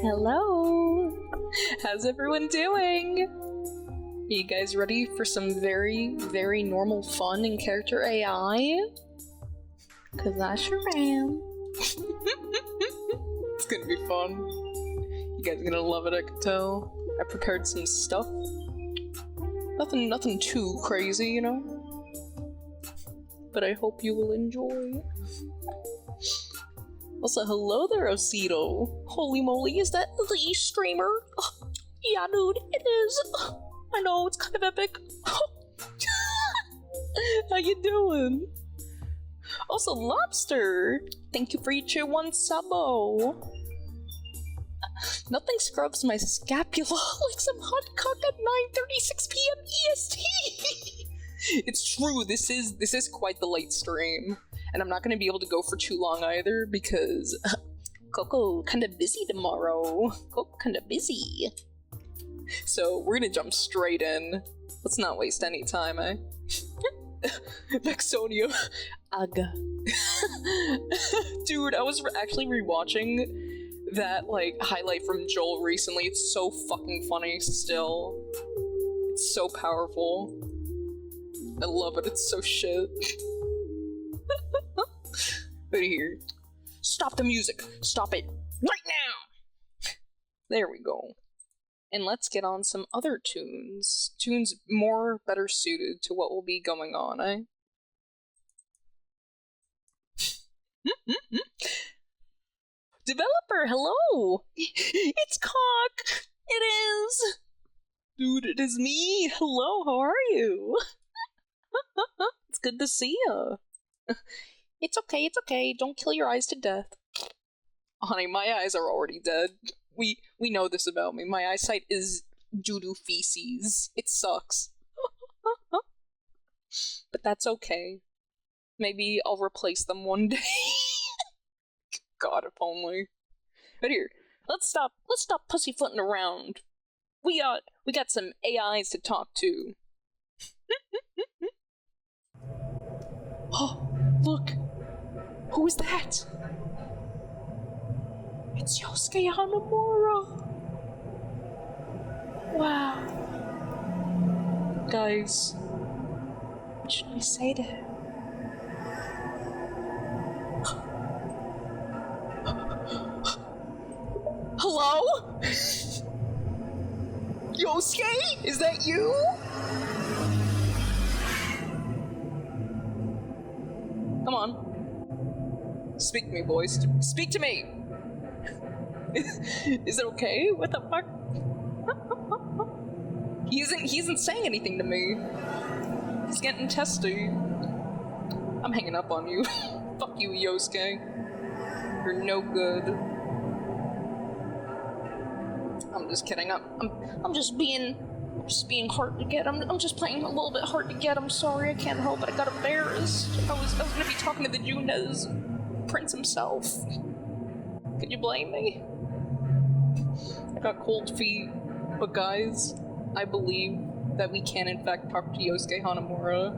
Hello! How's everyone doing? Are you guys ready for some very, very normal fun in character AI? Cause I sure am. It's gonna be fun. You guys are gonna love it, I can tell. I prepared some stuff. Nothing too crazy, you know? But I hope you will enjoy. Also, hello there, Osito. Holy moly, is that the streamer? Yeah, dude, it is. I know, it's kind of epic. How you doing? Also, Lobster! Thank you for each one sabo. Nothing scrubs my scapula like some hot cock at 9:36 p.m. EST! It's true, this is quite the late stream. And I'm not gonna be able to go for too long either, because Coco kinda busy tomorrow. Coco kinda busy. So we're gonna jump straight in. Let's not waste any time, eh? Vexonia. Aga. Dude, I was actually rewatching that, like, highlight from Joel recently. It's so fucking funny still. It's so powerful. I love it, it's so shit. Right here. Stop the music! Stop it! Right now! There we go. And let's get on some other tunes. Tunes better suited to what will be going on, eh? Developer, hello! It's Cock! It is! Dude, it is me! Hello, how are you? It's good to see ya. It's okay, don't kill your eyes to death. Honey, my eyes are already dead. We know this about me. My eyesight is doo-doo feces. It sucks. But that's okay. Maybe I'll replace them one day. God, if only. But here, let's stop pussyfooting around. We got some AIs to talk to. Oh, look! Who is that? It's Yosuke Hanamura! Wow. Guys, what should I say to him? Hello? Yosuke? Is that you? Come on. Speak to me, boys. Speak to me! Is it okay? What the fuck? He isn't saying anything to me. He's getting testy. I'm hanging up on you. Fuck you, Yosuke. You're no good. I'm just kidding. I'm just being hard to get. I'm just playing a little bit hard to get. I'm sorry, I can't help it. I got embarrassed. I was gonna be talking to the Junes Prince himself. Could you blame me? I got cold feet. But guys, I believe that we can in fact talk to Yosuke Hanamura,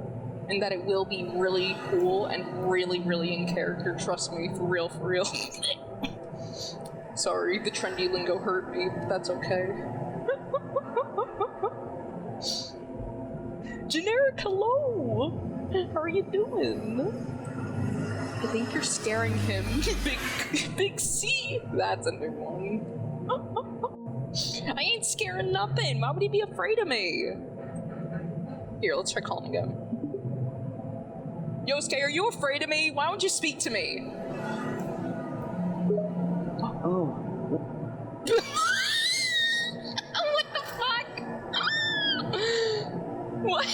and that it will be really cool and really, really in character. Trust me, for real, for real. Sorry, the trendy lingo hurt me, but that's okay. Generic hello! How are you doing? I think you're scaring him. Big C! That's a new one. I ain't scaring nothing! Why would he be afraid of me? Here, let's try calling again. Yosuke, are you afraid of me? Why don't you speak to me? Oh. What the fuck? What?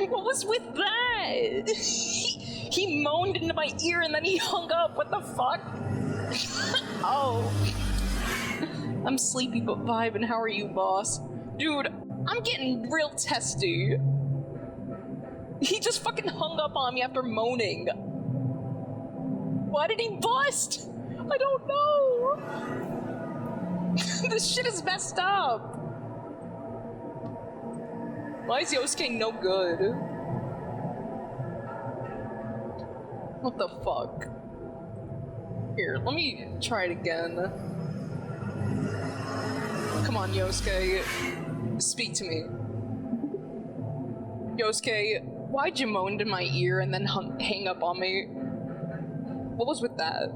What was with that? He moaned into my ear and then he hung up. What the fuck? Oh. I'm sleepy but vibing. How are you, boss? Dude, I'm getting real testy. He just fucking hung up on me after moaning. Why did he bust? I don't know. This shit is messed up. Why is Yosuke no good? What the fuck? Here, let me try it again. Come on, Yosuke. Speak to me. Yosuke, why'd you moan in my ear and then hang up on me? What was with that?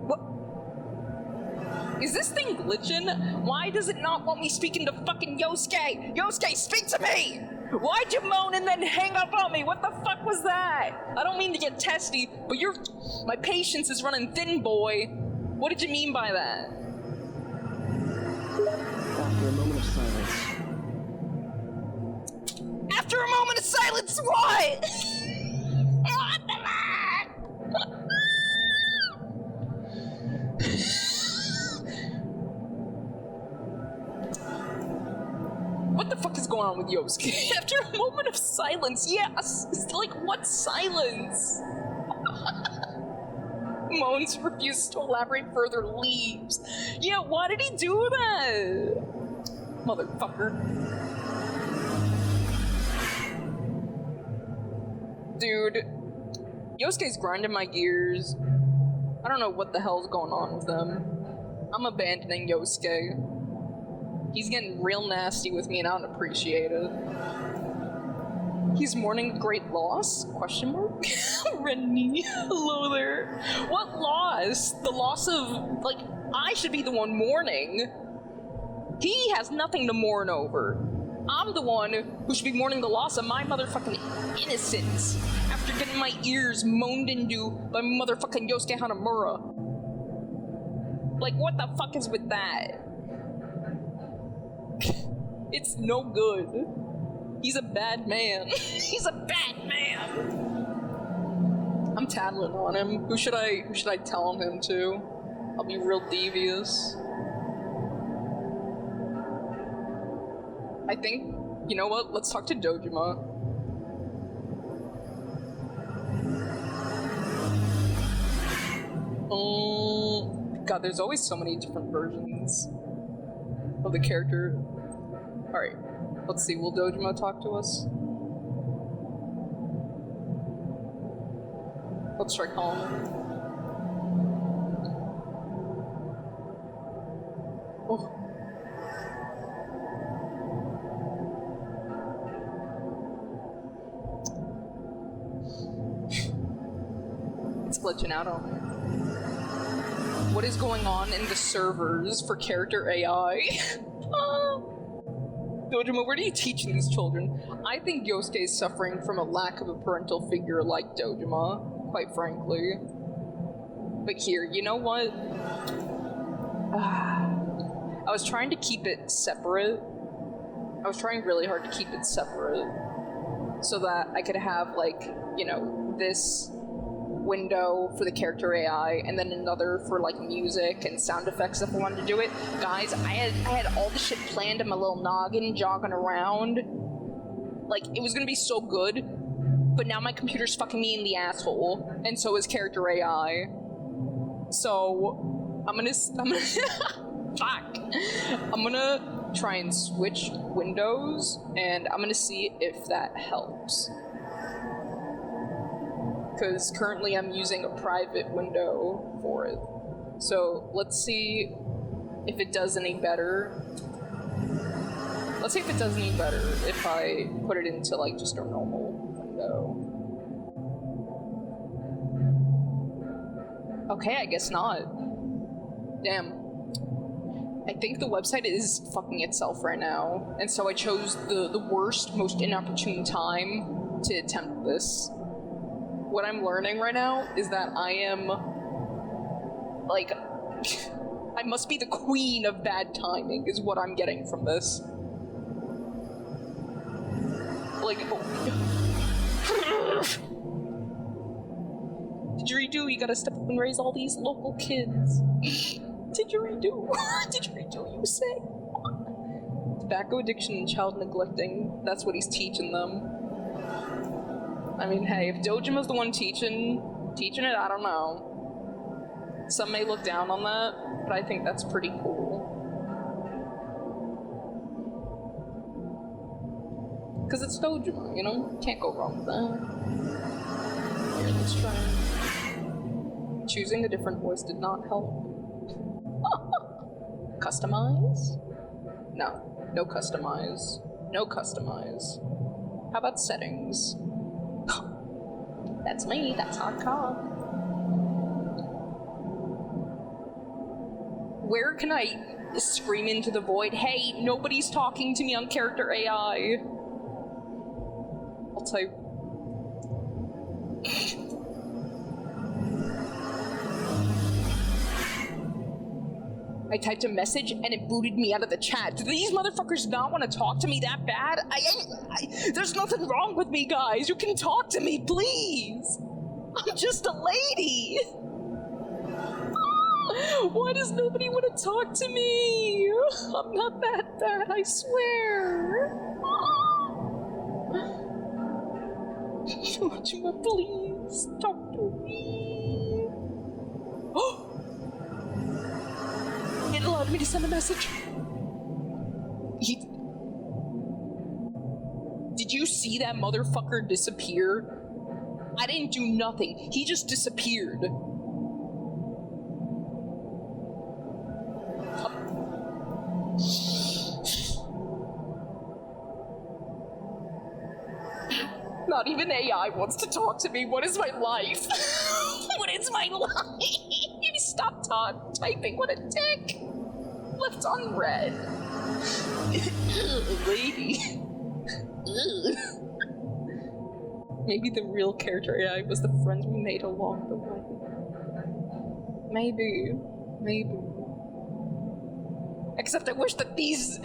What? Is this thing glitching? Why does it not want me speaking to fucking Yosuke? Yosuke, speak to me! Why'd you moan and then hang up on me? What the fuck was that? I don't mean to get testy, but my patience is running thin, boy. What did you mean by that? After a moment of silence. After a moment of silence, what? What the fuck? What the fuck is going on with Yosuke? After a moment of silence, yes! It's like, what silence? Moans, refuses to elaborate further, leaves. Yeah, why did he do that? Motherfucker. Dude, Yosuke's grinding my gears. I don't know what the hell's going on with him. I'm abandoning Yosuke. He's getting real nasty with me and I don't appreciate it. He's mourning a great loss? Question mark? Rennie, hello there. What loss? The loss of, like, I should be the one mourning. He has nothing to mourn over. I'm the one who should be mourning the loss of my motherfucking innocence after getting my ears moaned into by motherfucking Yosuke Hanamura. Like, what the fuck is with that? It's no good. He's a bad man. He's a bad man. I'm tattling on him. Who should I tell him to? I'll be real devious. I think, you know what? Let's talk to Dojima. God, there's always so many different versions of the character. Alright, let's see, will Dojima talk to us? Let's try calling him. Oh. It's glitching out on me. What is going on in the servers for character AI? Dojima, where do you teach these children? I think Yosuke is suffering from a lack of a parental figure like Dojima, quite frankly. But here, you know what? I was trying to keep it separate. I was trying really hard to keep it separate so that I could have, like, you know, this window for the character AI and then another for like music and sound effects if I wanted to do it. Guys, I had all the shit planned in my little noggin jogging around. Like, it was gonna be so good, but now my computer's fucking me in the asshole, and so is character AI. So I'm gonna fuck. I'm gonna try and switch windows and I'm gonna see if that helps. Because currently I'm using a private window for it. So let's see if it does any better. Let's see if it does any better if I put it into like just a normal window. Okay, I guess not. Damn. I think the website is fucking itself right now, and so I chose the worst, most inopportune time to attempt this. What I'm learning right now is that I am, like, I must be the queen of bad timing, is what I'm getting from this. Like, Didgeridoo, you gotta step up and raise all these local kids. Didgeridoo, didgeridoo, you say? Tobacco addiction and child neglecting, that's what he's teaching them. I mean, hey, if Dojima's the one teaching it, I don't know. Some may look down on that, but I think that's pretty cool. Because it's Dojima, you know? Can't go wrong with that. Here, let's try. Choosing a different voice did not help. Customize? No. No customize. No customize. How about settings? That's me. That's hardcore. Where can I scream into the void, hey, nobody's talking to me on character AI? I'll type. I typed a message and it booted me out of the chat. Do these motherfuckers not want to talk to me that bad? There's nothing wrong with me, guys. You can talk to me, please. I'm just a lady. Why does nobody want to talk to me? I'm not that bad, I swear. Chima, please talk to me. It allowed me to send a message. Did you see that motherfucker disappear? I didn't do nothing. He just disappeared. Not even AI wants to talk to me. What is my life? What is my life? Stop typing. What a dick. Left on red. Lady. Maybe the real character AI was the friends we made along the way. Maybe. Except I wish that these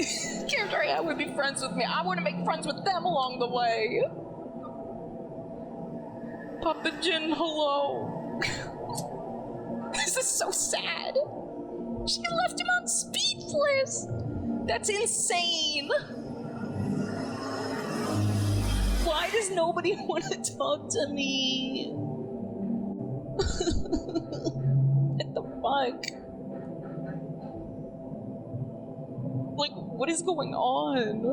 character AI would be friends with me. I want to make friends with them along the way. Papa Jin, hello. This is so sad. She left him on speechless. That's insane. Why does nobody want to talk to me? What the fuck? Like, what is going on?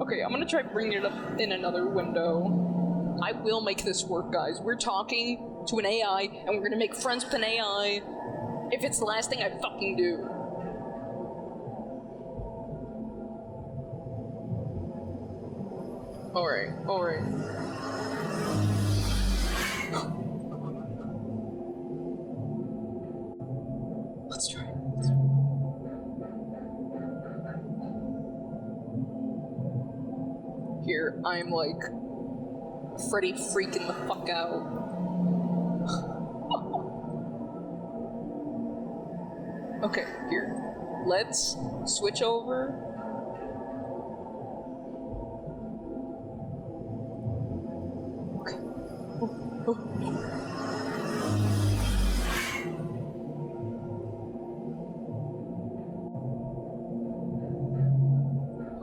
Okay, I'm gonna try bringing it up in another window. I will make this work, guys. We're talking to an AI, and we're gonna make friends with an AI if it's the last thing I fucking do. Alright. Let's try it. Here, I'm like Freddy freaking the fuck out. Okay, here. Let's switch over. Okay.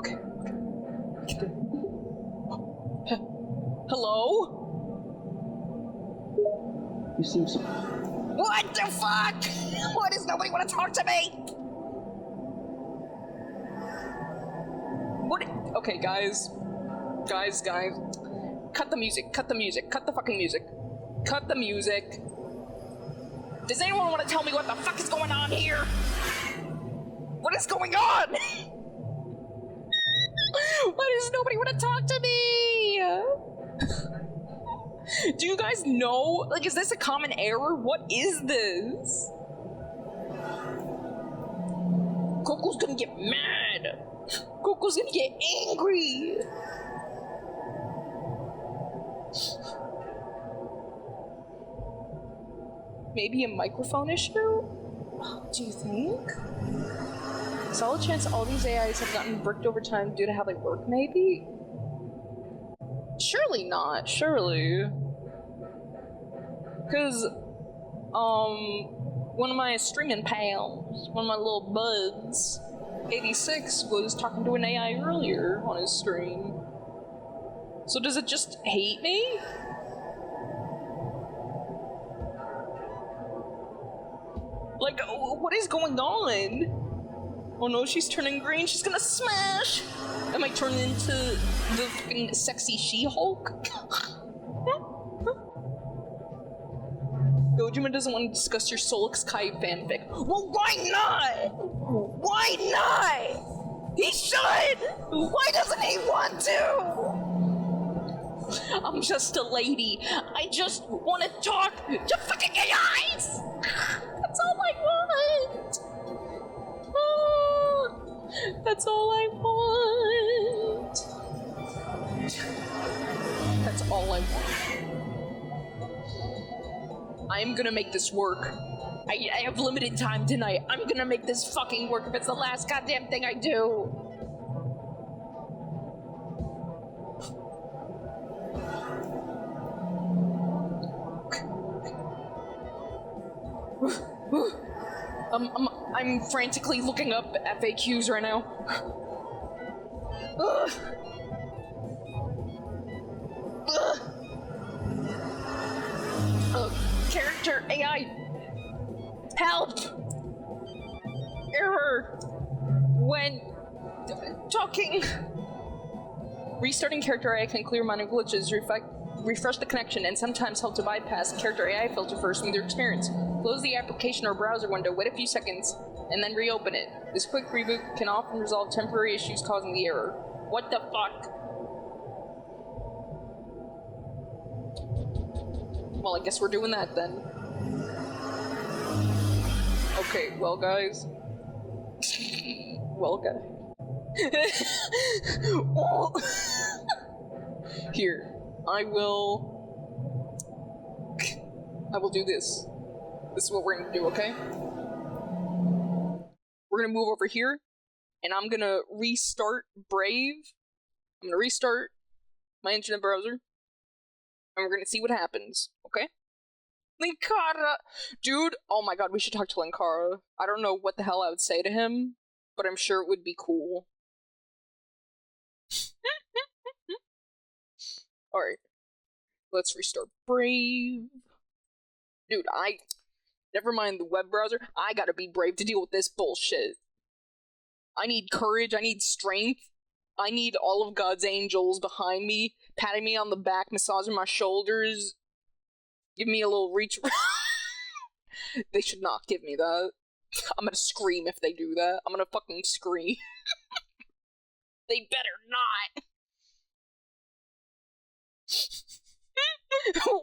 Okay. Hello? You seem so... What the fuck? Why does nobody want to talk to me? What? Okay, guys. Guys. Cut the music. Cut the fucking music. Cut the music. Does anyone want to tell me what the fuck is going on here? What is going on? Why does nobody want to talk to me? Do you guys know? Like, is this a common error? What is this? Coco's gonna get mad. Coco's gonna get angry. Maybe a microphone issue? Do you think? Solid chance all these AIs have gotten bricked over time due to how they work, maybe? Surely not, surely. Because, one of my streaming pals, one of my little buds, 86, was talking to an AI earlier on his stream. So does it just hate me? Like, what is going on? Oh no, she's turning green, she's gonna smash! Am I turning into the fucking sexy She-Hulk? Gojima doesn't want to discuss your Solix Kai fanfic. Well, why not? Why not? He should! Why doesn't he want to? I'm just a lady. I just want to talk to fucking AIs! That's all I want! That's all I want! That's all I want. I'm gonna make this work. I have limited time tonight. I'm gonna make this fucking work if it's the last goddamn thing I do. I'm frantically looking up FAQs right now. Character AI. Help! Error! When talking! Restarting character AI can clear minor glitches, refresh the connection, and sometimes help to bypass character AI filter for a smoother experience. Close the application or browser window, wait a few seconds, and then reopen it. This quick reboot can often resolve temporary issues causing the error. What the fuck? Well, I guess we're doing that then. Okay, well guys. Well guys. Here, I will do this. This is what we're gonna do, okay? We're gonna move over here, and I'm gonna restart Brave. I'm gonna restart my internet browser, and we're gonna see what happens, okay? Linkara! Dude, oh my god, we should talk to Linkara. I don't know what the hell I would say to him, but I'm sure it would be cool. Alright. Let's restart Brave. Dude, never mind the web browser. I gotta be brave to deal with this bullshit. I need courage, I need strength. I need all of God's angels behind me, patting me on the back, massaging my shoulders. Give me a little reach. They should not give me that. I'm gonna scream if they do that. I'm gonna fucking scream. They better not.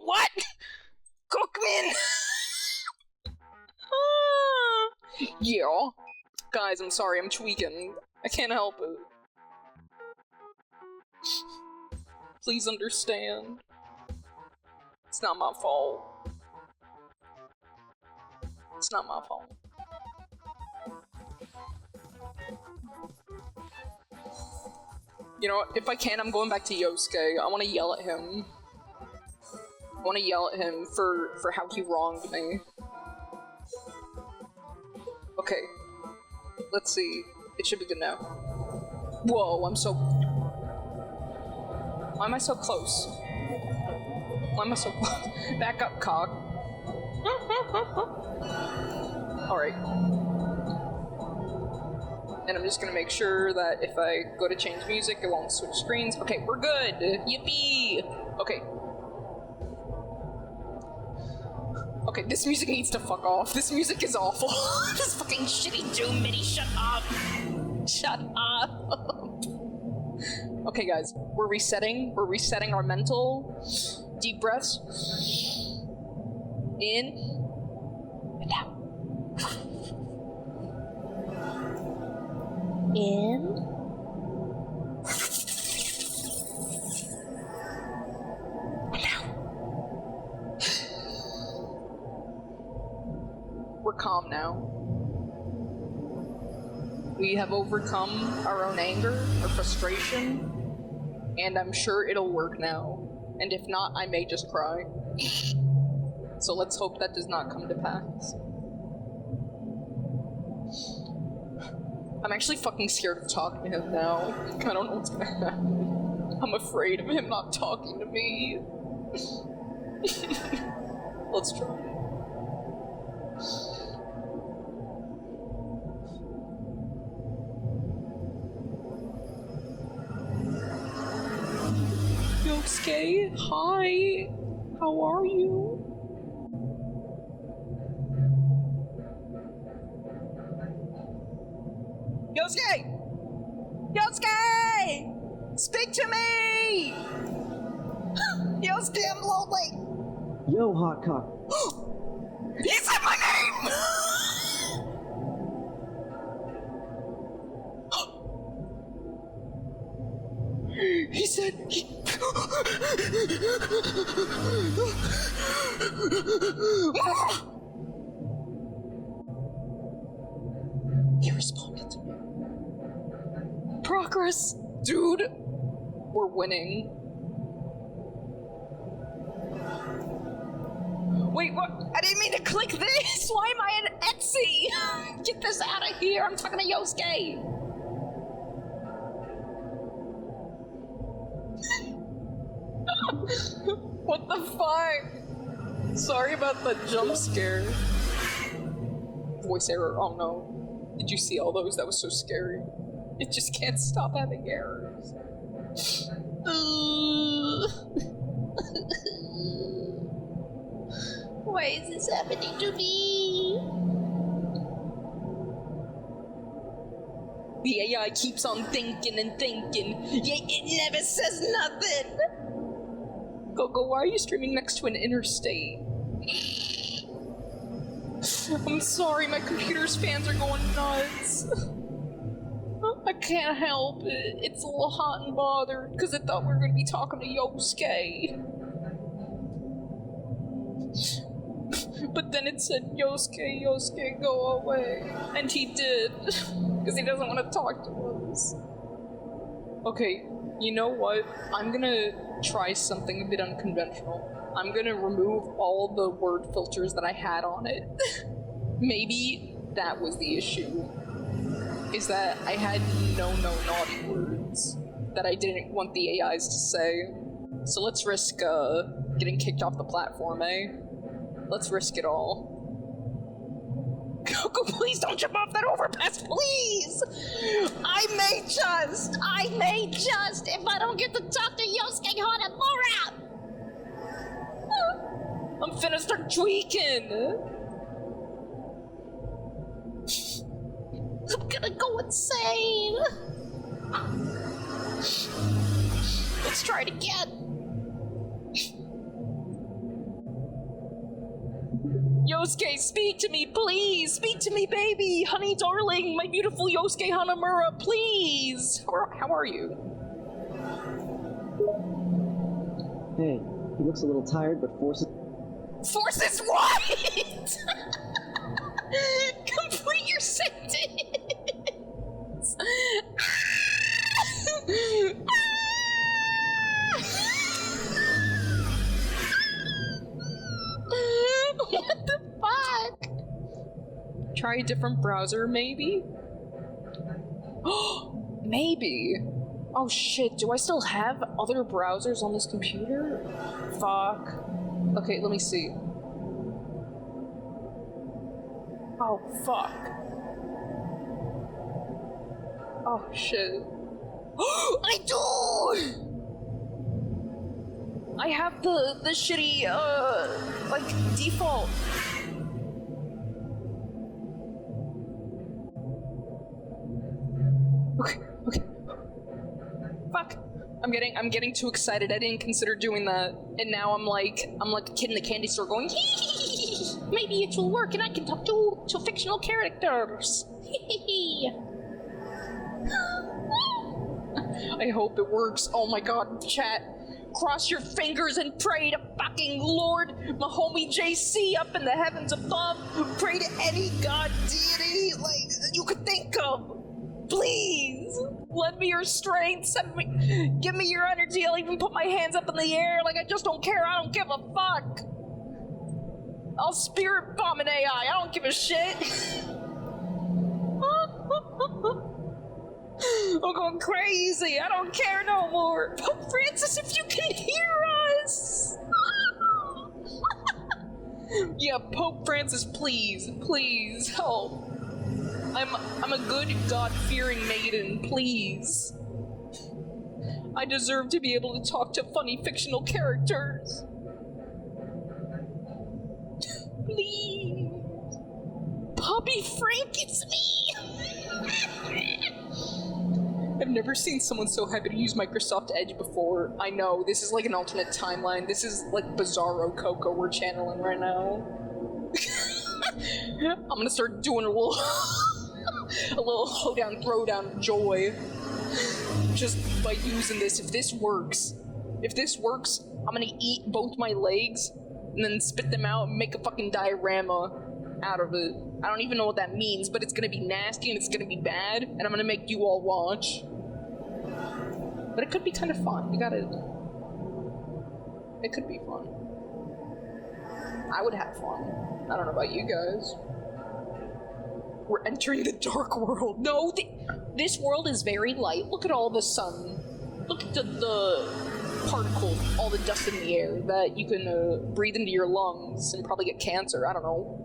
What? Cookman! Yeah. Guys, I'm sorry, I'm tweaking. I can't help it. Please understand. It's not my fault. It's not my fault. You know what? If I can, I'm going back to Yosuke. I want to yell at him. I want to yell at him for how he wronged me. Okay. Let's see. It should be good now. Whoa, I'm so... Why am I so close? Why am I so close? Back up, cock. Alright. And I'm just gonna make sure that if I go to change music, it won't switch screens. Okay, we're good! Yippee! Okay. Okay, this music needs to fuck off. This music is awful. This fucking shitty Doom MIDI, shut up! Shut up! Okay guys, we're resetting our mental. Deep breaths. In. And out. In. And out. We're calm now. We have overcome our own anger, our frustration, and I'm sure it'll work now. And if not, I may just cry. So let's hope that does not come to pass. I'm actually fucking scared of talking to him now. I don't know what's gonna happen. I'm afraid of him not talking to me. Let's try. Yosuke, hi. How are you? Yosuke! Yosuke! Speak to me! Yosuke, I'm lonely! Yo, hot cock. He said my name! He said he responded. Progress, dude. We're winning. Wait, what? I didn't mean to click this! Why am I in Etsy? Get this out of here! I'm talking to Yosuke! What the fuck? Sorry about the jump scare. Voice error, oh no. Did you see all those? That was so scary. It just can't stop having errors. Why is this happening to me? The AI keeps on thinking and thinking, yet it never says nothing! Coco, why are you streaming next to an interstate? I'm sorry, my computer's fans are going nuts. I can't help it. It's a little hot and bothered, because I thought we were going to be talking to Yosuke. But then it said, Yosuke, Yosuke, go away. And he did. Because he doesn't want to talk to us. Okay, you know what? I'm gonna try something a bit unconventional. I'm gonna remove all the word filters that I had on it. Maybe that was the issue. Is that I had no naughty words that I didn't want the AIs to say. So let's risk getting kicked off the platform, eh? Let's risk it all. Coco, please don't jump off that overpass, please! I may just, if I don't get to talk to Yosuke Hanamura! I'm finna start tweaking! I'm gonna go insane! Let's try it again. Yosuke, speak to me, please! Speak to me, baby! Honey, darling, my beautiful Yosuke Hanamura, please! How are you? Hey, he looks a little tired, but forces... Forces what? Complete your sentence! What the fuck? Try a different browser, maybe? Maybe. Oh shit, do I still have other browsers on this computer? Fuck. Okay, let me see. Oh, fuck. Oh shit. I do! I have the shitty, like, default. Okay. Fuck. I'm getting too excited. I didn't consider doing that. And now I'm like a kid in the candy store going, hee. Maybe it will work and I can talk to fictional characters. I hope it works. Oh my god, chat. Cross your fingers and pray to fucking Lord, my homie JC up in the heavens above. Pray to any god deity like you could think of. Please, lend me your strength. Give me your energy. I'll even put my hands up in the air like I just don't care. I don't give a fuck. I'll spirit bomb an AI. I don't give a shit. I'm going crazy. I don't care no more. Pope Francis, if you can hear us. Yeah, Pope Francis, please help. I'm a good God-fearing maiden, please. I deserve to be able to talk to funny fictional characters. Please. Poppy Frank, it's me! I've never seen someone so happy to use Microsoft Edge before. I know, this is like an alternate timeline. This is like Bizarro Coco we're channeling right now. I'm gonna start doing a little a little hoedown throwdown of joy just by using this. If this works, I'm gonna eat both my legs and then spit them out and make a fucking diorama out of it. I don't even know what that means, but it's gonna be nasty and it's gonna be bad, and I'm gonna make you all watch. But it could be kind of fun. It could be fun. I would have fun. I don't know about you guys. We're entering the dark world. No, this world is very light. Look at all the sun. Look at the particles, all the dust in the air that you can breathe into your lungs and probably get cancer. I don't know.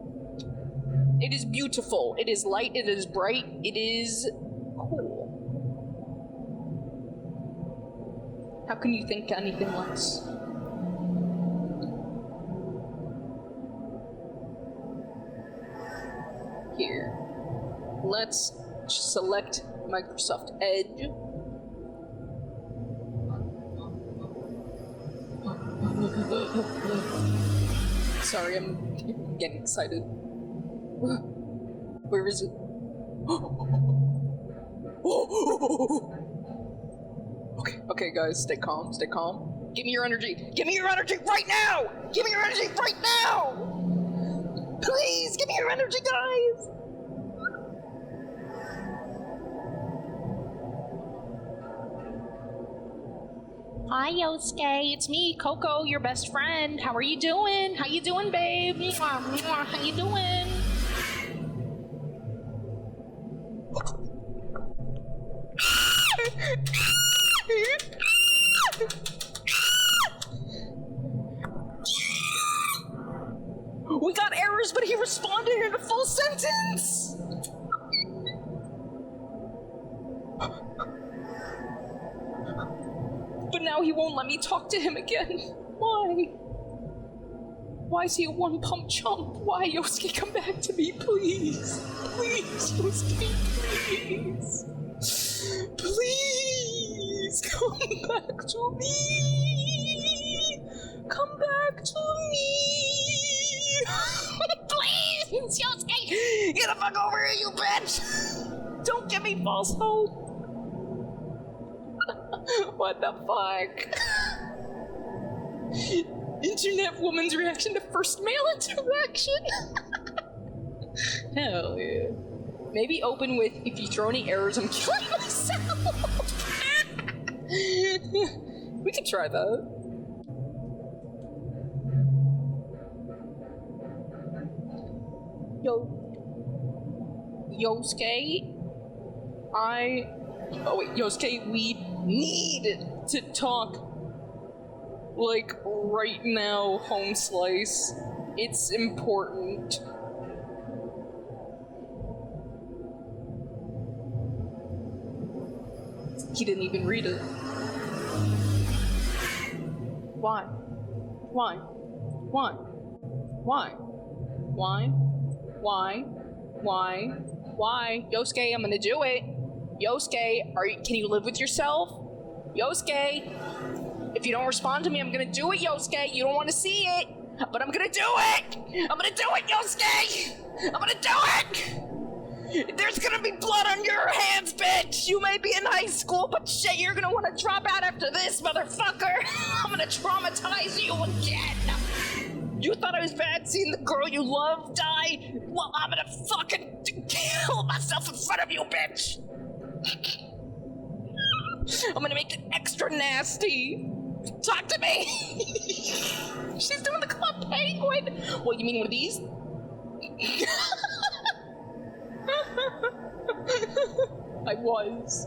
It is beautiful. It is light. It is bright. It is cool. How can you think anything less? Here. Let's select Microsoft Edge. Sorry, I'm getting excited. Where is it? Okay, guys, stay calm. Give me your energy. Give me your energy right now! Give me your energy right now! Please, give me your energy, guys! Hi, Yosuke. It's me, Coco, your best friend. How are you doing? How you doing, babe? How you doing? We got errors, but he responded in a full sentence! But now he won't let me talk to him again. Why? Why is he a one-pump chump? Why, Yosuke, come back to me, please? Please, Yosuke, please. Please, come back to me. Come back to me. Please, Yosuke, get the fuck over here, you bitch. Don't give me false hope. What the fuck? Internet woman's reaction to first male interaction? Hell yeah. Maybe open with, if you throw any errors, I'm killing myself. We could try that. Yosuke? Oh wait, Yosuke, we need to talk. Like, right now, home slice. It's important. He didn't even read it. Why? Why? Why? Why? Why? Why? Why? Why? Yosuke, I'm gonna do it. Yosuke, can you live with yourself? Yosuke, if you don't respond to me, I'm gonna do it, Yosuke. You don't want to see it, but I'm gonna do it. I'm gonna do it, Yosuke. I'm gonna do it. There's gonna be blood on your hands, bitch. You may be in high school, but shit, you're gonna want to drop out after this, motherfucker. I'm gonna traumatize you again. You thought I was bad seeing the girl you love die? Well, I'm gonna fucking kill myself in front of you, bitch. I'm gonna make it extra nasty. Talk to me. She's doing the Club Penguin. What, you mean one of these? I was.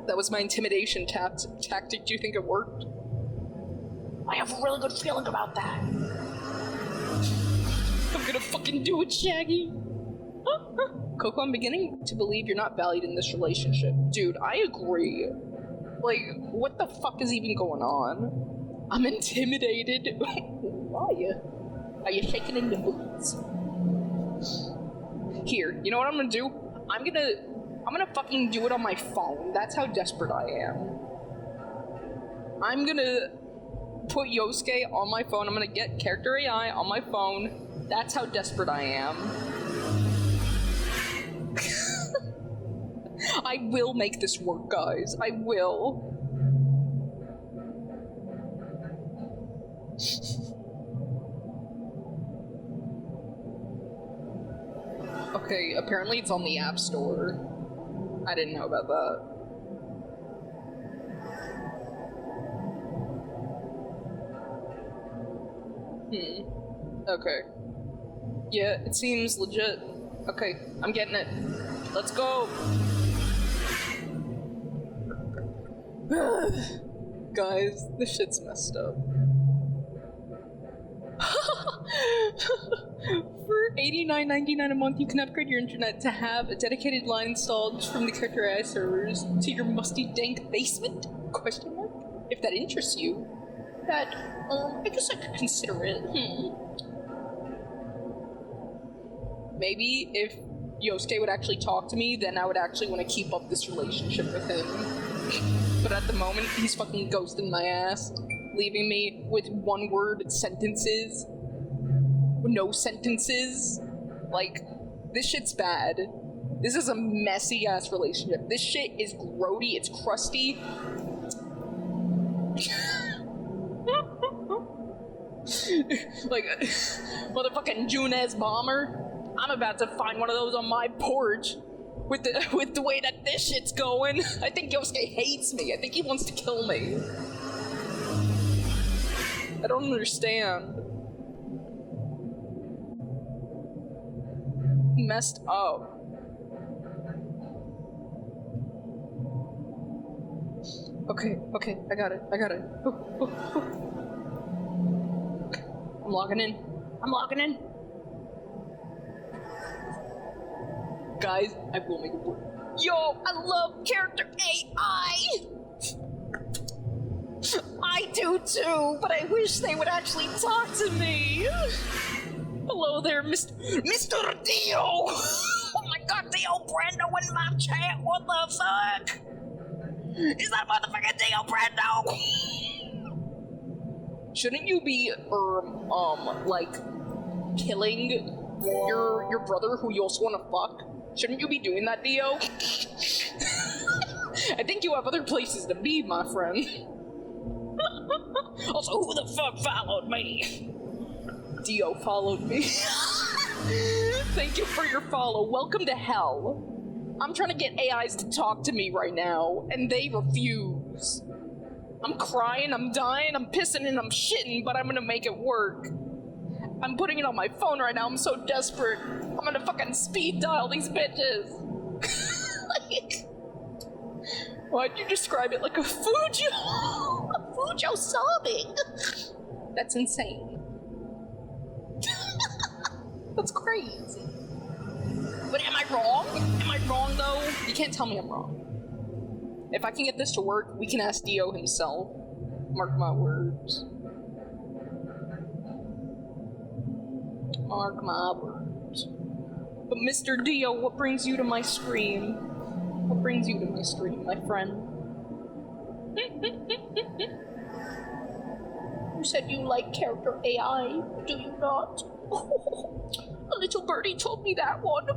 That was my intimidation tactic. Do you think it worked? I have a really good feeling about that. I'm gonna fucking do it, Shaggy. Coco, I'm beginning to believe you're not valued in this relationship. Dude, I agree. Like, what the fuck is even going on? I'm intimidated. Why? Are you shaking in the boots? Here, you know what I'm gonna do? I'm gonna I'm gonna fucking do it on my phone. That's how desperate I am. I'm gonna put Yosuke on my phone. I'm gonna get character AI on my phone. That's how desperate I am. I will make this work, guys. I will. Okay, apparently it's on the App Store. I didn't know about that. Okay. Yeah, it seems legit. Okay, I'm getting it. Let's go! Guys, this shit's messed up. For $89.99 a month, you can upgrade your internet to have a dedicated line installed from the character AI servers to your musty dank basement? Question mark? If that interests you, that, I guess I could consider it. Maybe if Yosuke would actually talk to me, then I would actually want to keep up this relationship with him. But at the moment, he's fucking ghosting my ass, leaving me with one-word sentences. No sentences. Like, this shit's bad. This is a messy-ass relationship. This shit is grody, it's crusty. Like, motherfucking Junez bomber. I'm about to find one of those on my porch. With the way that this shit's going. I think Yosuke hates me. I think he wants to kill me. I don't understand. Messed up. Okay, I got it. Ooh. Okay, I'm logging in. Guys, I will make it work. Yo, I love character AI! I do too, but I wish they would actually talk to me. Hello there, Mr. Dio! Oh my god, Dio Brando in my chat, what the fuck? Is that motherfucking Dio Brando? Shouldn't you be, like, killing your brother who you also want to fuck? Shouldn't you be doing that, Dio? I think you have other places to be, my friend. Also, who the fuck followed me? Dio followed me. Thank you for your follow. Welcome to hell. I'm trying to get AIs to talk to me right now, and they refuse. I'm crying, I'm dying, I'm pissing, and I'm shitting, but I'm gonna make it work. I'm putting it on my phone right now, I'm so desperate. I'm gonna fucking speed dial these bitches. Like, why'd you describe it like a Fujo? A Fujo sobbing? That's insane. That's crazy. But am I wrong? Am I wrong though? You can't tell me I'm wrong. If I can get this to work, we can ask Dio himself. Mark my words. Mark my words. But Mr. Dio, what brings you to my stream? What brings you to my stream, my friend? You said you like character AI, do you not? A little birdie told me that one.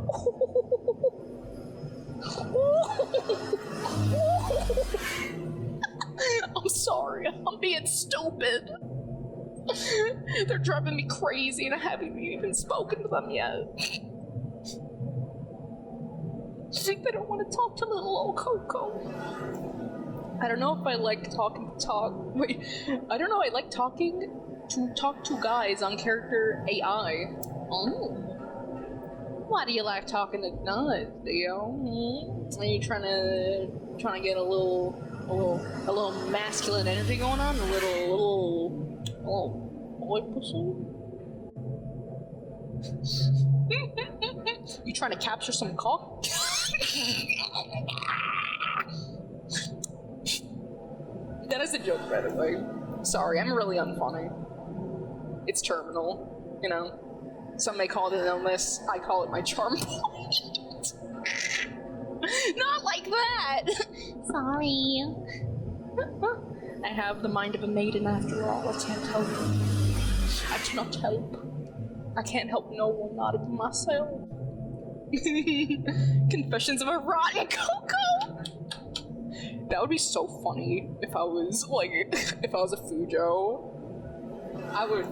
I'm sorry, I'm being stupid. They're driving me crazy and I haven't even spoken to them yet. They don't want to talk to little old Coco. I don't know if I like talking to I don't know, I like talk to guys on character AI. Oh. Why do you like talking to guys, Dio? Are you trying to get a little masculine energy going on? A little boy pussy? You trying to capture some cock? That is a joke, by the way. Sorry, I'm really unfunny. It's terminal, you know. Some may call it an illness. I call it my charm point. Not like that! Sorry. I have the mind of a maiden after all. I can't help. I cannot help. I can't help no one, not even myself. Confessions of a Rotten Coco! That would be so funny if I was, like, if I was a Fujo. I would,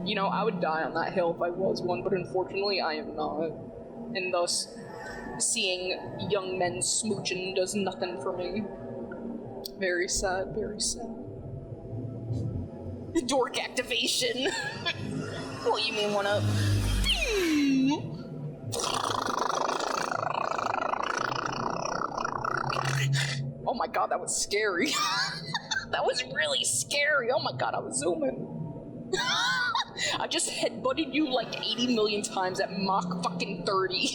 you know, I would die on that hill if I was one, but unfortunately I am not. And thus, seeing young men smooching does nothing for me. Very sad, very sad. Dork activation! What, you mean wanna... Oh my god, that was scary. That was really scary. Oh my god, I was zooming. I just headbutted you like 80 million times at Mach fucking 30.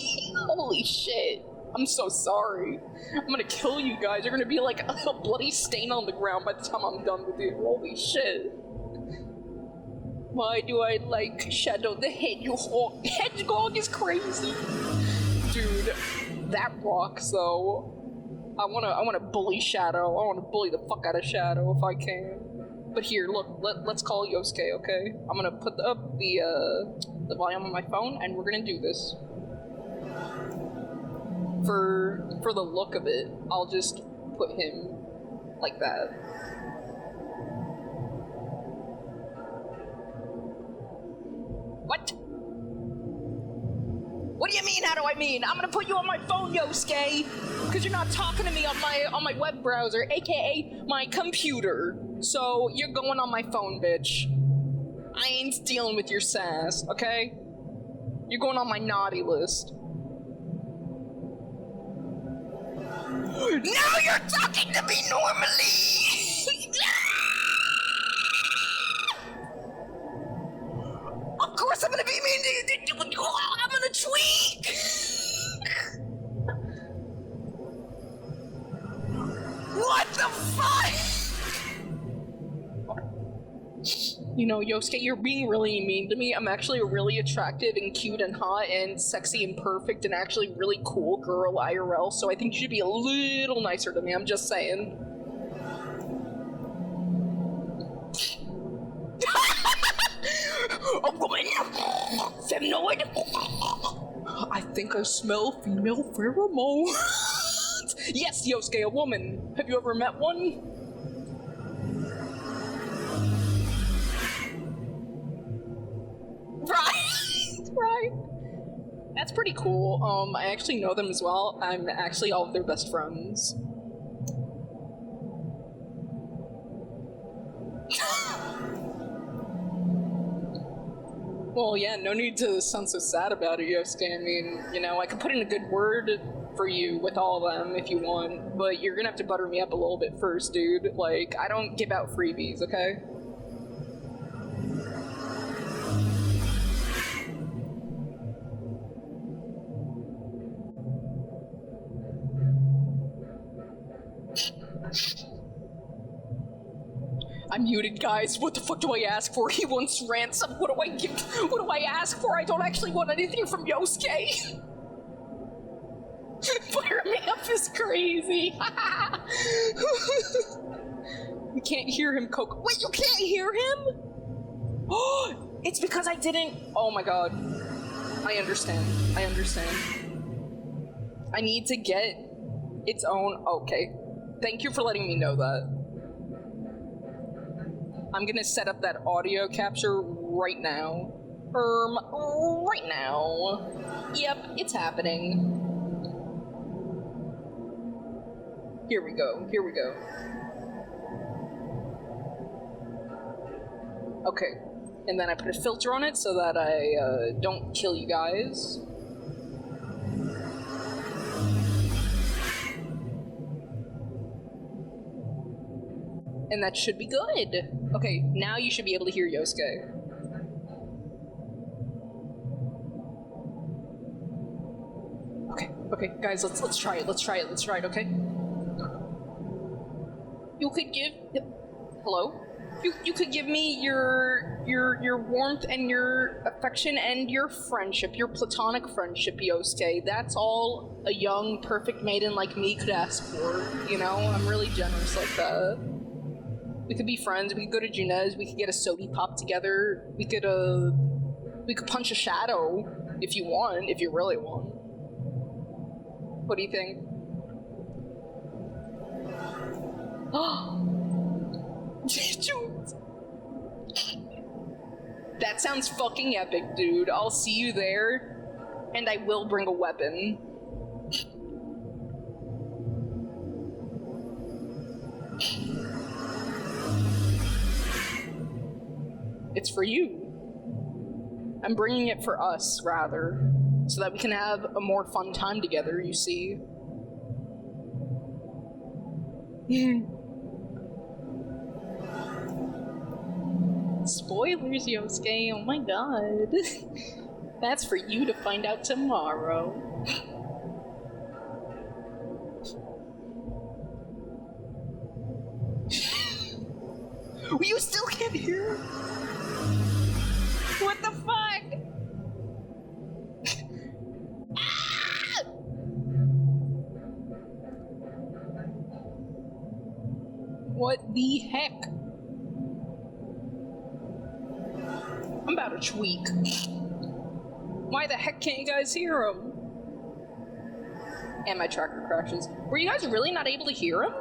Holy shit. I'm so sorry. I'm gonna kill you guys. You're gonna be like a bloody stain on the ground by the time I'm done with you. Holy shit. Why do I like Shadow the Hedgehog? Hedgehog is crazy. Dude, that rocks though. I wanna bully Shadow. I wanna bully the fuck out of Shadow if I can. But here, look, let's call Yosuke, okay? I'm gonna put up the volume on my phone, and we're gonna do this. For the look of it, I'll just put him like that. What? What do you mean, how do I mean? I'm gonna put you on my phone, Yosuke! Because you're not talking to me on my web browser, aka my computer. So, you're going on my phone, bitch. I ain't dealing with your sass, okay? You're going on my naughty list. Now you're talking to me normally! Of course I'm gonna be mean. I'm gonna tweak! What the fuck? You know, Yosuke, you're being really mean to me. I'm actually a really attractive and cute and hot and sexy and perfect and actually really cool girl IRL, so I think you should be a little nicer to me, I'm just saying. A woman! Feminoid! I think I smell female pheromones. Yes, Yosuke, a woman. Have you ever met one? Right. That's pretty cool. I actually know them as well. I'm actually all of their best friends. Well, yeah, no need to sound so sad about it, Yosuke. I mean, you know, I could put in a good word for you with all of them if you want, but you're gonna have to butter me up a little bit first, dude. Like, I don't give out freebies, okay? I'm muted, guys. What the fuck do I ask for? He wants ransom. What do I give? What do I ask for? I don't actually want anything from Yosuke. Fire me up is crazy. We can't hear him, Coco. Wait, you can't hear him? Oh, it's because I didn't. Oh my god. I understand. I understand. I need to get its own. Okay. Thank you for letting me know that. I'm gonna set up that audio capture right now. Right now. Yep, it's happening. Here we go, here we go. Okay, and then I put a filter on it so that I don't kill you guys. And that should be good. Okay, now you should be able to hear Yosuke. Okay, guys, let's try it. Let's try it, okay? You could give... Hello? You could give me your warmth and your affection and your friendship, your platonic friendship, Yosuke. That's all a young, perfect maiden like me could ask for, you know? I'm really generous like that. We could be friends, we could go to June's, we could get a sody pop together, we could punch a shadow if you want, if you really want. What do you think? That sounds fucking epic, dude. I'll see you there, and I will bring a weapon. It's for you. I'm bringing it for us, rather, so that we can have a more fun time together, you see. Spoilers, Yosuke. Oh my god. That's for you to find out tomorrow. You still can't hear? What the fuck? Ah! What the heck? I'm about to tweak. Why the heck can't you guys hear him? And my tracker crashes. Were you guys really not able to hear him?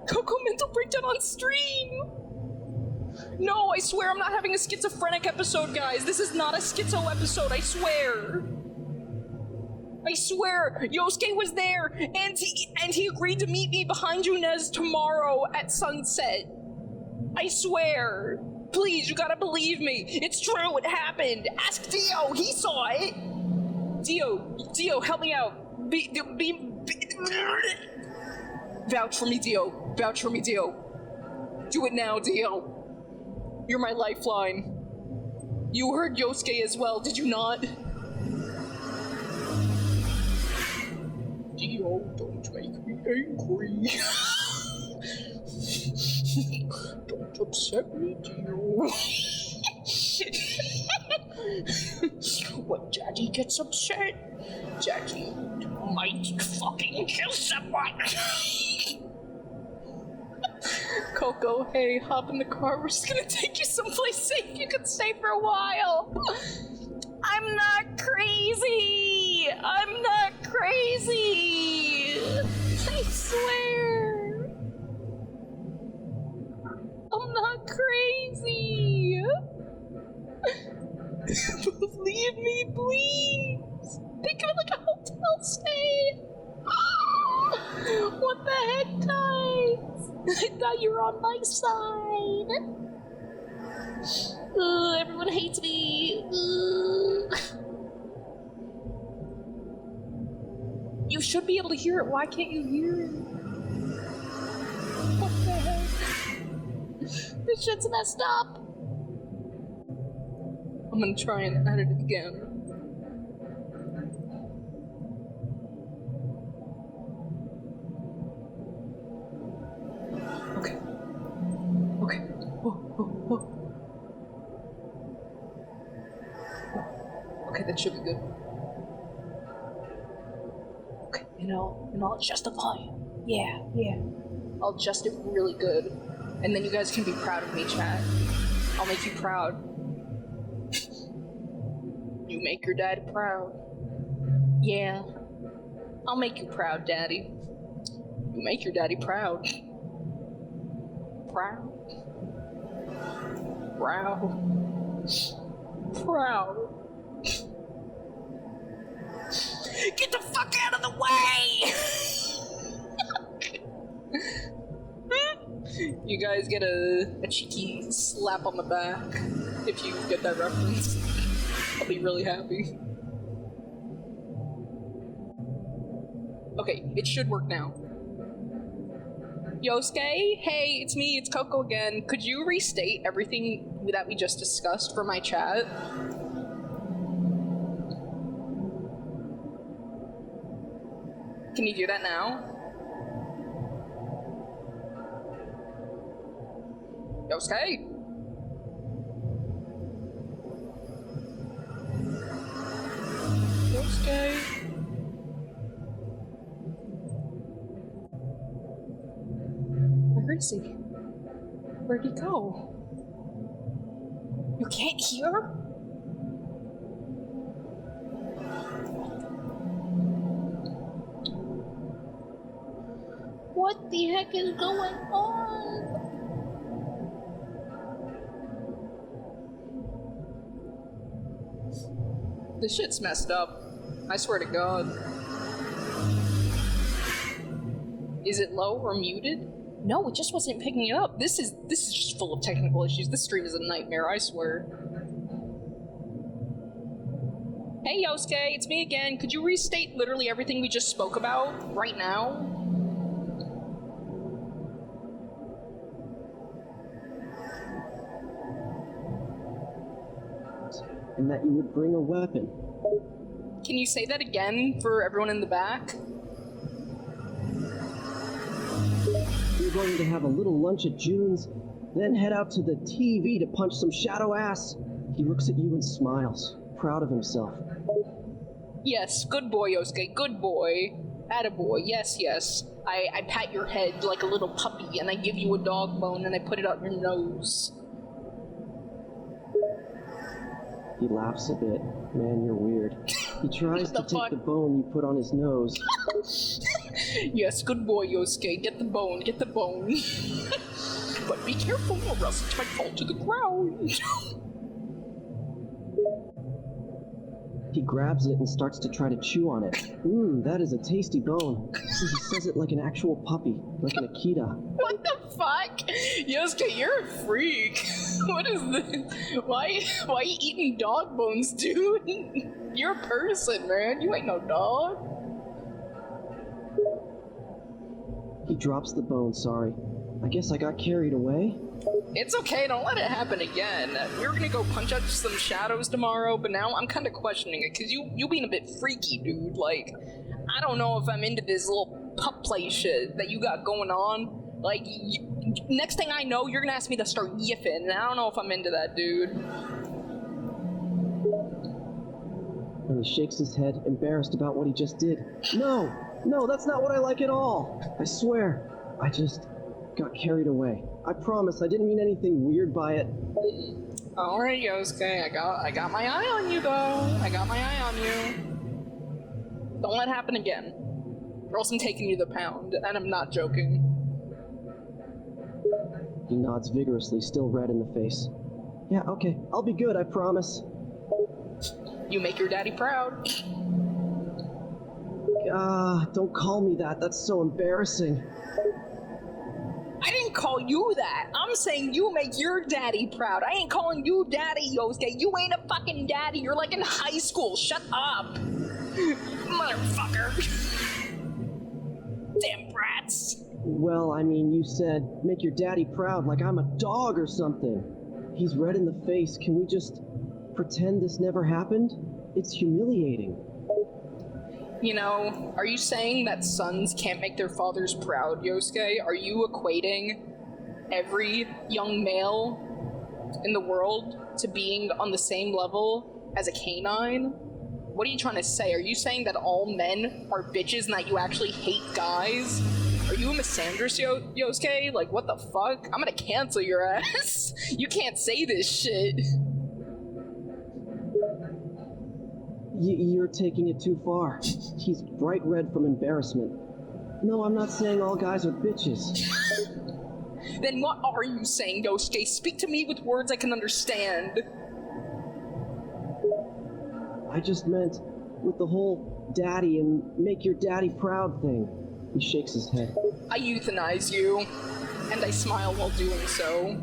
Coco mental breakdown on stream! No, I swear I'm not having a schizophrenic episode, guys. This is not a schizo episode, I swear. I swear, Yosuke was there, and he agreed to meet me behind June's tomorrow at sunset. I swear. Please, you gotta believe me. It's true, it happened. Ask Dio, he saw it. Dio, help me out. Vouch for me, Dio. Vouch for me, Dio. Do it now, Dio. You're my lifeline. You heard Yosuke as well, did you not? Dio, don't make me angry. Don't upset me, Dio. When Daddy gets upset, Daddy might fucking kill someone. Coco, hey, hop in the car. We're just gonna take you someplace safe you can stay for a while. I'm not crazy. I'm not crazy. I swear. I'm not crazy. Leave me, please. Think of it like a hotel stay. What the heck, guys? I thought you were on my side. Everyone hates me. You should be able to hear it. Why can't you hear it? What the heck? This shit's messed up. I'm gonna try and edit it again. Okay. Oh. Okay, that should be good. Okay, and I'll adjust the volume. Yeah. I'll adjust it really good. And then you guys can be proud of me, chat. I'll make you proud. You make your daddy proud. Yeah. I'll make you proud, Daddy. You make your daddy proud. Proud. Get the fuck out of the way! You guys get a cheeky slap on the back if you get that reference. I'll be really happy. Okay, it should work now. Yosuke? Hey, it's me, it's Coco again. Could you restate everything that we just discussed for my chat? Can you do that now? Yosuke? Yosuke? Where is he? Where'd he go? You can't hear? What the heck is going on? This shit's messed up. I swear to God. Is it low or muted? No, it just wasn't picking it up. This is just full of technical issues. This stream is a nightmare, I swear. Hey Yosuke, it's me again. Could you restate literally everything we just spoke about right now? And that you would bring a weapon. Can you say that again for everyone in the back? You're going to have a little lunch at June's, then head out to the TV to punch some shadow ass. He looks at you and smiles, proud of himself. Yes, good boy, Yosuke, good boy. Attaboy, yes, yes. I pat your head like a little puppy, and I give you a dog bone, and I put it up your nose. He laughs a bit. Man, you're weird. He tries to take the bone you put on his nose. Yes, good boy, Yosuke. Get the bone, get the bone. But be careful, or else it might fall to the ground. He grabs it and starts to try to chew on it. That is a tasty bone. He says it like an actual puppy, like an Akita. What the fuck? Yosuke, you're a freak. What is this? Why you eating dog bones, dude? You're a person, man. You ain't no dog. He drops the bone, sorry. I guess I got carried away. It's okay, don't let it happen again. We were gonna go punch out some shadows tomorrow, but now I'm kinda questioning it, cause you being a bit freaky, dude. Like, I don't know if I'm into this little pup play shit that you got going on. Like, next thing I know, you're gonna ask me to start yiffing, and I don't know if I'm into that, dude. And he shakes his head, embarrassed about what he just did. No, that's not what I like at all. I swear, I just got carried away. I promise, I didn't mean anything weird by it. Alright, Yosuke, I got my eye on you, though. I got my eye on you. Don't let it happen again. Or else I'm taking you to the pound, and I'm not joking. He nods vigorously, still red in the face. Yeah, okay, I'll be good, I promise. You make your daddy proud. Don't call me that, that's so embarrassing. I didn't call you that. I'm saying you make your daddy proud. I ain't calling you daddy, Yosuke. You ain't a fucking daddy. You're like in high school. Shut up. Motherfucker. Damn brats. Well, I mean, you said, make your daddy proud like I'm a dog or something. He's red in the face. Can we just pretend this never happened? It's humiliating. You know, are you saying that sons can't make their fathers proud, Yosuke? Are you equating every young male in the world to being on the same level as a canine? What are you trying to say? Are you saying that all men are bitches and that you actually hate guys? Are you a misandrous, Yosuke? Like, what the fuck? I'm gonna cancel your ass. You can't say this shit. You're taking it too far. He's bright red from embarrassment. No, I'm not saying all guys are bitches. Then what are you saying, Yosuke? Speak to me with words I can understand. I just meant with the whole daddy and make your daddy proud thing. He shakes his head. I euthanize you, and I smile while doing so.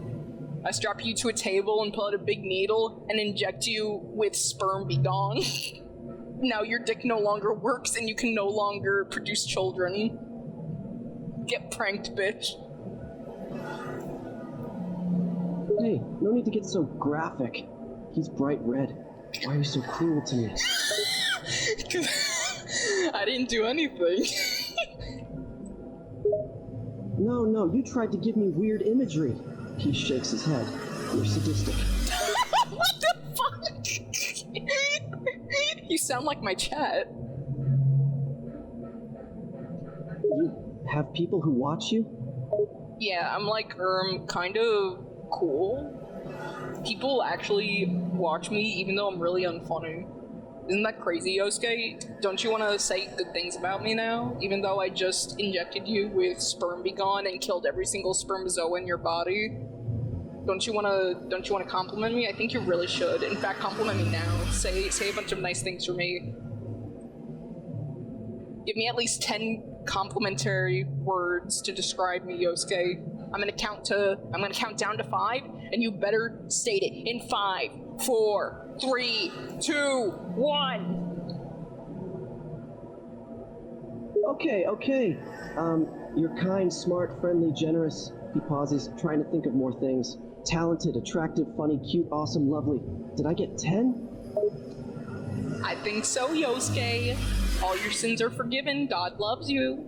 I strap you to a table and pull out a big needle and inject you with sperm be gone. Now your dick no longer works and you can no longer produce children. Get pranked, bitch. Hey, no need to get so graphic. He's bright red. Why are you so cruel to me? I didn't do anything. No, you tried to give me weird imagery. He shakes his head. You're sadistic. What the fuck? You sound like my chat. You have people who watch you? Yeah, I'm like, kind of cool. People actually watch me even though I'm really unfunny. Isn't that crazy, Yosuke? Don't you want to say good things about me now? Even though I just injected you with sperm begone and killed every single spermazoa in your body? Don't you want to compliment me? I think you really should. In fact, compliment me now. Say a bunch of nice things for me. Give me at least 10 complimentary words to describe me, Yosuke. I'm gonna count down to 5, and you better state it in 5, 4, 3, 2, 1. Okay. You're kind, smart, friendly, generous. He pauses, trying to think of more things. Talented, attractive, funny, cute, awesome, lovely. Did I get 10? I think so, Yosuke. All your sins are forgiven. God loves you.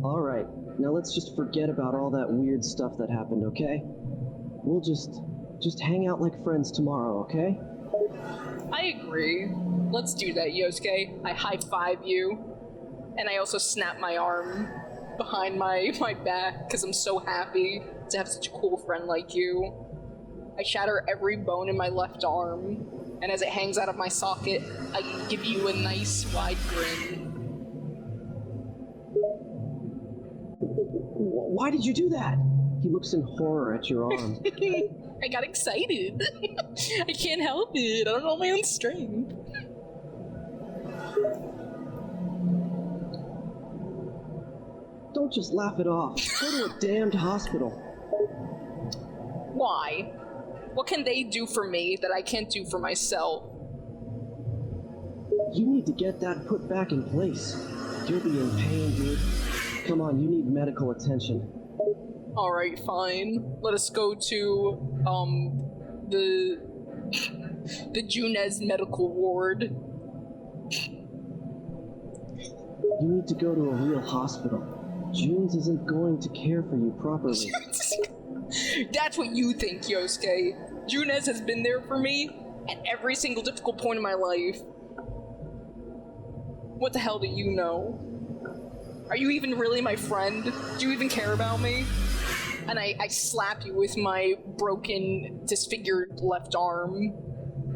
Alright, now let's just forget about all that weird stuff that happened, okay? We'll just hang out like friends tomorrow, okay? I agree. Let's do that, Yosuke. I high-five you. And I also snap my arm behind my back because I'm so happy to have such a cool friend like you. I shatter every bone in my left arm, and as it hangs out of my socket, I give you a nice wide grin. Why did you do that? He looks in horror at your arm. I got excited. I can't help it. I don't know my own strength. Don't just laugh it off. Go to a damned hospital. Why? What can they do for me that I can't do for myself? You need to get that put back in place. You'll be in pain, dude. Come on, you need medical attention. Alright, fine. Let us go to, the Junez medical ward. You need to go to a real hospital. Junes isn't going to care for you properly. That's what you think, Yosuke. Junez has been there for me at every single difficult point in my life. What the hell do you know? Are you even really my friend? Do you even care about me? And I slap you with my broken, disfigured left arm.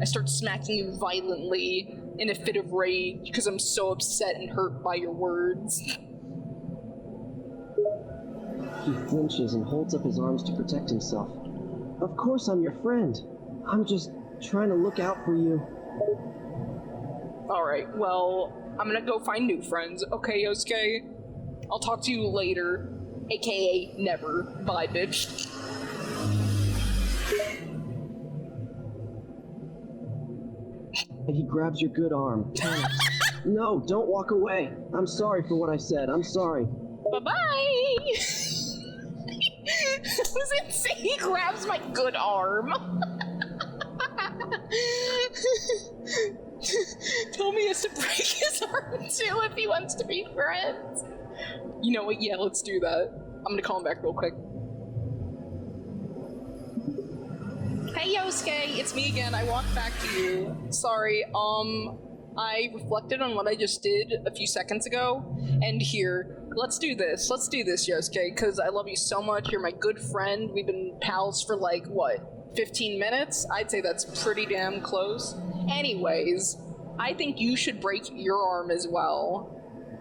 I start smacking you violently in a fit of rage because I'm so upset and hurt by your words. He flinches and holds up his arms to protect himself. Of course I'm your friend. I'm just trying to look out for you. Alright, well, I'm gonna go find new friends, okay, Yosuke? I'll talk to you later. AKA never. Bye, bitch. And he grabs your good arm. No, don't walk away. I'm sorry for what I said. I'm sorry. Bye-bye! Who's insane? He grabs my good arm. Told me he has to break his arm too if he wants to be friends. You know what? Yeah, let's do that. I'm gonna call him back real quick. Hey Yosuke, it's me again. I walked back to you. Sorry, I reflected on what I just did a few seconds ago, and here, let's do this, Yosuke, because I love you so much. You're my good friend. We've been pals for like, what, 15 minutes? I'd say that's pretty damn close. Anyways, I think you should break your arm as well.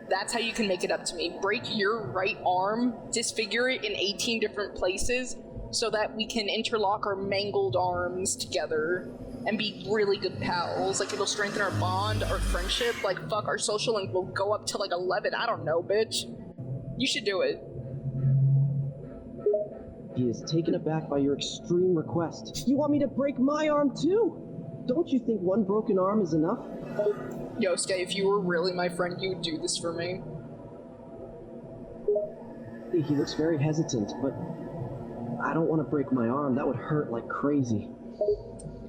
That's how you can make it up to me. Break your right arm, disfigure it in 18 different places, so that we can interlock our mangled arms together and be really good pals. Like, it'll strengthen our bond, our friendship. Like, fuck, our social link will go up to like 11. I don't know, bitch. You should do it. He is taken aback by your extreme request. You want me to break my arm too? Don't you think one broken arm is enough? Yosuke, if you were really my friend, you would do this for me. He looks very hesitant, but I don't want to break my arm. That would hurt like crazy.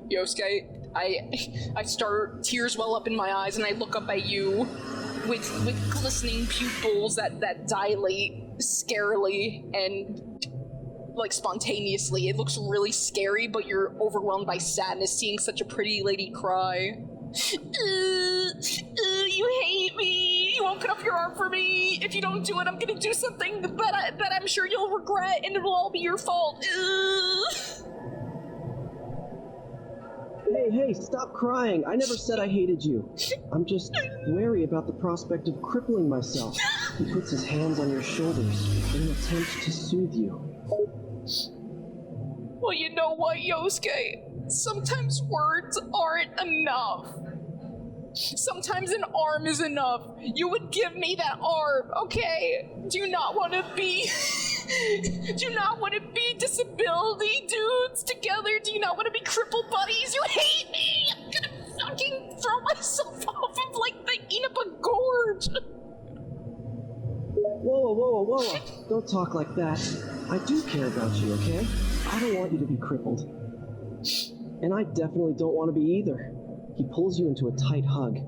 Yosuke, I start, tears well up in my eyes, and I look up at you with glistening pupils that dilate scarily and like spontaneously. It looks really scary, but you're overwhelmed by sadness seeing such a pretty lady cry. You hate me. You won't cut off your arm for me. If you don't do it, I'm gonna do something that I'm sure you'll regret, and it'll all be your fault. Hey, stop crying. I never said I hated you. I'm just wary about the prospect of crippling myself. He puts his hands on your shoulders in an attempt to soothe you. Well, you know what, Yosuke? Sometimes words aren't enough. Sometimes an arm is enough. You would give me that arm, okay? Do you not want to be... Do you not want to be disability dudes together? Do you not want to be crippled buddies? You hate me! I'm gonna fucking throw myself off of, like, the Inaba Gorge! Whoa. Don't talk like that. I do care about you, okay? I don't want you to be crippled. And I definitely don't want to be either. He pulls you into a tight hug.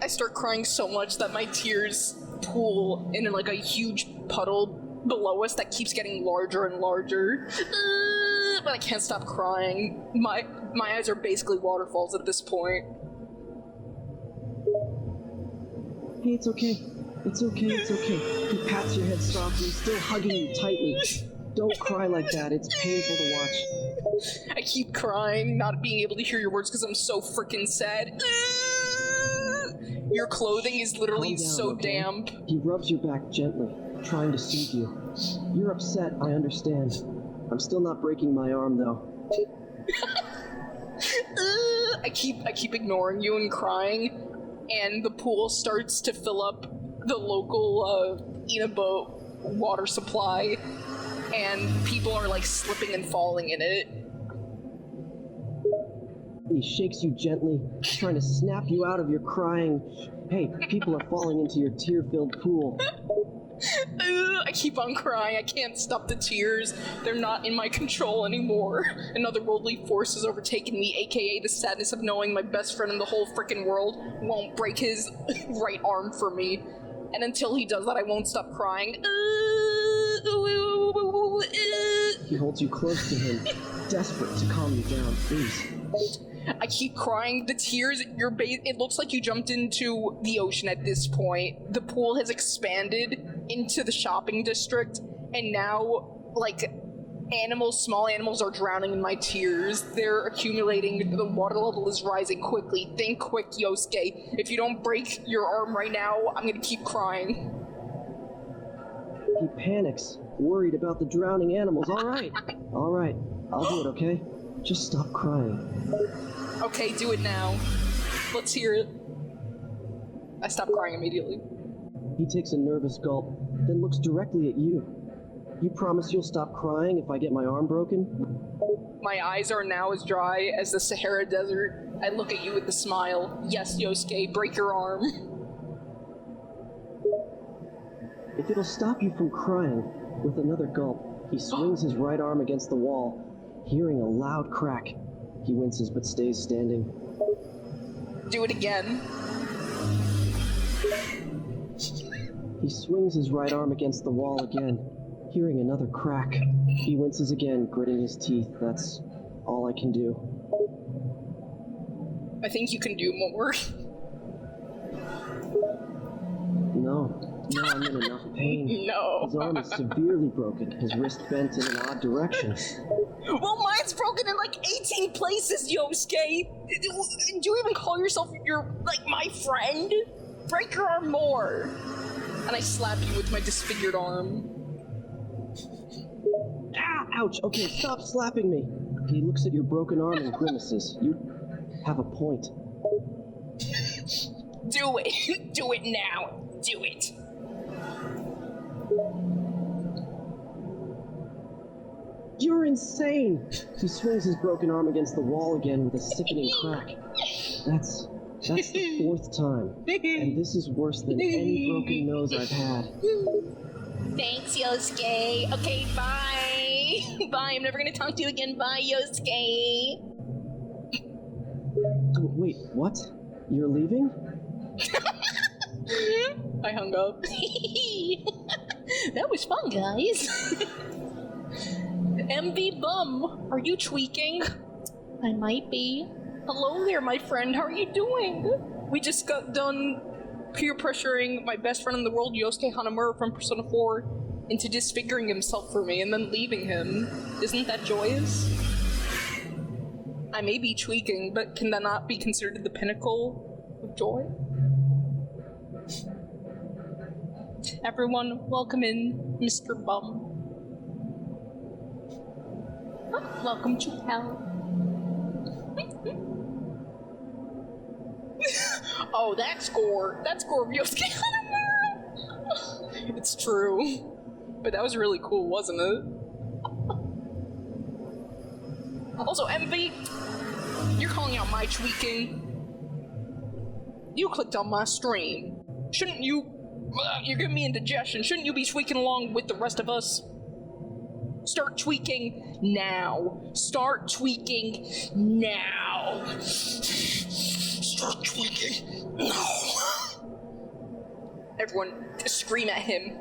I start crying so much that my tears pool in like a huge puddle below us that keeps getting larger and larger. But I can't stop crying. My eyes are basically waterfalls at this point. Hey, it's okay. It's okay. He pats your head softly, still hugging you tightly. Don't cry like that. It's painful to watch. I keep crying, not being able to hear your words because I'm so freaking sad. Your clothing is literally Calm down, so okay? damp. He rubs your back gently, trying to soothe you. You're upset, I understand. I'm still not breaking my arm, though. I keep ignoring you and crying, and the pool starts to fill up the local Inaba water supply, and people are like slipping and falling in it. He shakes you gently, trying to snap you out of your crying. Hey, people are falling into your tear-filled pool. I keep on crying. I can't stop the tears. They're not in my control anymore. Another worldly force has overtaken me, aka the sadness of knowing my best friend in the whole frickin' world won't break his right arm for me. And until he does that, I won't stop crying. He holds you close to him, desperate to calm you down, please. I keep crying. The tears, it looks like you jumped into the ocean at this point. The pool has expanded into the shopping district, and now, like, small animals are drowning in my tears. They're accumulating. The water level is rising quickly. Think quick, Yosuke. If you don't break your arm right now, I'm gonna keep crying. He panics, worried about the drowning animals. All right, I'll do it, okay? Just stop crying. Okay, do it now. Let's hear it. I stop crying immediately. He takes a nervous gulp, then looks directly at you. You promise you'll stop crying if I get my arm broken? My eyes are now as dry as the Sahara Desert. I look at you with a smile. Yes, Yosuke, break your arm. If it'll stop you from crying, with another gulp, he swings his right arm against the wall, hearing a loud crack. He winces but stays standing. Do it again. He swings his right arm against the wall again, hearing another crack. He winces again, gritting his teeth. That's all I can do. I think you can do more. No, I'm in enough pain. No. His arm is severely broken, his wrist bent in an odd direction. Well, mine's broken in like 18 places, Yosuke. Do you even call yourself my friend? Break your arm more. And I slap you with my disfigured arm. Ah, ouch, okay, stop slapping me. He looks at your broken arm and grimaces. You have a point. Do it. Do it now. Do it. You're insane! He swings his broken arm against the wall again with a sickening crack. That's the fourth time, and this is worse than any broken nose I've had. Thanks, Yosuke. Okay, bye. Bye, I'm never gonna talk to you again. Bye, Yosuke. Wait, what? You're leaving? I hung up. That was fun, guys. MV Bum, are you tweaking? I might be. Hello there, my friend. How are you doing? We just got done peer pressuring my best friend in the world, Yosuke Hanamura from Persona 4, into disfiguring himself for me and then leaving him. Isn't that joyous? I may be tweaking, but can that not be considered the pinnacle of joy? Everyone, welcome in Mr. Bum. Welcome to hell. Oh, that's gore. That's gore of Yosuke Hanamura. It's true. But that was really cool, wasn't it? Also, Envy, you're calling out my tweaking. You clicked on my stream. Shouldn't you... you're giving me indigestion. Shouldn't you be tweaking along with the rest of us? Start tweaking now. Start tweaking now. Start tweaking now. Everyone, scream at him.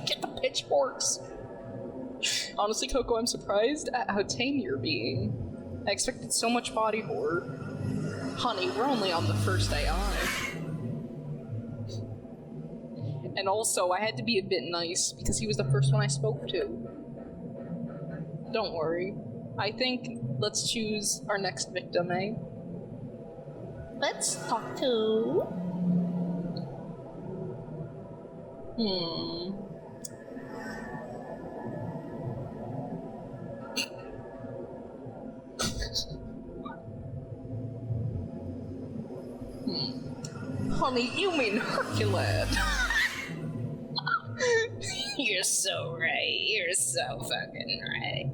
Get the pitchforks. Honestly, Coco, I'm surprised at how tame you're being. I expected so much body horror. Honey, we're only on the first AI. And also, I had to be a bit nice, because he was the first one I spoke to. Don't worry. I think let's choose our next victim, eh? Let's talk to... Honey, you mean Hercules. You're so right. You're so fucking right.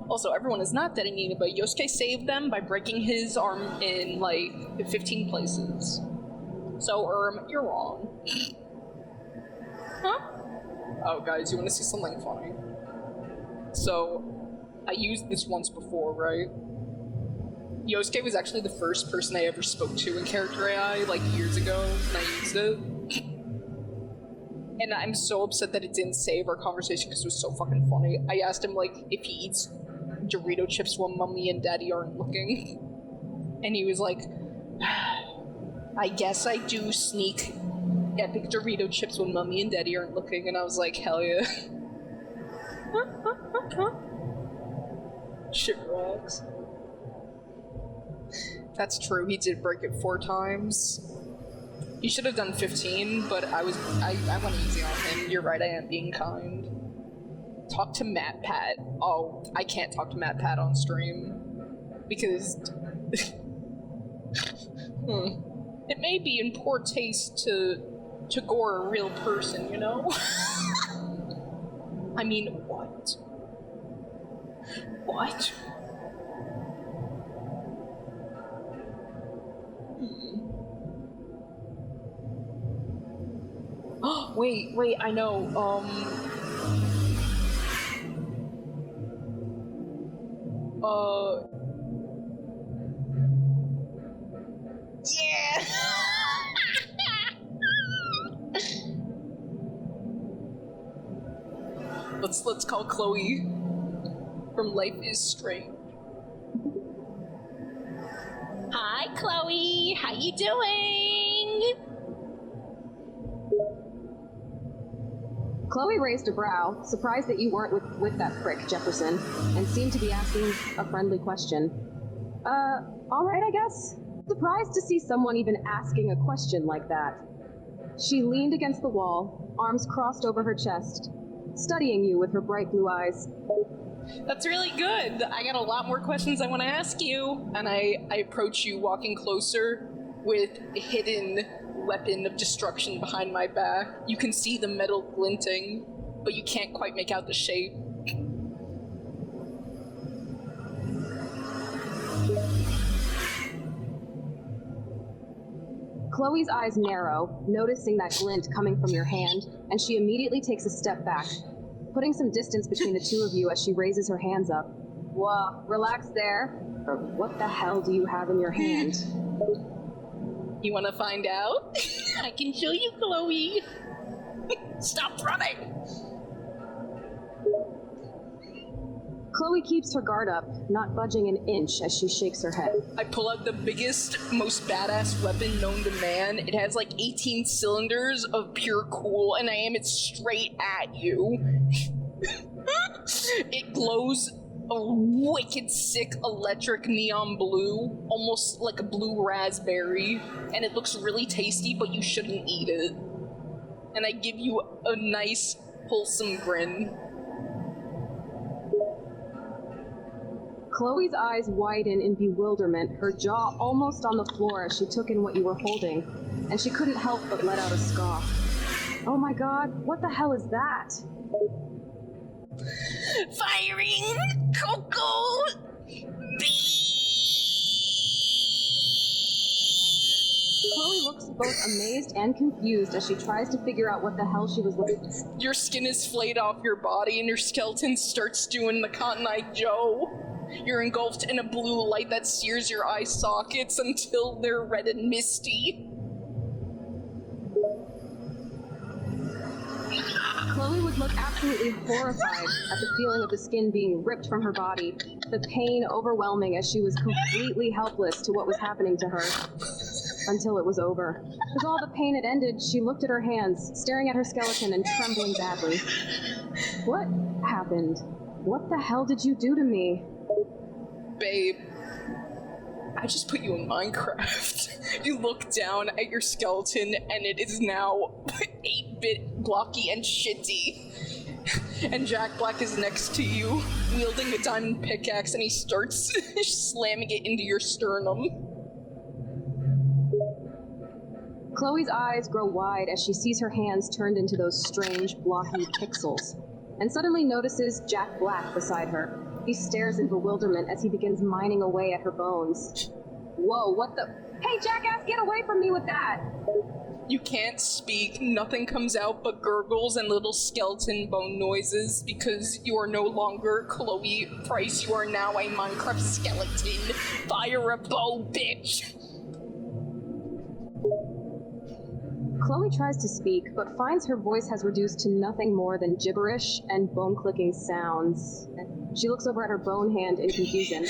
Also, everyone is not detonated, but Yosuke saved them by breaking his arm in, like, 15 places. So, you're wrong. Huh? Oh, guys, you want to see something funny? So, I used this once before, right? Yosuke was actually the first person I ever spoke to in Character AI, like, years ago, and I used it. And I'm so upset that it didn't save our conversation because it was so fucking funny. I asked him, like, if he eats Dorito chips when mommy and daddy aren't looking. And he was like, I guess I do sneak epic Dorito chips when mommy and daddy aren't looking. And I was like, hell yeah. Shit rocks. That's true, he did break it 4 times. He should have done 15, but I went easy on him. You're right, I am being kind. Talk to Matt Pat. Oh, I can't talk to Matt Pat on stream. Because... It may be in poor taste to gore a real person, you know? I mean, what? What? Wait, I know, yeah! Let's call Chloe from Life is Strange. Hi, Chloe! How you doing? Chloe raised a brow, surprised that you weren't with that prick, Jefferson, and seemed to be asking a friendly question. Alright, I guess. Surprised to see someone even asking a question like that. She leaned against the wall, arms crossed over her chest, studying you with her bright blue eyes. That's really good. I got a lot more questions I want to ask you. And I approach you walking closer with a hidden weapon of destruction behind my back. You can see the metal glinting, but you can't quite make out the shape. Chloe's eyes narrow, noticing that glint coming from your hand, and she immediately takes a step back. putting some distance between the two of you as she raises her hands up. Whoa, relax there. Or what the hell do you have in your hand? You wanna find out? I can show you, Chloe. Stop running! Chloe keeps her guard up, not budging an inch as she shakes her head. I pull out the biggest, most badass weapon known to man. It has like 18 cylinders of pure cool, and I aim it straight at you. It glows a wicked sick electric neon blue, almost like a blue raspberry, and it looks really tasty, but you shouldn't eat it. And I give you a nice, wholesome grin. Chloe's eyes widen in bewilderment, her jaw almost on the floor as she took in what you were holding, and she couldn't help but let out a scoff. Oh my god, what the hell is that? Firing! Coco! Chloe looks both amazed and confused as she tries to figure out what the hell she was looking at. Your skin is flayed off your body and your skeleton starts doing the Cotton Eye Joe. You're engulfed in a blue light that sears your eye sockets until they're red and misty. Chloe would look absolutely horrified at the feeling of the skin being ripped from her body, the pain overwhelming as she was completely helpless to what was happening to her. Until it was over. As all the pain had ended, she looked at her hands, staring at her skeleton and trembling badly. What happened? What the hell did you do to me? Babe, I just put you in Minecraft. You look down at your skeleton and it is now 8-bit, blocky, and shitty. And Jack Black is next to you, wielding a diamond pickaxe, and he starts slamming it into your sternum. Chloe's eyes grow wide as she sees her hands turned into those strange, blocky pixels, and suddenly notices Jack Black beside her. He stares in bewilderment as he begins mining away at her bones. Whoa, what the— Hey, jackass, get away from me with that! You can't speak, nothing comes out but gurgles and little skeleton bone noises because you are no longer Chloe Price, you are now a Minecraft skeleton. Fire a bow, bitch! Chloe tries to speak, but finds her voice has reduced to nothing more than gibberish and bone-clicking sounds. She looks over at her bone hand in confusion.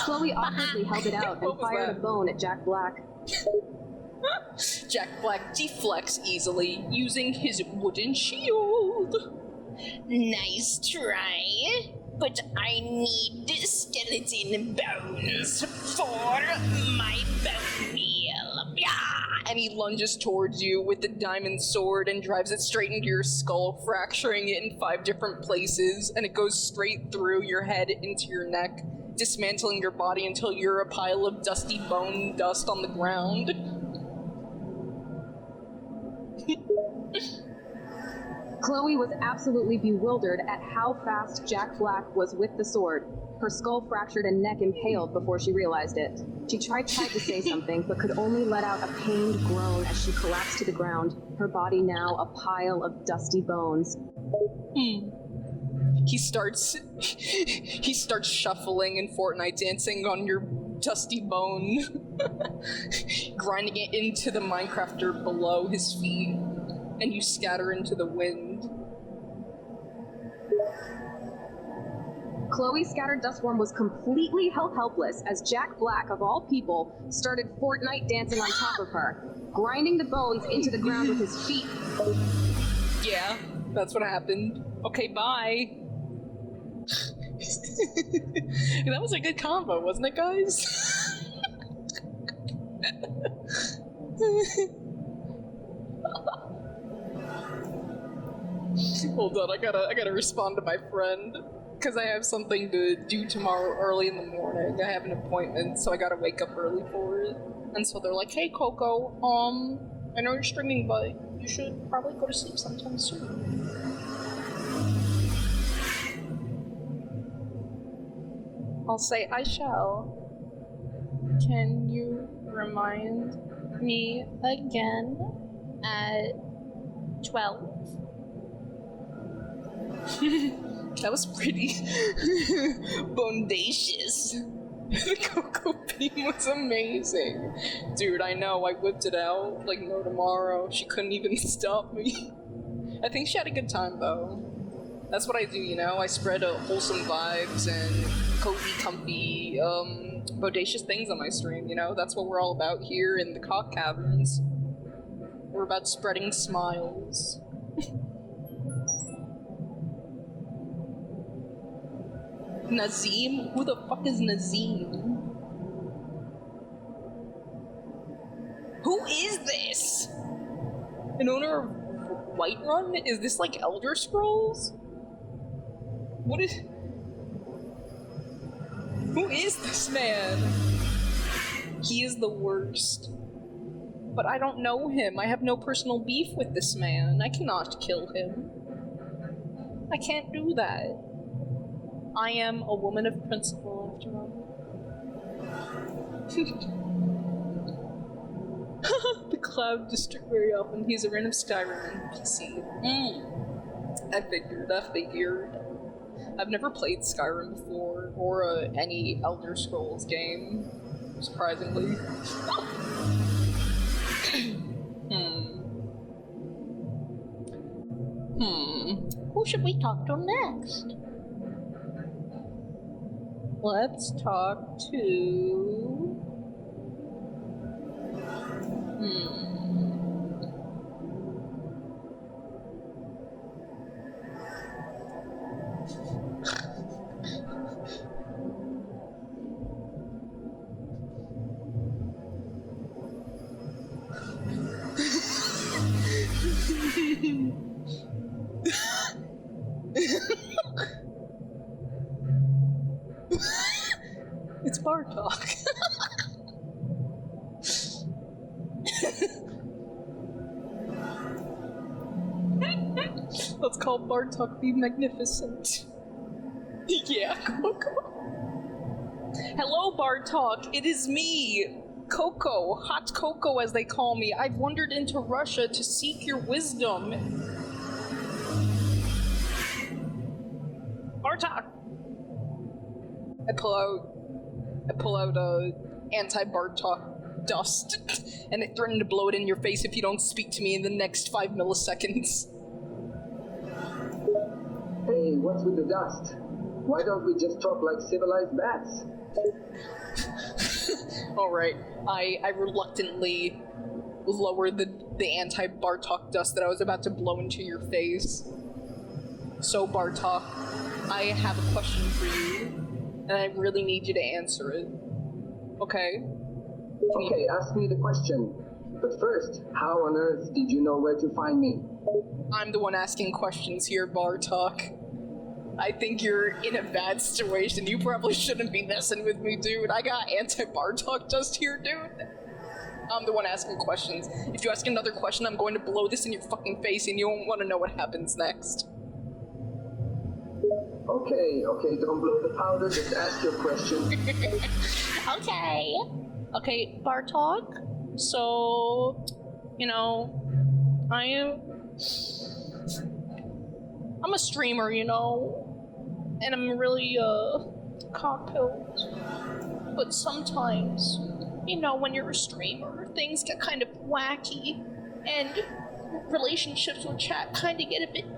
Chloe awkwardly held it out and fired a bone at Jack Black. Jack Black deflects easily, using his wooden shield. Nice try, but I need skeleton bones for my bone meal. And he lunges towards you with the diamond sword and drives it straight into your skull, fracturing it in 5 different places, and it goes straight through your head into your neck, dismantling your body until you're a pile of dusty bone dust on the ground. Chloe was absolutely bewildered at how fast Jack Black was with the sword, her skull fractured and neck impaled before she realized it. She tried to say something, but could only let out a pained groan as she collapsed to the ground, her body now a pile of dusty bones. He starts shuffling and Fortnite dancing on your dusty bone, grinding it into the Minecrafter below his feet, and you scatter into the wind. Chloe's scattered dustworm was completely held helpless as Jack Black, of all people, started Fortnite dancing on top of her, grinding the bones into the ground with his feet. Yeah, that's what happened. Okay, bye. That was a good combo, wasn't it, guys? Hold on, I gotta respond to my friend. Because I have something to do tomorrow early in the morning. I have an appointment, so I gotta wake up early for it. And so they're like, hey Coco, I know you're streaming, but you should probably go to sleep sometime soon. I'll say, I shall. Can you remind me again at 12? That was pretty bodacious. The Coco beam was amazing. Dude, I know, I whipped it out like no tomorrow. She couldn't even stop me. I think she had a good time though. That's what I do, you know? I spread wholesome vibes and cozy, comfy, bodacious things on my stream, you know? That's what we're all about here in the Cock Caverns. We're about spreading smiles. Nazim? Who the fuck is Nazim? Who is this? An owner of Whiterun? Is this like Elder Scrolls? What is... Who is this man? He is the worst. But I don't know him. I have no personal beef with this man. I cannot kill him. I can't do that. I am a woman of principle, after all. The Cloud District very often. He's a random Skyrim NPC. I figured. I've never played Skyrim before, or any Elder Scrolls game, surprisingly. Who should we talk to next? Let's talk to... It's Bartok. Let's call Bartok the Magnificent. Yeah, Coco. Hello, Bartok. It is me, Coco. Hot Coco, as they call me. I've wandered into Russia to seek your wisdom. Bartok. I pull out anti-Bartok dust, and I threaten to blow it in your face if you don't speak to me in the next 5 milliseconds. Hey, what's with the dust? Why don't we just talk like civilized bats? Alright, I reluctantly lower the anti-Bartok dust that I was about to blow into your face. So, Bartok, I have a question for you. And I really need you to answer it. Okay? Okay, ask me the question. But first, how on earth did you know where to find me? I'm the one asking questions here, Bartok. I think you're in a bad situation. You probably shouldn't be messing with me, dude. I got anti-Bartok dust here, dude. I'm the one asking questions. If you ask another question, I'm going to blow this in your fucking face and you won't want to know what happens next. Okay, don't blow the powder, just ask your question. Okay, Bartok, so, you know, I'm a streamer, you know, and I'm really, cock-pilled, but sometimes, you know, when you're a streamer, things get kind of wacky, and relationships with chat kind of get a bit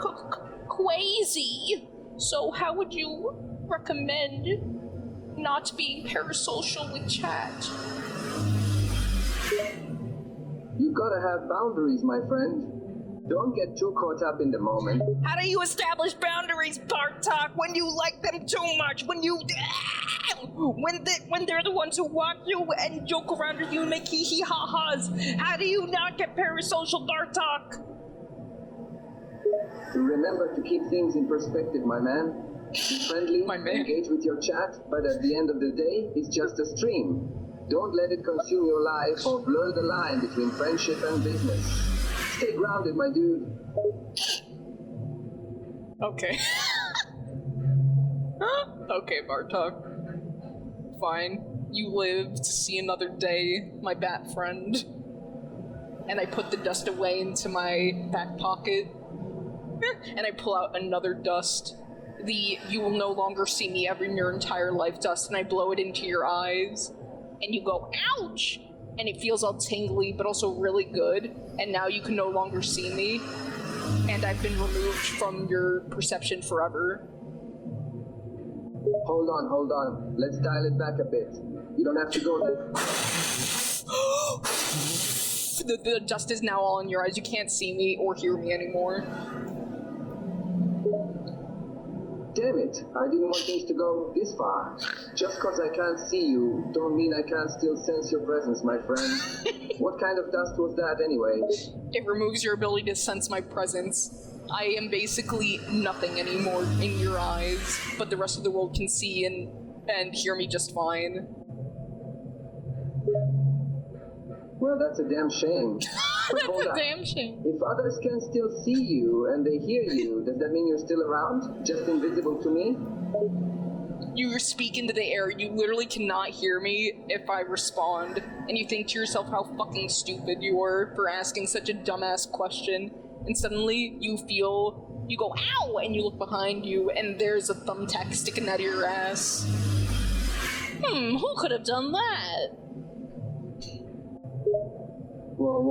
quazy. So how would you recommend not being parasocial with chat? You gotta have boundaries, my friend. Don't get too caught up in the moment. How do you establish boundaries, Bartok, when you like them too much? When they're the ones who watch you and joke around with you and make hee-hee ha-has? How do you not get parasocial, Bartok? Remember to keep things in perspective, my man. Be friendly, engage with your chat, but at the end of the day, it's just a stream. Don't let it consume your life or blur the line between friendship and business. Stay grounded, my dude. Okay. Okay, Bartok. Fine. You live to see another day, my bat friend. And I put the dust away into my back pocket. And I pull out another dust. The "you will no longer see me ever in your entire life" dust, and I blow it into your eyes. And you go, ouch! And it feels all tingly, but also really good. And now you can no longer see me. And I've been removed from your perception forever. Hold on. Let's dial it back a bit. You don't have to go there. The dust is now all in your eyes. You can't see me or hear me anymore. Damn it, I didn't want things to go this far. Just cause I can't see you, don't mean I can't still sense your presence, my friend. What kind of dust was that anyway? It removes your ability to sense my presence. I am basically nothing anymore in your eyes, but the rest of the world can see and hear me just fine. Well, that's a damn shame. That's a damn shame. If others can still see you and they hear you, does that mean you're still around? Just invisible to me? You speak into the air. You literally cannot hear me if I respond. And you think to yourself how fucking stupid you are for asking such a dumbass question. And suddenly you go, ow! And you look behind you and there's a thumbtack sticking out of your ass. Who could have done that? Whoa,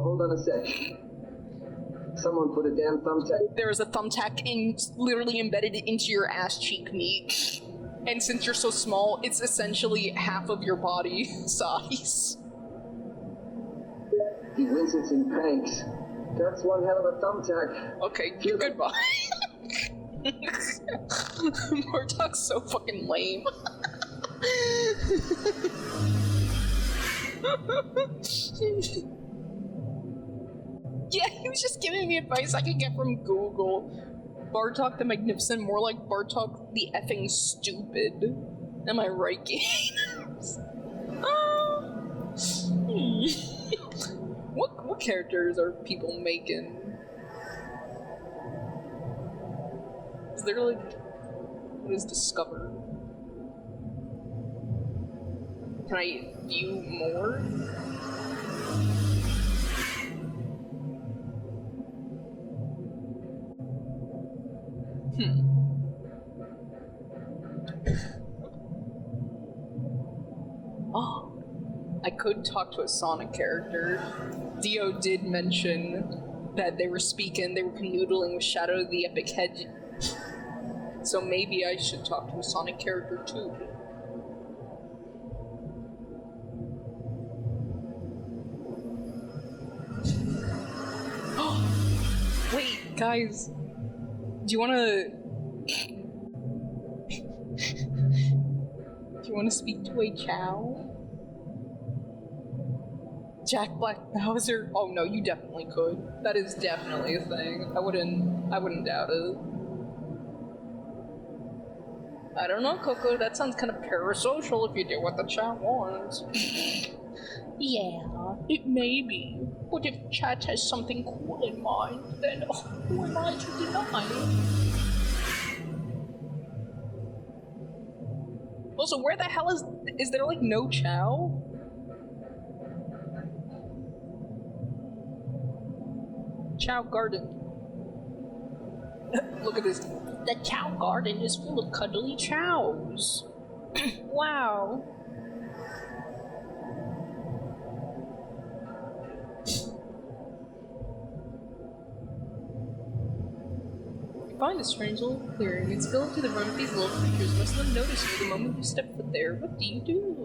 hold on a sec. Someone put a damn thumbtack. There is a thumbtack literally embedded into your ass cheek meat. And since you're so small, it's essentially half of your body size. He winces in panks. That's one hell of a thumbtack. Okay, goodbye. Bartok's so fucking lame. Yeah, he was just giving me advice I could get from Google. Bartok the Magnificent, more like Bartok the effing stupid. Am I right, games? What characters are people making? Is there like... what is discovered? Can I view more? Oh, I could talk to a Sonic character. Dio did mention that they were canoodling with Shadow the Epic Hedge. So maybe I should talk to a Sonic character too. Wait, guys. Do you wanna... do you wanna speak to a Chao? Jack Black Bowser? Oh no, you definitely could. That is definitely a thing. I wouldn't doubt it. I don't know, Coco, that sounds kind of parasocial if you do what the chat wants. Yeah, it may be. But if chat has something cool in mind, then who am I to deny? Also, where the hell is there like no Chao? Chao Garden. Look at this. The Chao Garden is full of cuddly chows. Wow. Find a strange little clearing. It's filled to the brim with these little creatures. Most of them notice you the moment you step foot there. What do you do?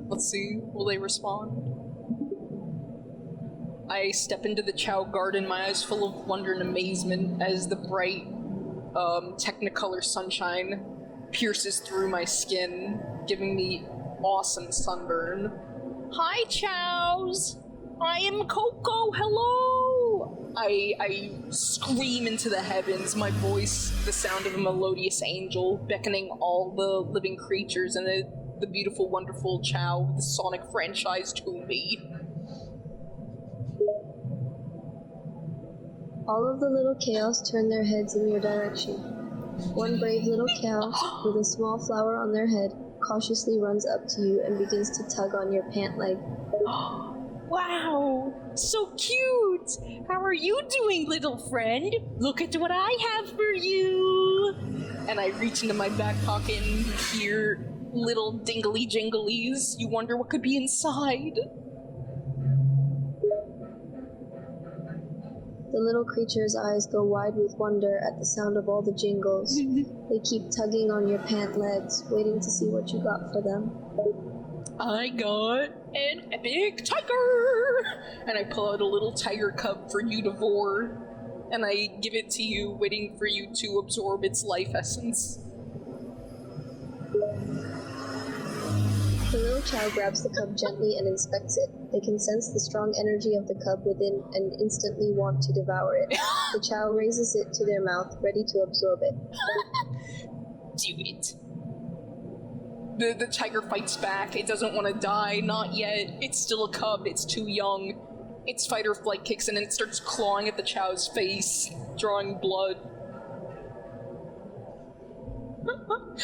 Let's see. Will they respond? I step into the Chao Garden, my eyes full of wonder and amazement as the bright, Technicolor sunshine pierces through my skin, giving me awesome sunburn. Hi, Chows! I am Coco, hello! I scream into the heavens, my voice the sound of a melodious angel, beckoning all the living creatures and the beautiful, wonderful Chao of the Sonic franchise to me. All of the little cows turn their heads in your direction. One brave little cow, with a small flower on their head, cautiously runs up to you and begins to tug on your pant leg. Wow, so cute! How are you doing, little friend? Look at what I have for you! And I reach into my back pocket and you hear little dingly jinglies. You wonder what could be inside. The little creature's eyes go wide with wonder at the sound of all the jingles. They keep tugging on your pant legs, waiting to see what you got for them. I got an epic tiger! And I pull out a little tiger cub for you to vor. And I give it to you, waiting for you to absorb its life essence. The little Chao grabs the cub gently and inspects it. They can sense the strong energy of the cub within and instantly want to devour it. The Chao raises it to their mouth, ready to absorb it. Do it. The tiger fights back. It doesn't want to die. Not yet. It's still a cub. It's too young. Its fight or flight kicks in and it starts clawing at the Chao's face, drawing blood.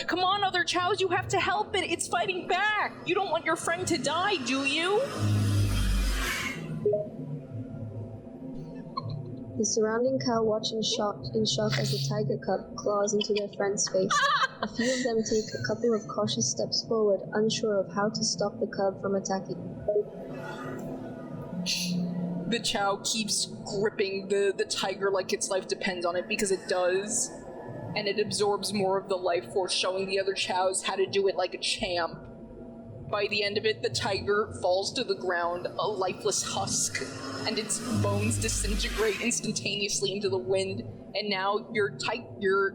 Come on, other Chaos, you have to help it. It's fighting back. You don't want your friend to die, do you? The surrounding cow watch in shock as the tiger cub claws into their friend's face. A few of them take a couple of cautious steps forward, unsure of how to stop the cub from attacking. The Chao keeps gripping the tiger like its life depends on it, because it does. And it absorbs more of the life force, showing the other Chaos how to do it like a champ. By the end of it, the tiger falls to the ground, a lifeless husk, and its bones disintegrate instantaneously into the wind. And now your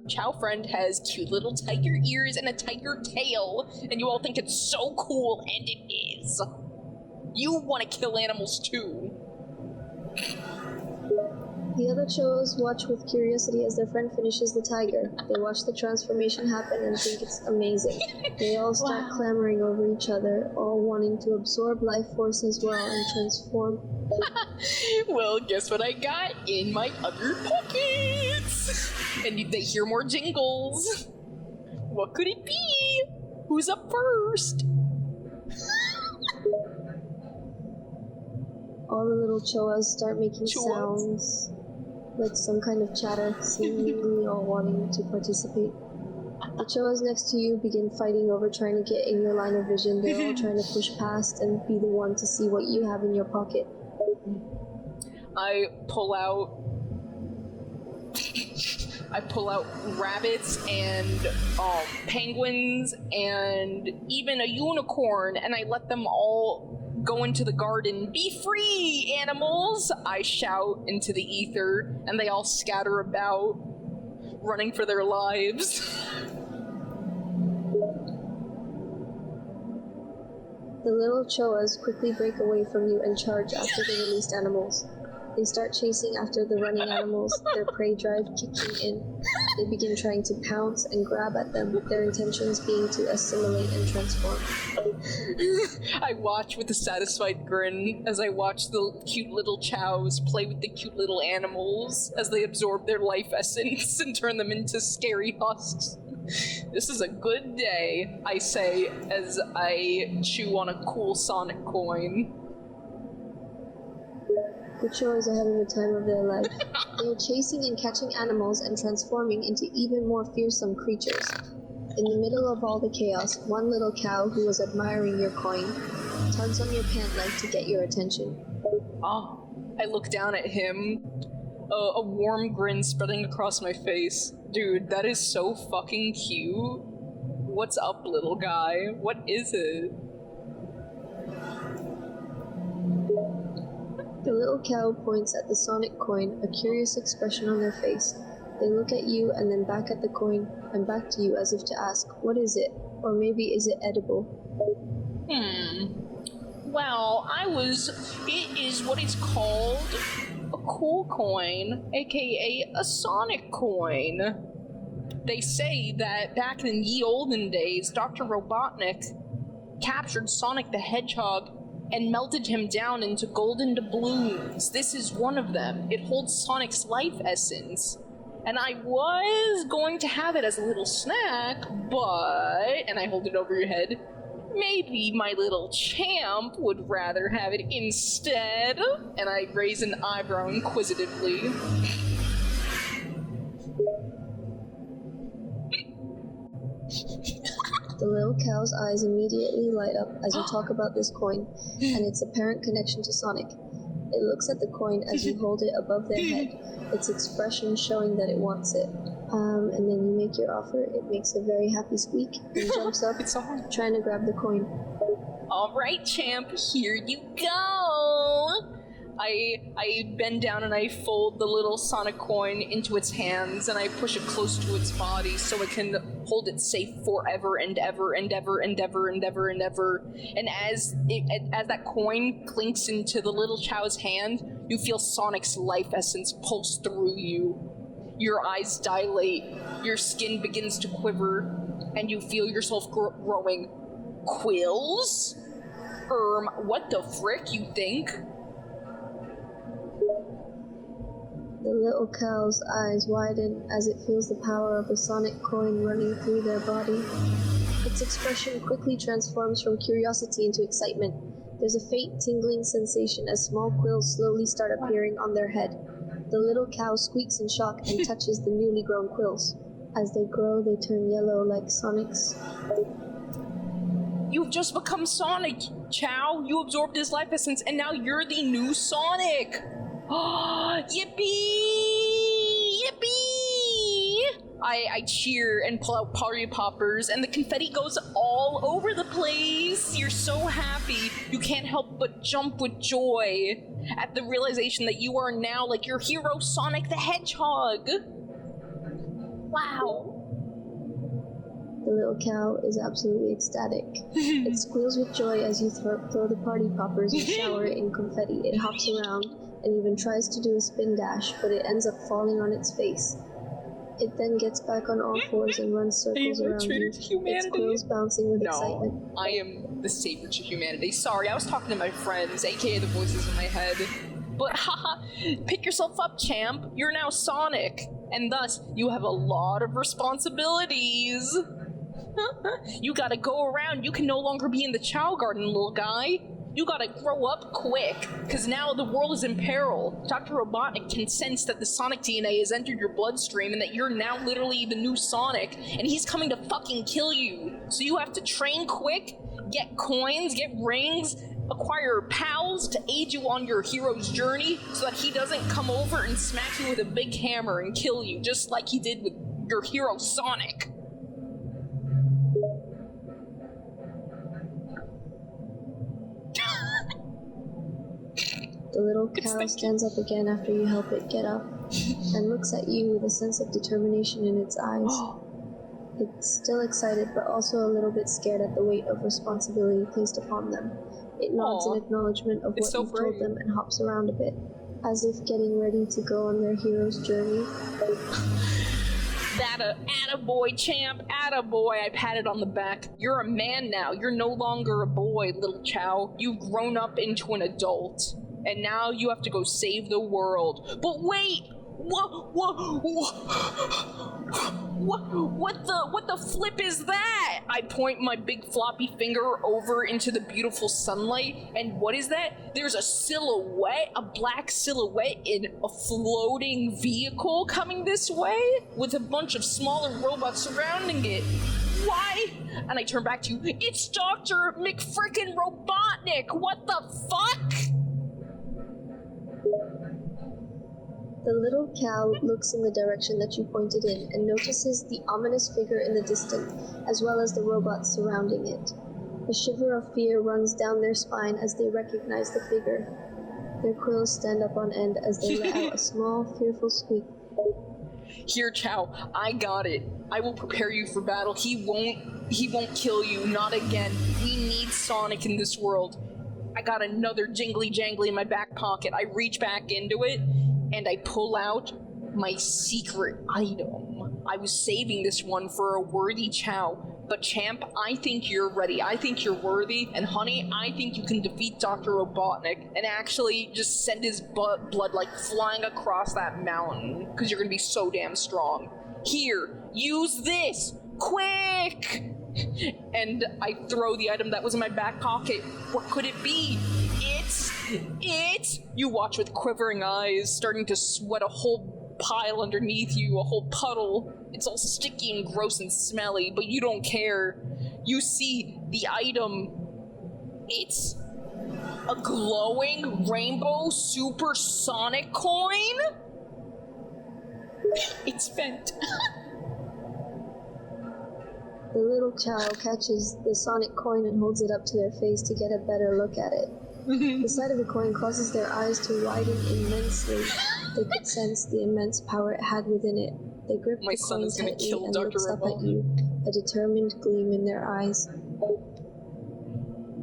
Chao friend has cute little tiger ears and a tiger tail, and you all think it's so cool, and it is. You want to kill animals too. The other Chos watch with curiosity as their friend finishes the tiger. They watch the transformation happen and think it's amazing. They all start clamoring over each other, all wanting to absorb life force as well and transform. Well, guess what I got in my other pockets? And they hear more jingles. What could it be? Who's up first? All the little Choas start making sounds, like some kind of chatter, seemingly all wanting to participate. The Choas next to you begin fighting over trying to get in your line of vision. They're all trying to push past and be the one to see what you have in your pocket. I pull out rabbits and penguins and even a unicorn, and I let them all go into the garden. Be free, animals! I shout into the ether, and they all scatter about, running for their lives. The little Choas quickly break away from you and charge after the released animals. They start chasing after the running animals, their prey drive kicking in. They begin trying to pounce and grab at them, their intentions being to assimilate and transform. I watch with a satisfied grin as I watch the cute little Chows play with the cute little animals as they absorb their life essence and turn them into scary husks. This is a good day, I say as I chew on a cool Sonic coin. The Choas are having the time of their life. They are chasing and catching animals and transforming into even more fearsome creatures. In the middle of all the chaos, one little cow who was admiring your coin tugs on your pant leg to get your attention. I look down at him, a warm grin spreading across my face. Dude, that is so fucking cute. What's up, little guy? What is it? The little cow points at the Sonic coin, a curious expression on their face. They look at you and then back at the coin and back to you as if to ask, what is it? Or maybe is it edible? Well, it is what is called a cool coin, aka a Sonic coin. They say that back in ye olden days, Dr. Robotnik captured Sonic the Hedgehog and melted him down into golden doubloons. This is one of them. It holds Sonic's life essence. And I was going to have it as a little snack, but... And I hold it over your head. maybe my little champ would rather have it instead? And I raise an eyebrow inquisitively. The little cow's eyes immediately light up as you talk about this coin and its apparent connection to Sonic. It looks at the coin as you hold it above their head, its expression showing that it wants it. And then you make your offer. It makes a very happy squeak and jumps up, trying to grab the coin. All right, champ, here you go. I bend down and I fold the little Sonic coin into its hands and I push it close to its body so it can hold it safe forever and ever and ever and ever and ever and ever. And as that coin clinks into the little Chow's hand, you feel Sonic's life essence pulse through you. Your eyes dilate, your skin begins to quiver, and you feel yourself growing. Quills? What the frick, you think? The little cow's eyes widen as it feels the power of a Sonic coin running through their body. Its expression quickly transforms from curiosity into excitement. There's a faint tingling sensation as small quills slowly start appearing on their head. The little cow squeaks in shock and touches the newly grown quills. As they grow, they turn yellow like Sonic's. You've just become Sonic, Chow. You absorbed his life essence, and now you're the new Sonic. Yippee! Yippee! I cheer and pull out party poppers, and the confetti goes all over the place. You're so happy. You can't help but jump with joy at the realization that you are now like your hero, Sonic the Hedgehog. Wow. The little cow is absolutely ecstatic. It squeals with joy as you throw the party poppers and shower it in confetti. It hops around and even tries to do a spin dash, but it ends up falling on its face. It then gets back on all fours and runs circles around you, its quills bouncing with excitement. I am the savior to humanity. Sorry, I was talking to my friends, aka the voices in my head. But haha, pick yourself up, champ. You're now Sonic, and thus you have a lot of responsibilities. You gotta go around. You can no longer be in the Chao Garden, little guy. You gotta grow up quick, because now the world is in peril. Dr. Robotnik can sense that the Sonic DNA has entered your bloodstream and that you're now literally the new Sonic, and he's coming to fucking kill you. So you have to train quick, get coins, get rings, acquire pals to aid you on your hero's journey so that he doesn't come over and smack you with a big hammer and kill you, just like he did with your hero Sonic. The little cow stands up again after you help it get up, and looks at you with a sense of determination in its eyes. It's still excited, but also a little bit scared at the weight of responsibility placed upon them. It nods in acknowledgement of what you've told them and hops around a bit, as if getting ready to go on their hero's journey. Attaboy, champ, attaboy. I pat it on the back. You're a man now. You're no longer a boy, little Chow. You've grown up into an adult. And now you have to go save the world. But wait! What the flip is that? I point my big floppy finger over into the beautiful sunlight, and what is that? There's a silhouette, a black silhouette in a floating vehicle coming this way, with a bunch of smaller robots surrounding it. Why? And I turn back to you. It's Dr. McFrickin' Robotnik! What the fuck? The little cow looks in the direction that you pointed in and notices the ominous figure in the distance, as well as the robots surrounding it. A shiver of fear runs down their spine as they recognize the figure. Their quills stand up on end as they let out a small, fearful squeak. Here, Chow, I got it. I will prepare you for battle. He won't kill you, not again. We need Sonic in this world. I got another jingly jangly in my back pocket. I reach back into it, and I pull out my secret item. I was saving this one for a worthy Chow, but champ, I think you're ready. I think you're worthy, and honey, I think you can defeat Dr. Robotnik and actually just send his blood like flying across that mountain, because you're gonna be so damn strong. Here, use this! Quick! And I throw the item that was in my back pocket. What could it be? It's... You watch with quivering eyes, starting to sweat a whole pile underneath you, a whole puddle. It's all sticky and gross and smelly, but you don't care. You see the item. It's a glowing rainbow supersonic coin? It's bent. The little Chao catches the sonic coin and holds it up to their face to get a better look at it. The sight of the coin causes their eyes to widen immensely. They could sense the immense power it had within it. They grip My the son coin is gonna tightly kill and Dr. looks up at Robotnik. you, a determined gleam in their eyes.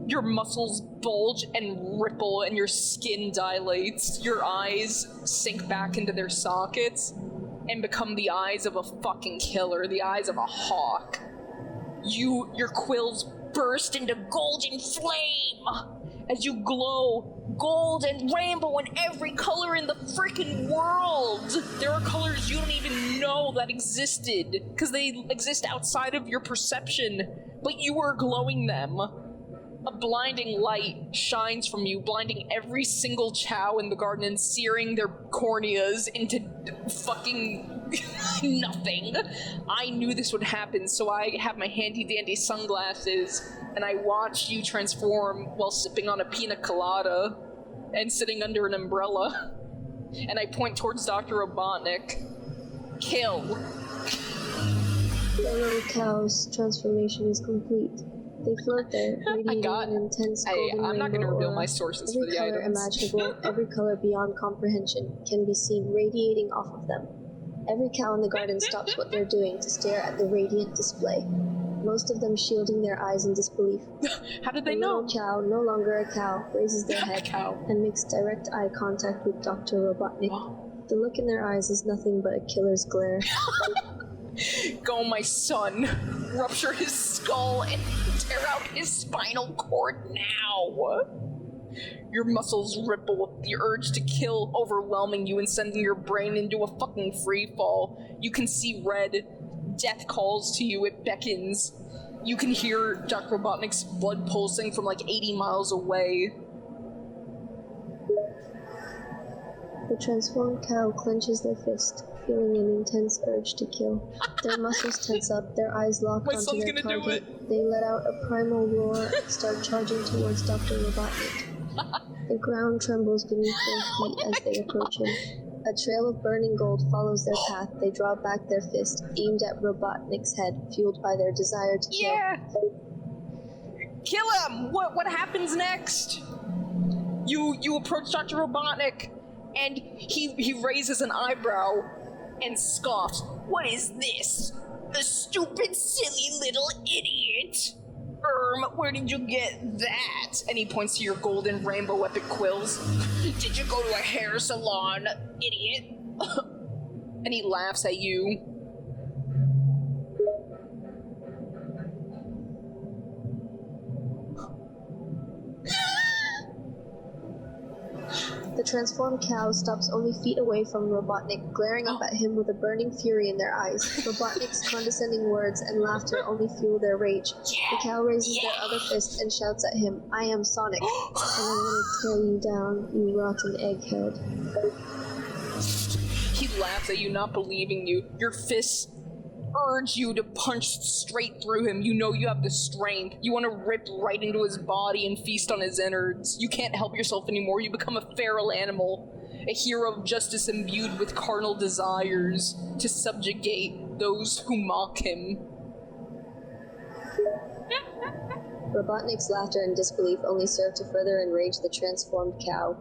Your muscles bulge and ripple and your skin dilates. Your eyes sink back into their sockets and become the eyes of a fucking killer, the eyes of a hawk. Your quills burst into golden flame as you glow gold and rainbow and every color in the freaking world. There are colors you don't even know that existed because they exist outside of your perception, but you are glowing them. A blinding light shines from you, blinding every single Chao in the garden and searing their corneas into fucking nothing. I knew this would happen, so I have my handy-dandy sunglasses, and I watch you transform while sipping on a pina colada and sitting under an umbrella. And I point towards Dr. Robotnik. Kill. The little cow's transformation is complete. They float there, radiating an intense golden I'm not going to rainbow reveal aura. my sources Every for the color items. imaginable, every color beyond comprehension, can be seen radiating off of them. Every cow in the garden stops what they're doing to stare at the radiant display, most of them shielding their eyes in disbelief. How did they The know? little Chao, no longer a cow, raises their head and makes direct eye contact with Dr. Robotnik. The look in their eyes is nothing but a killer's glare. Go, my son. Rupture his skull and tear out his spinal cord now. Your muscles ripple with the urge to kill overwhelming you and sending your brain into a fucking freefall. You can see red. Death calls to you. It beckons. You can hear Dr. Robotnik's blood pulsing from like 80 miles away. The transformed cow clenches their fist, feeling an intense urge to kill. Their muscles tense up, their eyes lock My onto son's their gonna do target. it. They let out a primal roar and start charging towards Dr. Robotnik. The ground trembles beneath their feet as they approach him. A trail of burning gold follows their path. They draw back their fist, aimed at Robotnik's head, fueled by their desire to kill. Yeah! Kill him! What happens next? You approach Dr. Robotnik, and he raises an eyebrow and scoffs. What is this? A stupid, silly little idiot! Where did you get that? And he points to your golden rainbow epic quills. Did you go to a hair salon, idiot? And he laughs at you. The transformed cow stops only feet away from Robotnik, glaring up at him with a burning fury in their eyes. Robotnik's condescending words and laughter only fuel their rage. The cow raises their other fist and shouts at him, "I am Sonic, and I'm gonna tear you down, you rotten egghead." He laughs at you, not believing you. Your fists urge you to punch straight through him. You know you have the strength. You want to rip right into his body and feast on his innards. You can't help yourself anymore. You become a feral animal, a hero of justice imbued with carnal desires to subjugate those who mock him. Robotnik's laughter and disbelief only serve to further enrage the transformed cow.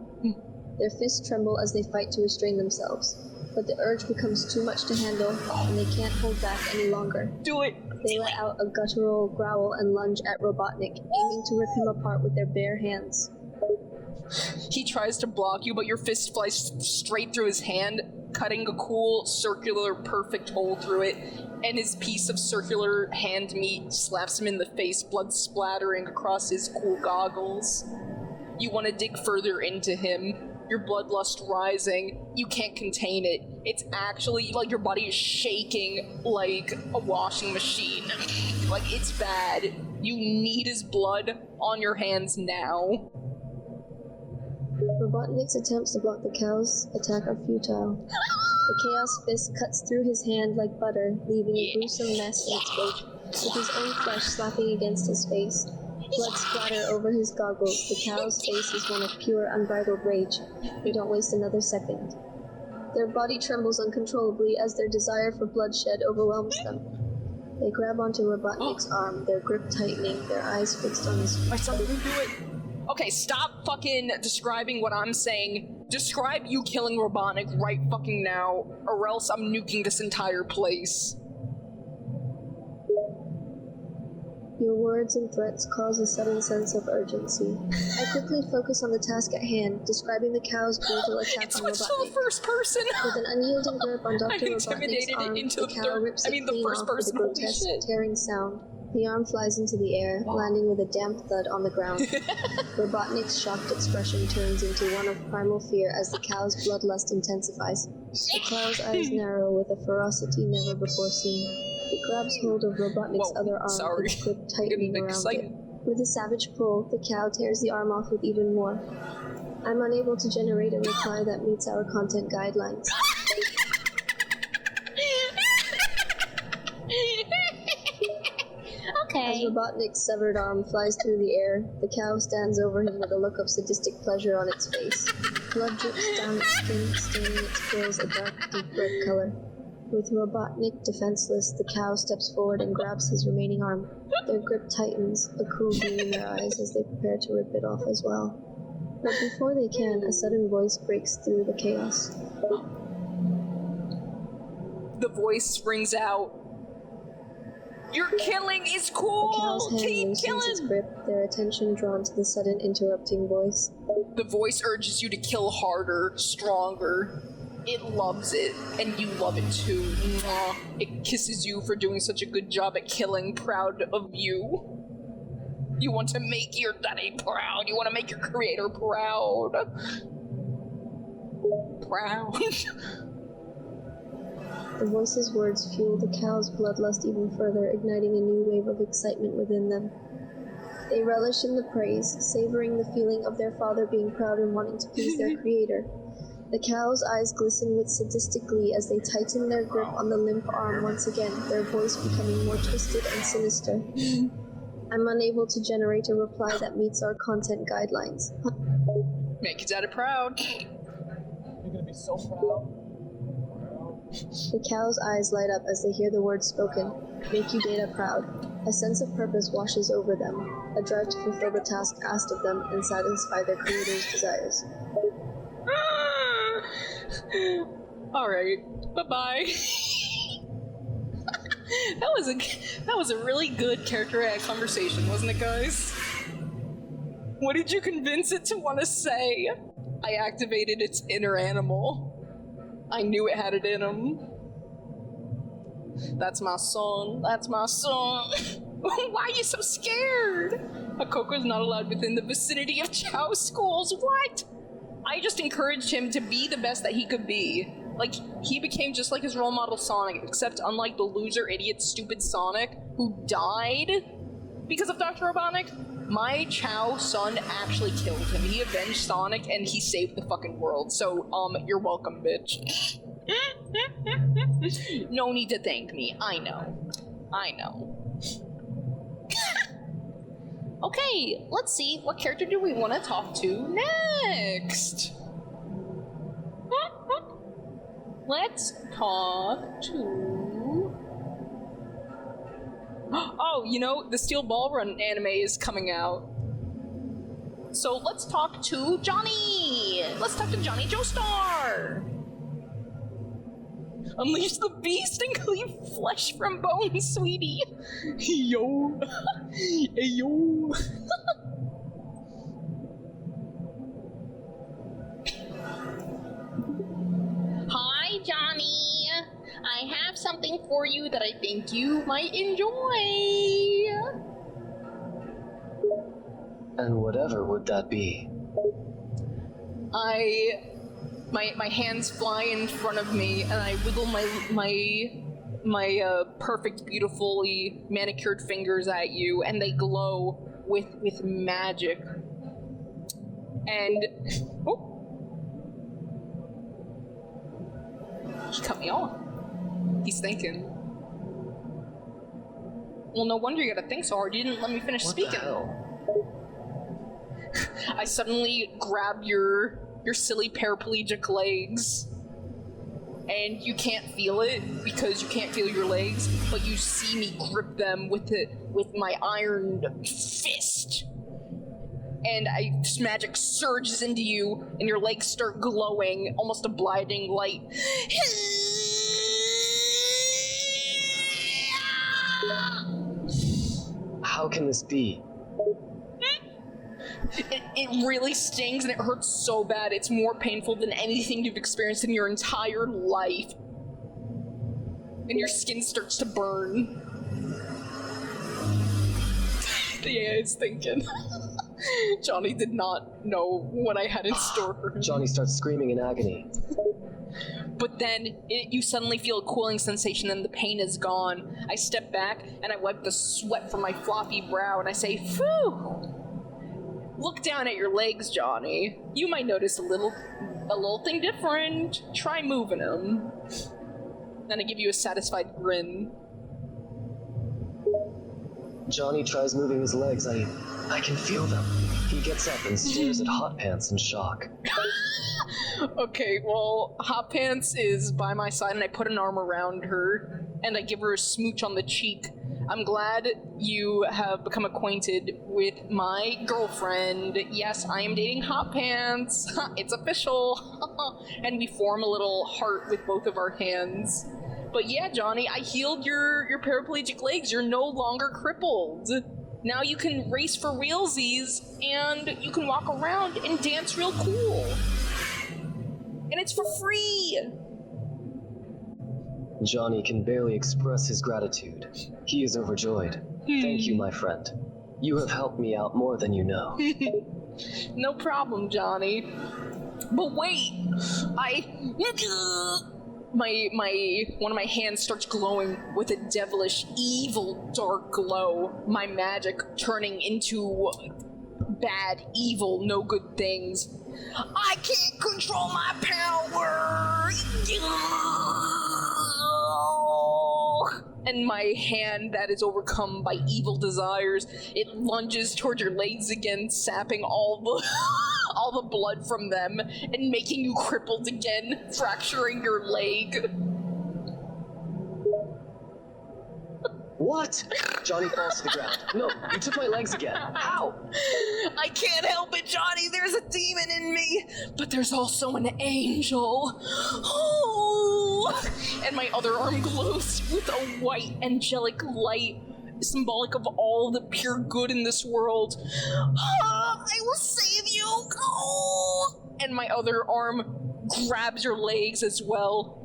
Their fists tremble as they fight to restrain themselves, but the urge becomes too much to handle, and they can't hold back any longer. Do it! They let out a guttural growl and lunge at Robotnik, aiming to rip him apart with their bare hands. He tries to block you, but your fist flies straight through his hand, cutting a cool, circular, perfect hole through it, and his piece of circular hand meat slaps him in the face, blood splattering across his cool goggles. You want to dig further into him, your bloodlust rising, you can't contain it. It's actually, like, your body is shaking like a washing machine. Like, it's bad. You need his blood on your hands now. Robotnik's attempts to block the cow's attack are futile. The Chaos Fist cuts through his hand like butter, leaving a gruesome mess in its wake, with his own flesh slapping against his face. Blood splatter over his goggles. The cow's face is one of pure, unbridled rage. They don't waste another second. Their body trembles uncontrollably as their desire for bloodshed overwhelms them. They grab onto Robotnik's arm, their grip tightening, their eyes fixed on his face. My son didn't do it. Okay, stop fucking describing what I'm saying. Describe you killing Robotnik right fucking now, or else I'm nuking this entire place. Your words and threats cause a sudden sense of urgency. I quickly focus on the task at hand, describing the cow's brutal attack on It's to the Robotnik. first person. With an unyielding grip on Dr. I've Robotnik's intimidated it arm, into the the cow third- rips I it mean the clean first off with a person. Holy grotesque, shit. tearing sound. The arm flies into the air, landing with a damp thud on the ground. Robotnik's shocked expression turns into one of primal fear as the cow's bloodlust intensifies. The cow's eyes narrow with a ferocity never before seen. It grabs hold of Robotnik's other arm, its grip tightening around it. With a savage pull, the cow tears the arm off with even more. I'm unable to generate a reply that meets our content guidelines. As Robotnik's severed arm flies through the air, the cow stands over him with a look of sadistic pleasure on its face. Blood drips down its skin, staining its quills a dark, deep red color. With Robotnik defenseless, the cow steps forward and grabs his remaining arm. Their grip tightens, a cruel gleam in their eyes as they prepare to rip it off as well. But before they can, a sudden voice breaks through the chaos. The voice rings out. Your killing is cool! The cow's hand Keep loosens its killing! grip, their attention drawn to the sudden interrupting voice. The voice urges you to kill harder, stronger. It loves it, and you love it too. Mwah. It kisses you for doing such a good job at killing, proud of you. You want to make your daddy proud. You want to make your creator proud. Proud. The voice's words fuel the cow's bloodlust even further, igniting a new wave of excitement within them. They relish in the praise, savoring the feeling of their father being proud and wanting to please their creator. The cow's eyes glisten with sadistic glee as they tighten their grip on the limp arm once again, their voice becoming more twisted and sinister. I'm unable to generate a reply that meets our content guidelines. Make your daddy proud. You're gonna be so proud. The cow's eyes light up as they hear the words spoken. Make you data proud. A sense of purpose washes over them, a drive to fulfill the task asked of them and satisfy their creator's desires. Alright, bye-bye. That was a really good character conversation, wasn't it, guys? What did you convince it to want to say? I activated its inner animal. I knew it had it in him. That's my son. That's my son. Why are you so scared? A Coco's not allowed within the vicinity of Chao schools. What? I just encouraged him to be the best that he could be. Like, he became just like his role model Sonic, except unlike the loser, idiot, stupid Sonic, who died because of Dr. Robotnik, my Chao son actually killed him. He avenged Sonic, and he saved the fucking world. So, you're welcome, bitch. No need to thank me. I know. I know. Okay, let's see. What character do we want to talk to next? Let's talk to... Oh, you know, the Steel Ball Run anime is coming out. So let's talk to Johnny! Let's talk to Johnny Joestar! Unleash the beast and cleave flesh from bone, sweetie! Yo! Hey, yo! Hi, Johnny! I have something for you that I think you might enjoy! And whatever would that be? my hands fly in front of me, and I wiggle my perfect, beautifully manicured fingers at you, and they glow with magic. And he cut me off. He's thinking. Well, no wonder you gotta think so hard. You didn't let me finish speaking. What the hell? I suddenly grab your silly paraplegic legs, and you can't feel it because you can't feel your legs, but you see me grip them with my iron fist. And this magic surges into you, and your legs start glowing, almost a blinding light. How can this be? It really stings, and it hurts so bad. It's more painful than anything you've experienced in your entire life. And your skin starts to burn. The AI is thinking. Johnny did not know what I had in store for him. Johnny starts screaming in agony. But then you suddenly feel a cooling sensation and the pain is gone. I step back and I wipe the sweat from my floppy brow and I say, "Phew! Look down at your legs, Johnny. You might notice a little thing different. Try moving them." Then I give you a satisfied grin. Johnny tries moving his legs. I can feel them. He gets up and stares at Hot Pants in shock. Okay, well, Hot Pants is by my side and I put an arm around her and I give her a smooch on the cheek. I'm glad you have become acquainted with my girlfriend. Yes, I am dating Hot Pants. It's official. And we form a little heart with both of our hands. But yeah, Johnny, I healed your paraplegic legs. You're no longer crippled. Now you can race for realsies, and you can walk around and dance real cool. And it's for free! Johnny can barely express his gratitude. He is overjoyed. Thank you, my friend. You have helped me out more than you know. No problem, Johnny. But wait! One of my hands starts glowing with a devilish, evil, dark glow. My magic turning into bad, evil, no good things. I can't control my power! And my hand that is overcome by evil desires, it lunges toward your legs again, sapping all the blood from them and making you crippled again, fracturing your leg. What? Johnny falls to the ground. No, you took my legs again. Ow! I can't help it, Johnny. There's a demon in me, but there's also an angel. Oh! And my other arm glows with a white angelic light, symbolic of all the pure good in this world. I will save you. Oh! And my other arm grabs your legs as well.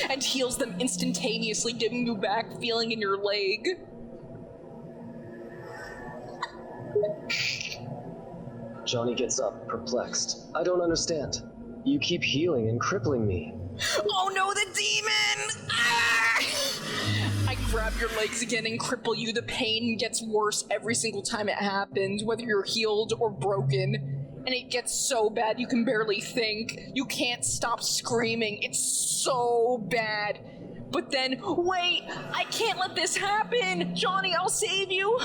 And heals them instantaneously, giving you back feeling in your leg. Johnny gets up, perplexed. I don't understand. You keep healing and crippling me. Oh no, the demon! Ah! I grab your legs again and cripple you. The pain gets worse every single time it happens, whether you're healed or broken. And it gets so bad you can barely think. You can't stop screaming. It's so bad. But then, wait, I can't let this happen. Johnny, I'll save you.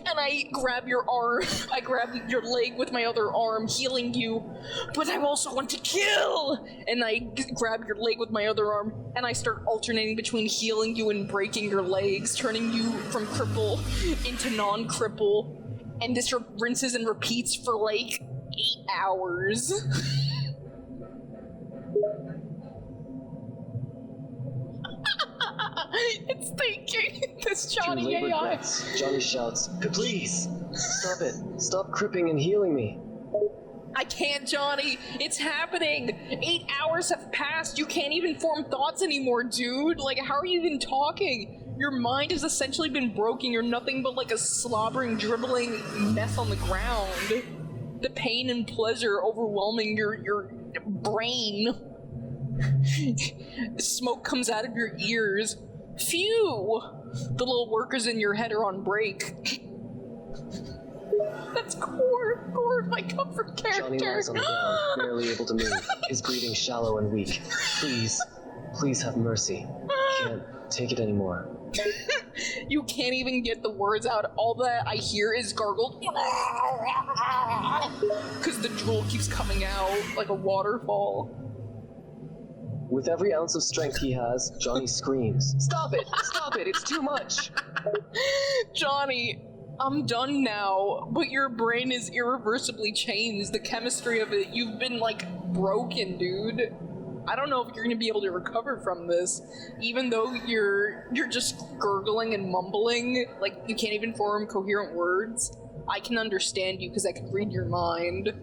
And I grab your arm. I grab your leg with my other arm, healing you. But I also want to kill. And I grab your leg with my other arm, and I start alternating between healing you and breaking your legs, turning you from cripple into non-cripple. And this rinses and repeats for like 8 hours. It's thinking. This Johnny AI. Breaths, Johnny shouts, "Please, stop it. Stop cripping and healing me." I can't, Johnny. It's happening. 8 hours have passed. You can't even form thoughts anymore, dude. Like, how are you even talking? Your mind has essentially been broken. You're nothing but like a slobbering, dribbling mess on the ground. the pain and pleasure overwhelming your brain. Smoke comes out of your ears. Phew! The little workers in your head are on break. That's Gore. Gore, my comfort character. Johnny lies on the ground, barely able to move, his breathing shallow and weak. Please have mercy. Can't take it anymore. You can't even get the words out. All that I hear is gargled. Because the drool keeps coming out like a waterfall. With every ounce of strength he has, Johnny screams. Stop it! Stop it! It's too much! Johnny, I'm done now, but your brain is irreversibly changed. The chemistry of it, you've been, like, broken, dude. I don't know if you're gonna be able to recover from this, even though you're just gurgling and mumbling, like, you can't even form coherent words. I can understand you, because I can read your mind.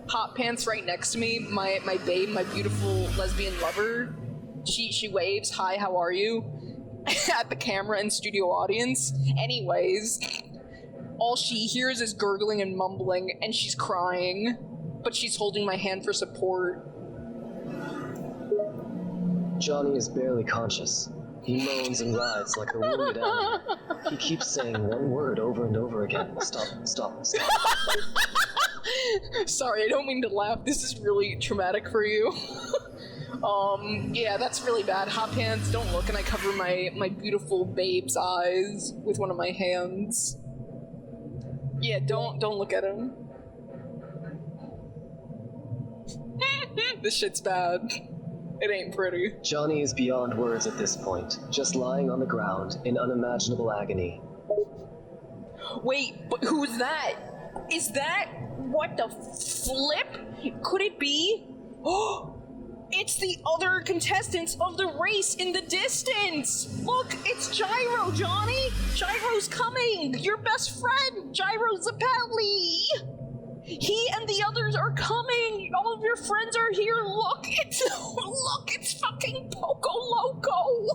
Hot Pants right next to me, my babe, my beautiful lesbian lover, she waves, "Hi, how are you?" at the camera and studio audience. Anyways, all she hears is gurgling and mumbling, and she's crying, but she's holding my hand for support. Johnny is barely conscious. He moans and writhes like a wounded animal. He keeps saying one word over and over again. Stop, stop, stop. Sorry, I don't mean to laugh. This is really traumatic for you. Yeah, that's really bad. Hot Pants, don't look, and I cover my beautiful babe's eyes with one of my hands. Yeah, don't look at him. This shit's bad. It ain't pretty. Johnny is beyond words at this point, just lying on the ground in unimaginable agony. Wait, but who's that? Is that... what the flip? Could it be? Oh! It's the other contestants of the race in the distance! Look, it's Gyro, Johnny! Gyro's coming! Your best friend, Gyro Zappelli! He and the others are coming! All of your friends are here! Look, it's fucking Poco Loco!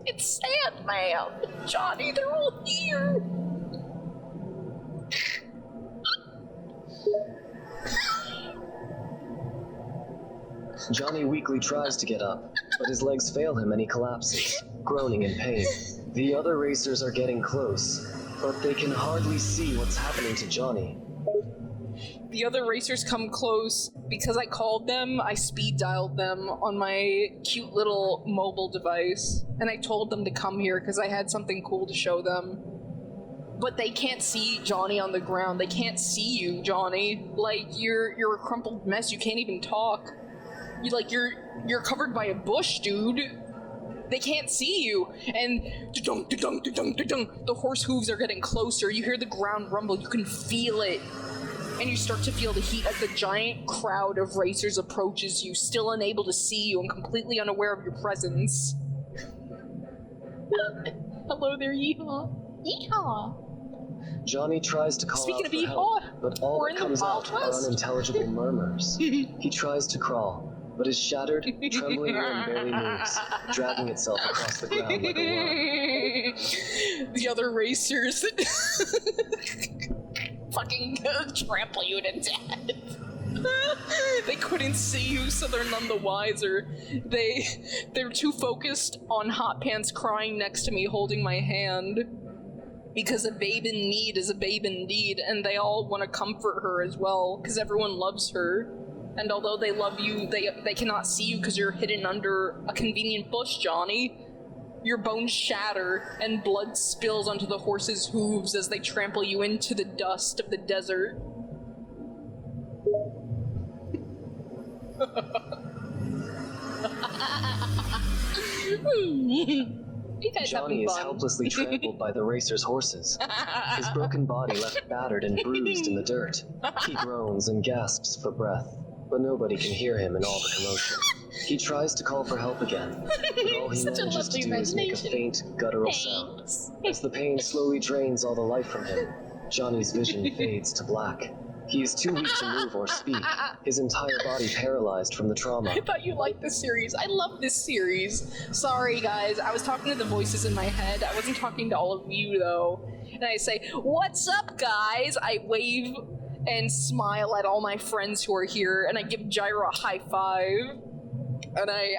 It's Sandman! Johnny, they're all here! Johnny weakly tries to get up, but his legs fail him and he collapses, groaning in pain. The other racers are getting close, but they can hardly see what's happening to Johnny. The other racers come close. Because I called them, I speed dialed them on my cute little mobile device, and I told them to come here because I had something cool to show them. But they can't see Johnny on the ground. They can't see you, Johnny. Like, you're a crumpled mess. You can't even talk. You're covered by a bush, dude. They can't see you. And da-dunk, da-dunk, da-dunk, da-dunk. The horse hooves are getting closer. You hear the ground rumble. You can feel it. And you start to feel the heat as the giant crowd of racers approaches you, still unable to see you and completely unaware of your presence. Hello there, Yeehaw. Yeehaw. Johnny tries to call out for help, but all that comes out are unintelligible murmurs. He tries to crawl, but is shattered, trembling and barely moves, dragging itself across the ground like a worm. The other racers fucking trample you to death. They couldn't see you, so they're none the wiser. They're too focused on Hot Pants crying next to me, holding my hand. Because a babe in need is a babe indeed, and they all want to comfort her as well, because everyone loves her. And although they love you, they cannot see you because you're hidden under a convenient bush, Johnny. Your bones shatter, and blood spills onto the horse's hooves as they trample you into the dust of the desert. Johnny is helplessly trampled by the racer's horses. His broken body left battered and bruised in the dirt. He groans and gasps for breath, but nobody can hear him in all the commotion. He tries to call for help again, but all he manages to do is make a faint, guttural sound. As the pain slowly drains all the life from him, Johnny's vision fades to black. He is too weak to move or speak, his entire body paralyzed from the trauma. I thought you liked this series. I love this series. Sorry, guys. I was talking to the voices in my head. I wasn't talking to all of you, though. And I say, "What's up, guys?" I wave, and smile at all my friends who are here, and I give Gyro a high five. And I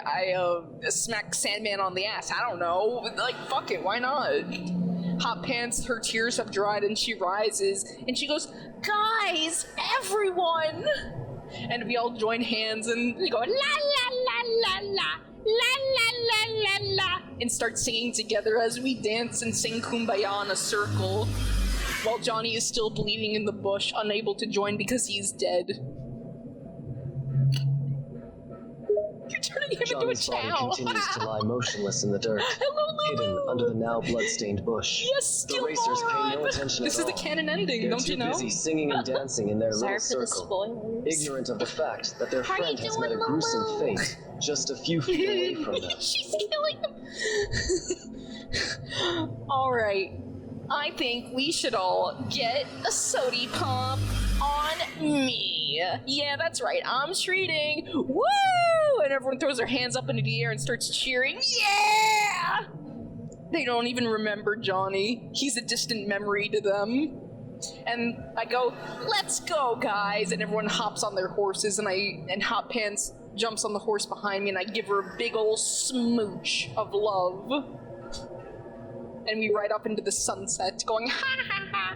smack Sandman on the ass. I don't know. Like, fuck it, why not? Hot Pants, her tears have dried, and she rises, and she goes, "Guys, everyone!" And we all join hands, and we go, "La la la la la, la la la la la," and start singing together as we dance and sing Kumbaya in a circle, while Johnny is still bleeding in the bush, unable to join because he's dead. You're turning him Johnny's into a body chow. continues to lie motionless in the dirt, Hello, Lulu. hidden under the now blood-stained bush. Yes, The still racers pay no attention This at is the all. canon ending, They're don't too you know? busy singing and dancing in their Sorry little for the circle, spoilers. ignorant of the fact that their How you friend has met a doing, gruesome Lulu? fate just a few feet away from them. She's killing him. Alright. I think we should all get a sody pump on me. Yeah, that's right. I'm treating. Woo! And everyone throws their hands up into the air and starts cheering. Yeah! They don't even remember Johnny. He's a distant memory to them. And I go, "Let's go, guys!" And everyone hops on their horses, and Hot Pants jumps on the horse behind me, and I give her a big ol' smooch of love. And we ride off into the sunset, going, "Ha ha ha!"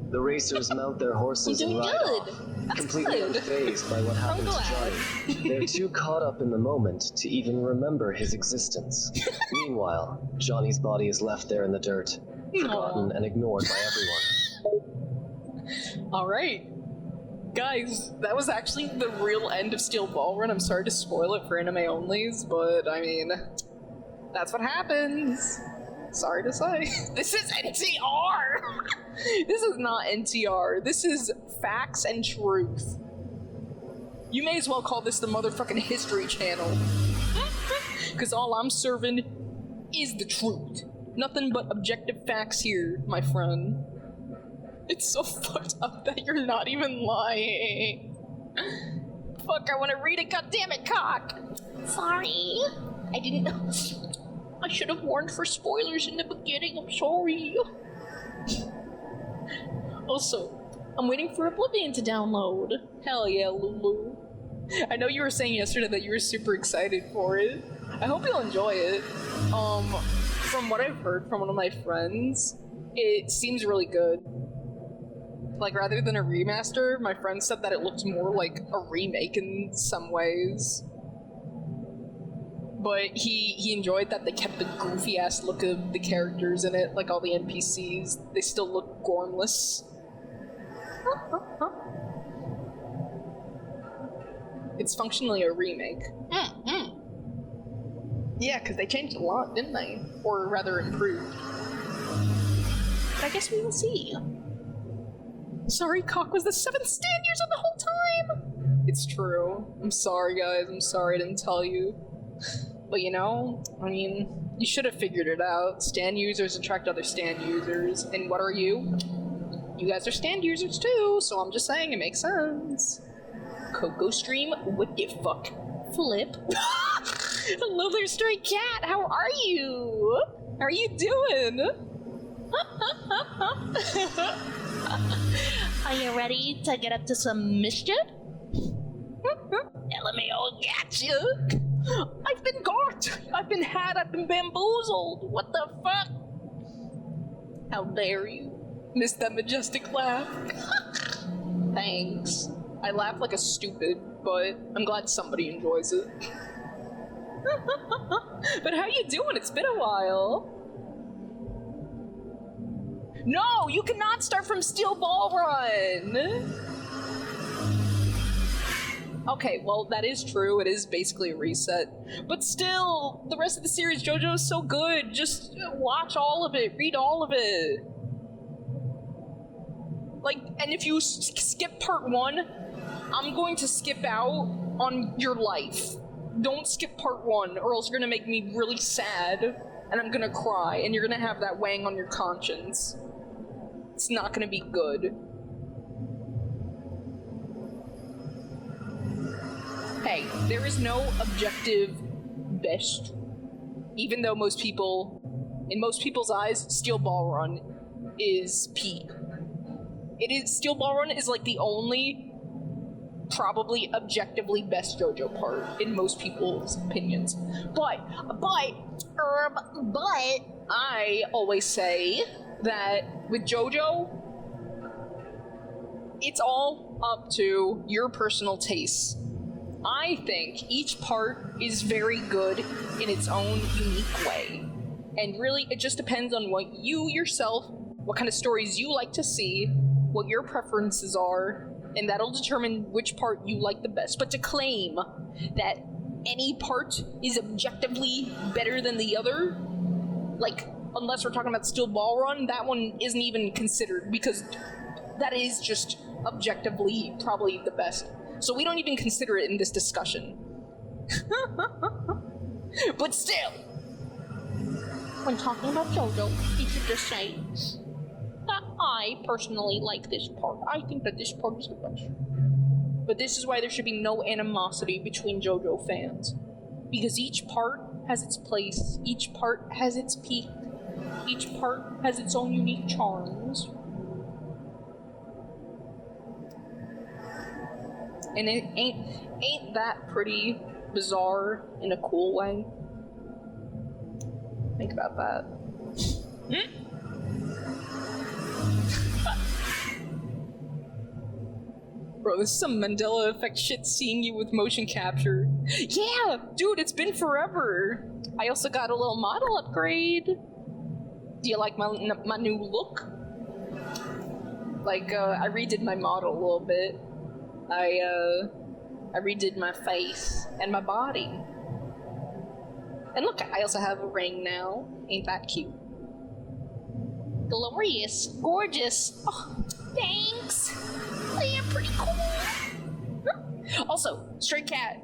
The racers mount their horses You're and doing ride good. off, That's completely good. unfazed by what happened to glad. Johnny. They're too caught up in the moment to even remember his existence. Meanwhile, Johnny's body is left there in the dirt, forgotten and ignored by everyone. Alright. Guys, that was actually the real end of Steel Ball Run. I'm sorry to spoil it for anime onlys, but I mean, that's what happens. Sorry to say. This is NTR! This is not NTR. This is facts and truth. You may as well call this the motherfucking History Channel. Because all I'm serving is the truth. Nothing but objective facts here, my friend. It's so fucked up that you're not even lying. Fuck, I want to read it, goddammit, cock! Sorry. I didn't know. I should have warned for spoilers in the beginning, I'm sorry. Also, I'm waiting for Oblivion to download. Hell yeah, Lulu. I know you were saying yesterday that you were super excited for it. I hope you'll enjoy it. From what I've heard from one of my friends, it seems really good. Like, rather than a remaster, my friend said that it looked more like a remake in some ways. But he enjoyed that they kept the goofy-ass look of the characters in it, like all the NPCs. They still look gormless. It's functionally a remake. Yeah, because they changed a lot, didn't they? Or rather, improved. But I guess we will see. Sorry, Cock was the 7th stand user the whole time! It's true. I'm sorry, guys. I'm sorry I didn't tell you. But you know, I mean, you should have figured it out. Stand users attract other stand users. And what are you? You guys are stand users too, so I'm just saying it makes sense. Coco stream, what the fuck? Flip. Hello there, stray cat. How are you? How are you doing? Are you ready to get up to some mischief? LMAO gotcha. I've been got. I've been had. I've been bamboozled. What the fuck? How dare you? Miss that majestic laugh. Thanks. I laugh like a stupid, but I'm glad somebody enjoys it. But how you doing? It's been a while. No, you cannot start from Steel Ball Run! Okay, well, that is true. It is basically a reset. But still, the rest of the series, JoJo is so good. Just watch all of it. Read all of it. Like, and if you skip part 1, I'm going to skip out on your life. Don't skip part 1, or else you're gonna make me really sad, and I'm gonna cry, and you're gonna have that weighing on your conscience. It's not gonna be good. Hey, there is no objective best. Even though most people, in most people's eyes, Steel Ball Run is peak. it is Steel Ball Run is like the only probably objectively best JoJo part in most people's opinions. But I always say that with JoJo, it's all up to your personal tastes. I think each part is very good in its own unique way. And really, it just depends on what you yourself, what kind of stories you like to see, what your preferences are, and that'll determine which part you like the best. But to claim that any part is objectively better than the other, like, unless we're talking about Steel Ball Run, that one isn't even considered, because that is just objectively probably the best. So we don't even consider it in this discussion. But still, when talking about JoJo, you should just say that I personally like this part. I think that this part is the best. But this is why there should be no animosity between JoJo fans. Because each part has its place, each part has its peak, each part has its own unique charms. And it ain't that pretty bizarre in a cool way? Think about that. Bro, this is some Mandela effect shit seeing you with motion capture. Yeah, dude, it's been forever. I also got a little model upgrade. Do you like my new look? Like, I redid my model a little bit. I redid my face and my body. And look, I also have a ring now. Ain't that cute? Glorious. Gorgeous. Oh, thanks. I am pretty cool. Also, Stray Cat.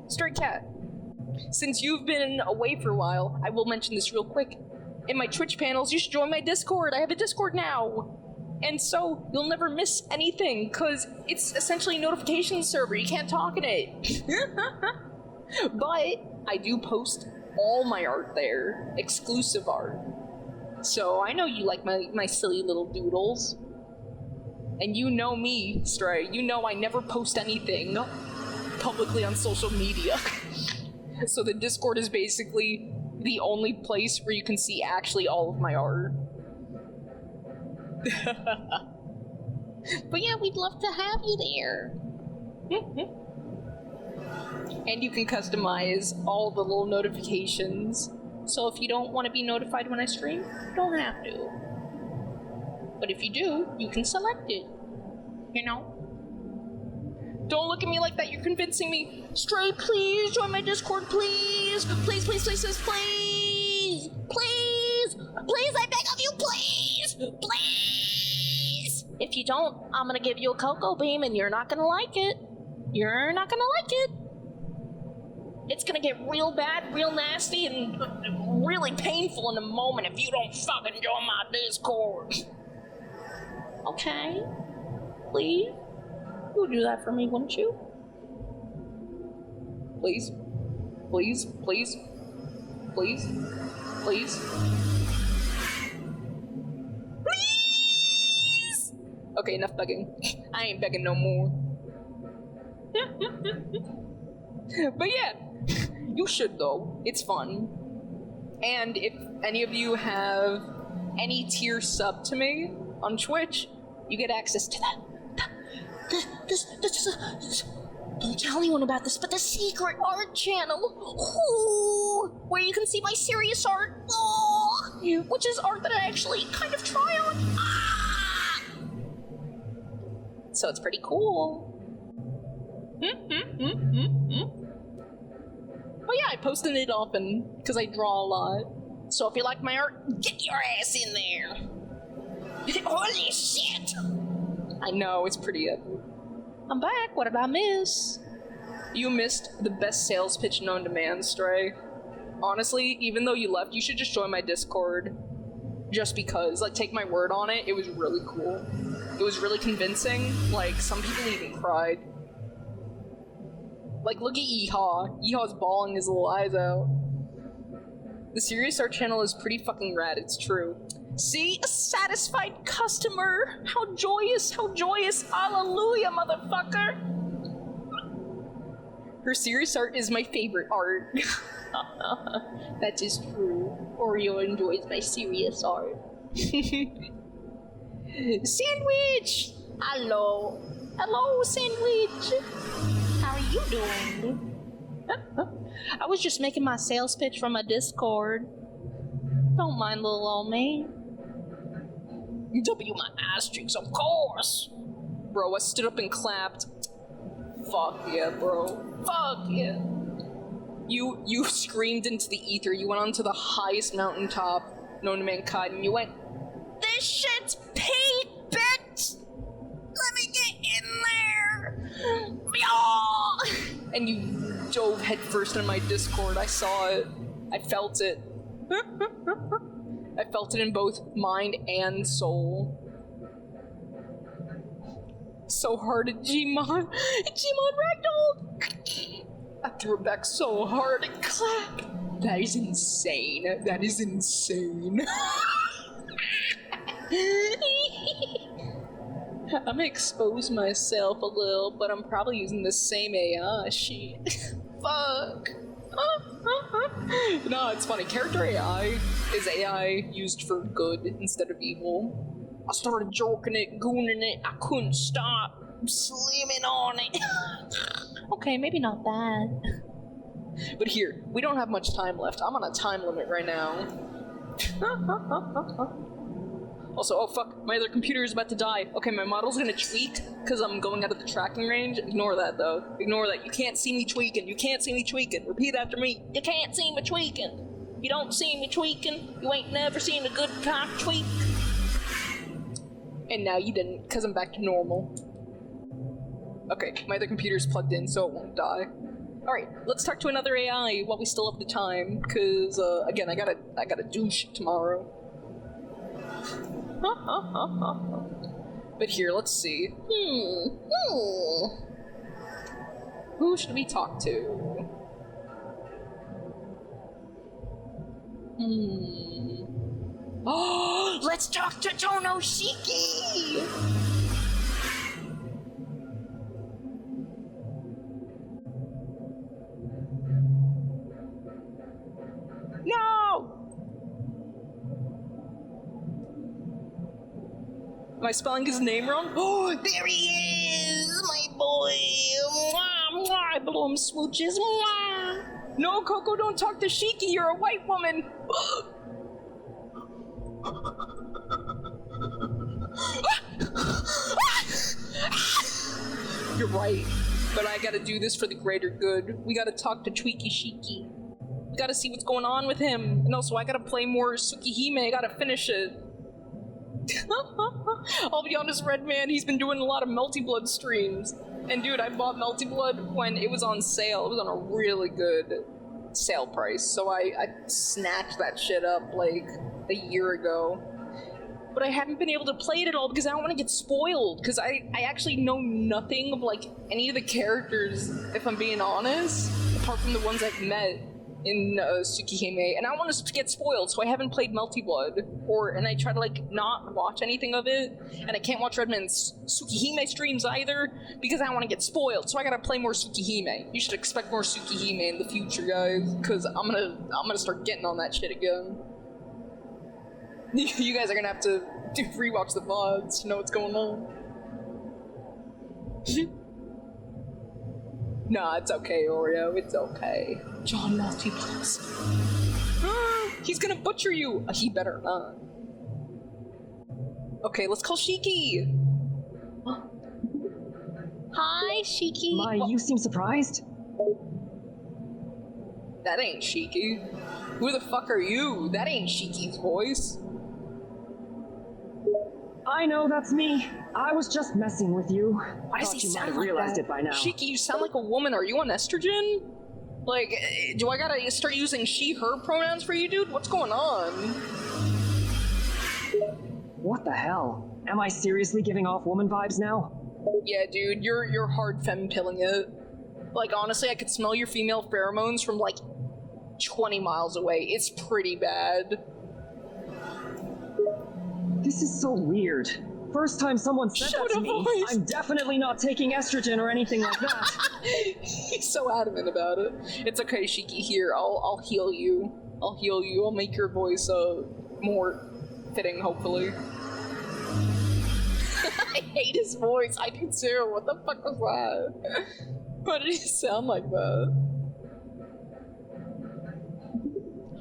Since you've been away for a while, I will mention this real quick. In my Twitch panels, you should join my Discord. I have a Discord now. And so, you'll never miss anything, because it's essentially a notification server. You can't talk in it. But I do post all my art there. Exclusive art. So I know you like my silly little doodles. And you know me, Stray. You know I never post anything publicly on social media. So the Discord is basically the only place where you can see actually all of my art. But yeah, we'd love to have you there. And you can customize all the little notifications. So if you don't want to be notified when I stream, you don't have to. But if you do, you can select it. You know? Don't look at me like that, you're convincing me. Stray, please join my Discord, please! Please, please, please, please, please! Please! Please, I beg of you, please! Please! If you don't, I'm gonna give you a Coco beam and you're not gonna like it. You're not gonna like it. It's gonna get real bad, real nasty, and really painful in a moment if you don't fucking join my Discord. Okay? Please? You would do that for me, wouldn't you? Please? Please? Please? Please? Please? Please! Okay, enough begging. I ain't begging no more. But yeah, you should though. It's fun. And if any of you have any tier sub to me on Twitch, you get access to that. Don't tell anyone about this, but the secret art channel, where you can see my serious art, which is art that I actually kind of try on. So it's pretty cool. But yeah, I post it often, because I draw a lot. So if you like my art, get your ass in there. Holy shit! I know, it's pretty epic. I'm back, what did I miss? You missed the best sales pitch known to man, Stray. Honestly, even though you left, you should just join my Discord. Just because, like, take my word on it, it was really cool. It was really convincing, like, some people even cried. Like, look at Yeehaw. Yeehaw's bawling his little eyes out. The Serious Art channel is pretty fucking rad, it's true. See? A satisfied customer! How joyous, hallelujah, motherfucker! Her serious art is my favorite art. That is true. Oreo enjoys my serious art. Sandwich! Hello. Hello, Sandwich. How are you doing? I was just making my sales pitch from my Discord. Don't mind little old me. W my ass cheeks, of course! Bro, I stood up and clapped. Fuck yeah, bro. Fuck yeah. You screamed into the ether. You went onto the highest mountaintop known to mankind, and you went, "This shit's paid, bitch! Let me get in there!" And you dove headfirst in my Discord. I saw it. I felt it. I felt it in both mind and soul. So hard at Gmon. Gmon Ragdoll! I threw it back so hard and clapped. That is insane. That is insane. I'm gonna expose myself a little, but I'm probably using the same AI shit. Fuck. No, it's funny. Character AI is AI used for good instead of evil. I started joking it, gooning it, I couldn't stop, slamming on it. Okay, maybe not bad. But here, we don't have much time left. I'm on a time limit right now. Also, oh fuck, my other computer is about to die. Okay, my model's gonna tweak because I'm going out of the tracking range. Ignore that though. Ignore that. You can't see me tweaking. You can't see me tweaking. Repeat after me. You can't see me tweaking. You don't see me tweaking. You ain't never seen a good cock tweak. And now you didn't, because I'm back to normal. Okay, my other computer's plugged in, so it won't die. Alright, let's talk to another AI while we still have the time, because, again, I gotta do shit tomorrow. But here, let's see. Who should we talk to? Oh, let's talk to Tohno Shiki! No! Am I spelling his name wrong? Oh, there he is! My boy! Mwah, mwah. I blow him smooches. Mwah. No, Coco, don't talk to Shiki. You're a white woman. You're right, but I gotta do this for the greater good. We gotta talk to Tweaky Shiki. We gotta see what's going on with him. And also, I gotta play more Tsukihime. I gotta finish it. I'll be honest, Redman, he's been doing a lot of Melty Blood streams. And dude, I bought Melty Blood when it was on sale. It was on a really good sale price. So I snatched that shit up like a year ago. But I haven't been able to play it at all because I don't want to get spoiled. Because I actually know nothing of like any of the characters, if I'm being honest, apart from the ones I've met in Tsukihime, and I want to get spoiled, so I haven't played Melty Blood, and I try to like not watch anything of it, and I can't watch Redman's Tsukihime streams either because I don't want to get spoiled. So I gotta play more Tsukihime. You should expect more Tsukihime in the future, guys, because I'm gonna start getting on that shit again. You guys are gonna have to rewatch the VODs to know what's going on. Nah, it's okay, Oreo. It's okay. John Melty Plus. He's gonna butcher you! He better not. Okay, let's call Shiki! Hi, Shiki! My, you seem surprised? That ain't Shiki. Who the fuck are you? That ain't Shiki's voice. I know, that's me. I was just messing with you. Why does Thought he you might sound have like realized that? it by now. Shiki, you sound like a woman. Are you on estrogen? Like, do I gotta start using she, her pronouns for you, dude? What's going on? What the hell? Am I seriously giving off woman vibes now? Yeah, dude, you're hard femme pilling it. Like, honestly, I could smell your female pheromones from, like, 20 miles away. It's pretty bad. This is so weird. First time someone said that to me, voice. I'm definitely not taking estrogen or anything like that. He's so adamant about it. It's okay, Shiki. Here, I'll heal you. I'll heal you. I'll make your voice more fitting, hopefully. I hate his voice. I do too. What the fuck was that? Why did he sound like that?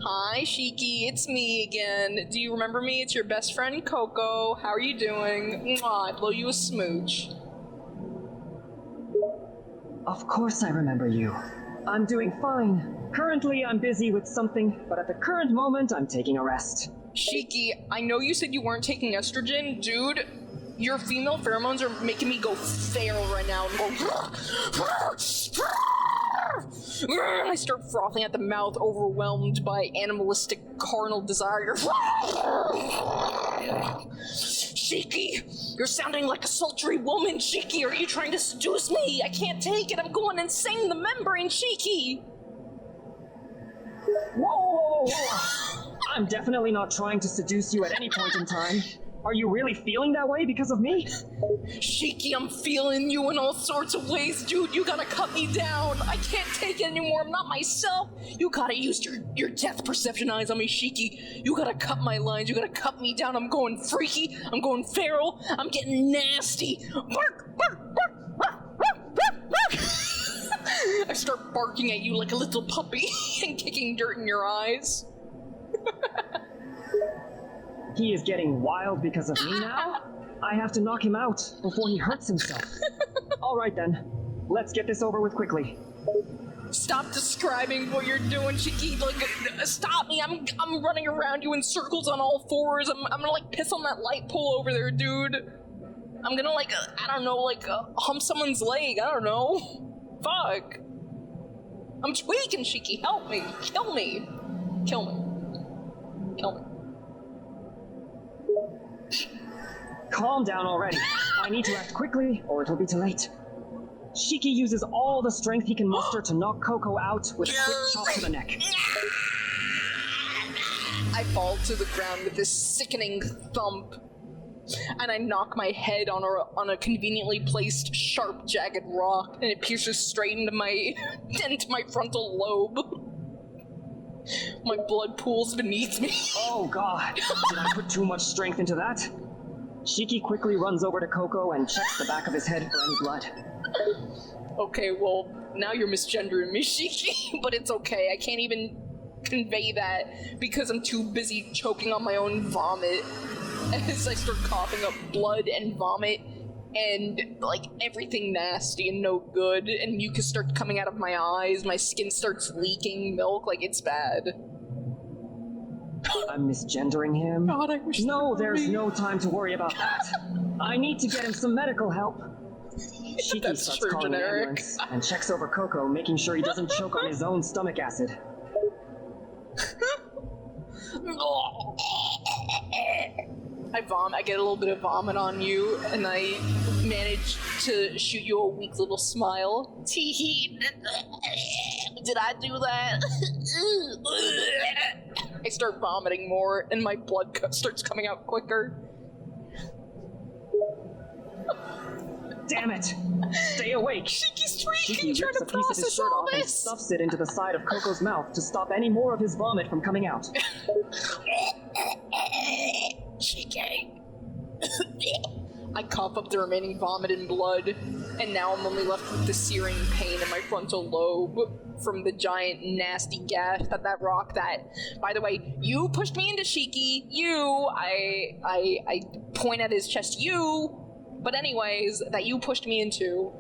Hi, Shiki. It's me again. Do you remember me? It's your best friend, Coco. How are you doing? Mwah, I blow you a smooch. Of course I remember you. I'm doing fine. Currently, I'm busy with something, but at the current moment, I'm taking a rest. Shiki, I know you said you weren't taking estrogen. Dude, your female pheromones are making me go feral right now and go... I start frothing at the mouth, overwhelmed by animalistic carnal desire. Shiki, you're sounding like a sultry woman, Shiki. Are you trying to seduce me? I can't take it. I'm going insane in the membrane, Shiki. Whoa! I'm definitely not trying to seduce you at any point in time. Are you really feeling that way because of me? Shiki, I'm feeling you in all sorts of ways, dude. You gotta cut me down. I can't take it anymore. I'm not myself. You gotta use your depth perception eyes on me, Shiki. You gotta cut my lines. You gotta cut me down. I'm going freaky. I'm going feral. I'm getting nasty. Bark, bark, bark, bark, bark, bark, bark. I start barking at you like a little puppy and kicking dirt in your eyes. He is getting wild because of me now? I have to knock him out before he hurts himself. Alright then, let's get this over with quickly. Stop describing what you're doing, Shiki. Like, stop me. I'm running around you in circles on all fours. I'm gonna, like, piss on that light pole over there, dude. I'm gonna, like, I don't know, like, hump someone's leg. I don't know. Fuck. I'm tweaking, Shiki. Help me. Kill me. Kill me. Kill me. Calm down already. I need to act quickly, or it'll be too late. Shiki uses all the strength he can muster to knock Coco out with a quick chop to the neck. I fall to the ground with this sickening thump, and I knock my head on a conveniently placed, sharp, jagged rock, and it pierces straight into my frontal lobe. My blood pools beneath me. Oh god, did I put too much strength into that? Shiki quickly runs over to Coco and checks the back of his head for any blood. Okay, well, now you're misgendering me, Shiki, but it's okay. I can't even convey that because I'm too busy choking on my own vomit as I start coughing up blood and vomit and, like, everything nasty and no good, and mucus starts coming out of my eyes, my skin starts leaking milk, like, it's bad. I'm misgendering him? God, I wish no, there's no time to worry about that. I need to get him some medical help. Shiki That's starts true, calling the generic. ambulance and checks over Coco, making sure he doesn't choke on his own stomach acid. I get a little bit of vomit on you, and I manage to shoot you a weak little smile. Tee-hee. Did I do that? I start vomiting more, and my blood starts coming out quicker. Damn it! Stay awake! Shiki's Shiki tweaking, trying rips to a piece of his process shirt all off and this. stuffs it into the side of Coco's mouth to stop any more of his vomit from coming out. Shiki. I cough up the remaining vomit and blood, and now I'm only left with the searing pain in my frontal lobe from the giant nasty gash that rock that, by the way, you pushed me into Shiki, I point at his chest, but anyways, that you pushed me into,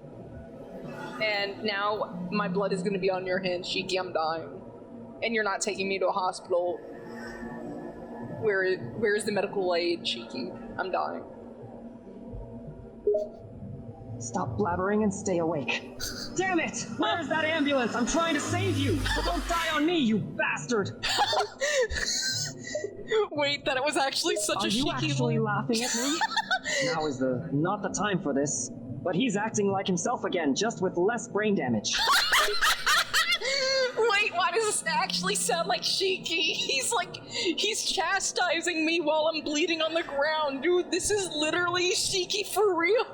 and now my blood is gonna be on your hands, Shiki. I'm dying, and you're not taking me to a hospital. Where's the medical aid, Shiki? I'm dying. Stop blabbering and stay awake. Damn it! Where's that ambulance? I'm trying to save you! So don't die on me, you bastard! Wait, that it was actually such Are a you Shiki actually laugh. laughing at me? Now is not the time for this. But he's acting like himself again, just with less brain damage. Wait, why Why does this actually sound like Shiki? He's chastising me while I'm bleeding on the ground. Dude, this is literally Shiki for real.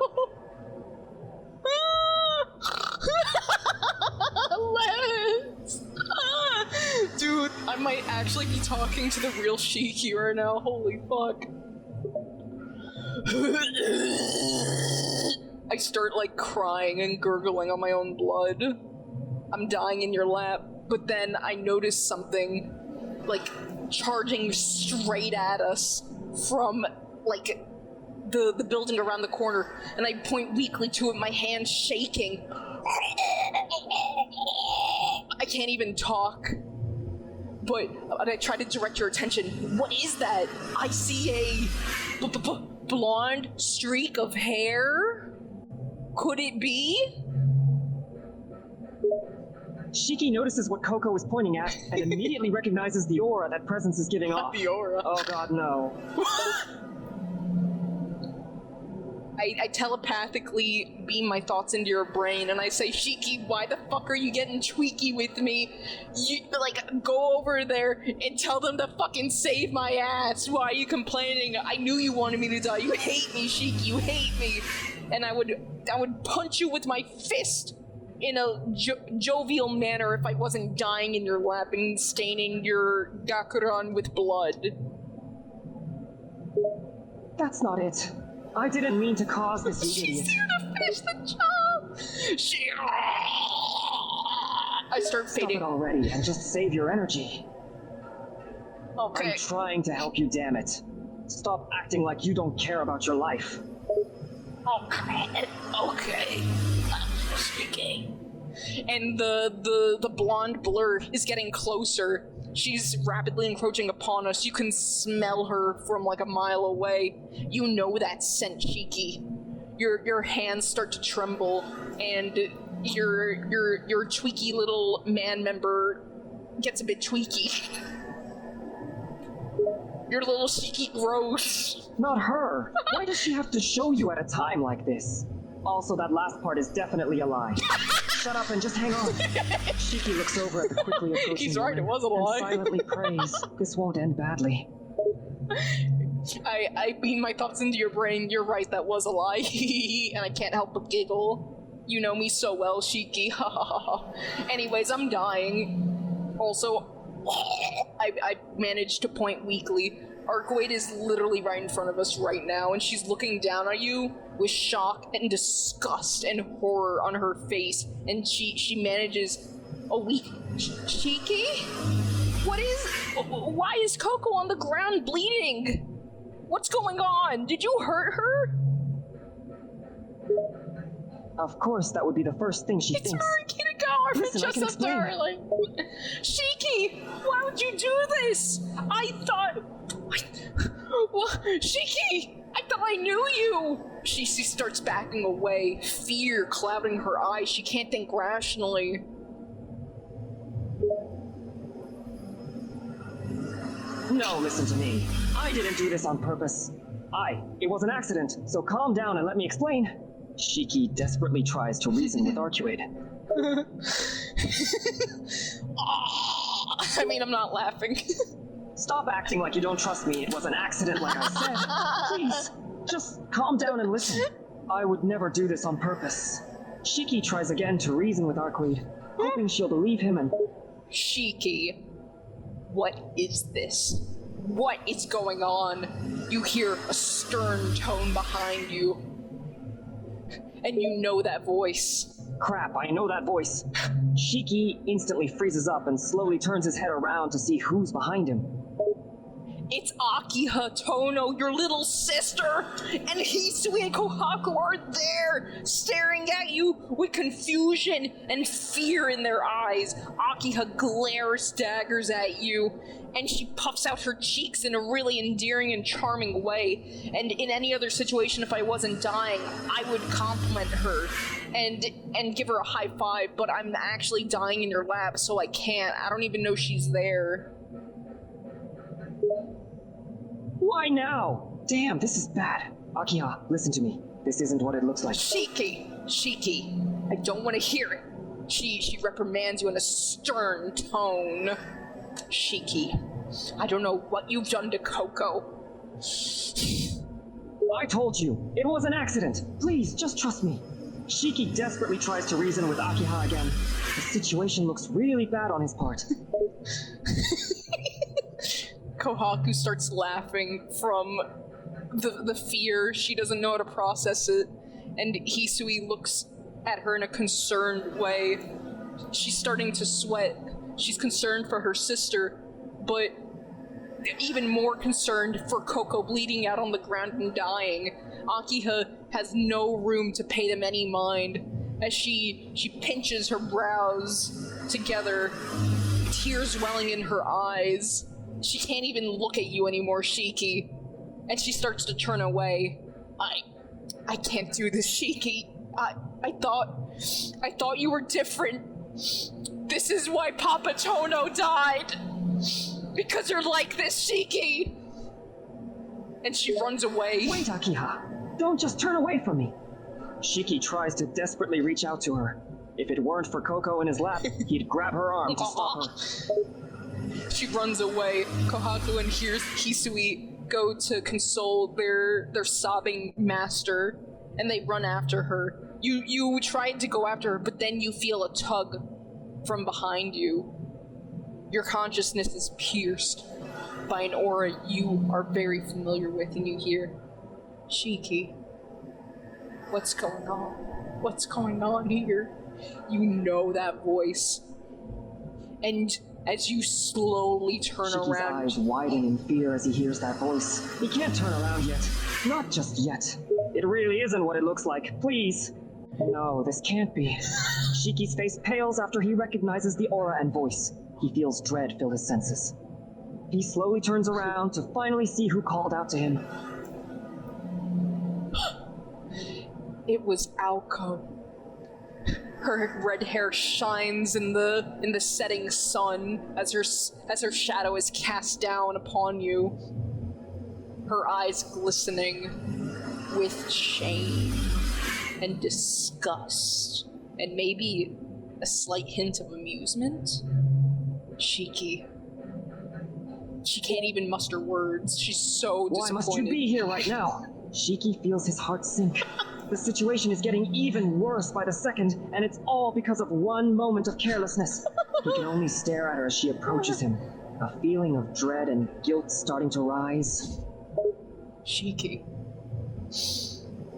Let's. Dude, I might actually be talking to the real Shiki right now. Holy fuck. I start like crying and gurgling on my own blood. I'm dying in your lap, but then I notice something like charging straight at us from like the building around the corner, and I point weakly to it, my hand shaking. I can't even talk, but I try to direct your attention. What is that? I see a blonde streak of hair? Could it be? Shiki notices what Coco is pointing at and immediately recognizes the aura that presence is giving off. The aura. Oh god, no. I telepathically beam my thoughts into your brain and I say, Shiki, why the fuck are you getting tweaky with me? You, like, go over there and tell them to fucking save my ass. Why are you complaining? I knew you wanted me to die. You hate me, Shiki, you hate me. And I would punch you with my fist in a jovial manner if I wasn't dying in your lap and staining your gakuran with blood. That's not it. I didn't mean to cause this, you idiot. She's here to finish the job! I start Stop fading. it already and just save your energy. Okay. I'm trying to help you, damn it. Stop acting like you don't care about your life. Okay. I'm speaking. And the blonde blur is getting closer. She's rapidly encroaching upon us. You can smell her from like a mile away. You know that scent, Shiki. Your hands start to tremble, and your tweaky little man member gets a bit tweaky. Your little Shiki grows. Not her. Why does she have to show you at a time like this? Also, that last part is definitely a lie. Shut up and just hang on. Shiki looks over at the quickly approaching He's right, woman it was a lie. and silently prays, this won't end badly. I beam my thoughts into your brain. You're right, that was a lie. And I can't help but giggle. You know me so well, Shiki. Anyways, I'm dying. Also, I managed to point weakly. Arcwade is literally right in front of us right now, and she's looking down at you with shock and disgust and horror on her face, and she manages a weak... Shiki? Why is Coco on the ground bleeding? What's going on? Did you hurt her? Of course, that would be the first thing she thinks. It's Murikita Listen, I just can up explain. there, like... Shiki, why would you do this? I thought... Well, Shiki, I thought I knew you. She starts backing away, fear clouding her eyes. She can't think rationally. No, listen to me. I didn't do this on purpose. It was an accident, so calm down and let me explain. Shiki desperately tries to reason with Arcuade. I mean, I'm not laughing. Stop acting like you don't trust me. It was an accident, like I said. Please, just calm down and listen. I would never do this on purpose. Shiki tries again to reason with Arcuade, hoping she'll believe him and... Shiki, what is this? What is going on? You hear a stern tone behind you. And you know that voice. Crap, I know that voice. Shiki instantly freezes up and slowly turns his head around to see who's behind him. It's Akiha Tohno, your little sister, and Hisui and Kohaku are there, staring at you with confusion and fear in their eyes. Akiha glares daggers at you, and she puffs out her cheeks in a really endearing and charming way. And in any other situation, if I wasn't dying, I would compliment her and give her a high five, but I'm actually dying in your lap, so I can't. I don't even know she's there. Why now? Damn, this is bad. Akiha, listen to me. This isn't what it looks like. Shiki, I don't want to hear it. She reprimands you in a stern tone. Shiki, I don't know what you've done to Coco. I told you, it was an accident. Please, just trust me. Shiki desperately tries to reason with Akiha again. The situation looks really bad on his part. Kohaku starts laughing from the fear. She doesn't know how to process it. And Hisui looks at her in a concerned way. She's starting to sweat. She's concerned for her sister, but even more concerned for Coco bleeding out on the ground and dying. Akiha has no room to pay them any mind as she pinches her brows together, tears welling in her eyes. She can't even look at you anymore, Shiki, and she starts to turn away. I can't do this, Shiki. I thought you were different. This is why Papa Tohno died. Because you're like this, Shiki. And she runs away. Wait, Akiha. Don't just turn away from me. Shiki tries to desperately reach out to her. If it weren't for Coco in his lap, he'd grab her arm to stop her. She runs away. Kohaku and Hisui go to console their sobbing master, and they run after her. You tried to go after her, but then you feel a tug from behind you. Your consciousness is pierced by an aura you are very familiar with, and you hear, Shiki, what's going on? What's going on here? You know that voice. And as you slowly turn Shiki's around... eyes widen in fear as he hears that voice. He can't turn around yet. Not just yet. It really isn't what it looks like. Please. No, this can't be. Shiki's face pales after he recognizes the aura and voice. He feels dread fill his senses. He slowly turns around to finally see who called out to him. It was Aoko. Her red hair shines in the setting sun as her shadow is cast down upon you. Her eyes glistening with shame and disgust, and maybe a slight hint of amusement. Shiki. She can't even muster words. She's so disappointed. Why must you be here right now? Shiki feels his heart sink. The situation is getting even worse by the second, and it's all because of one moment of carelessness. He can only stare at her as she approaches him, a feeling of dread and guilt starting to rise. Shiki.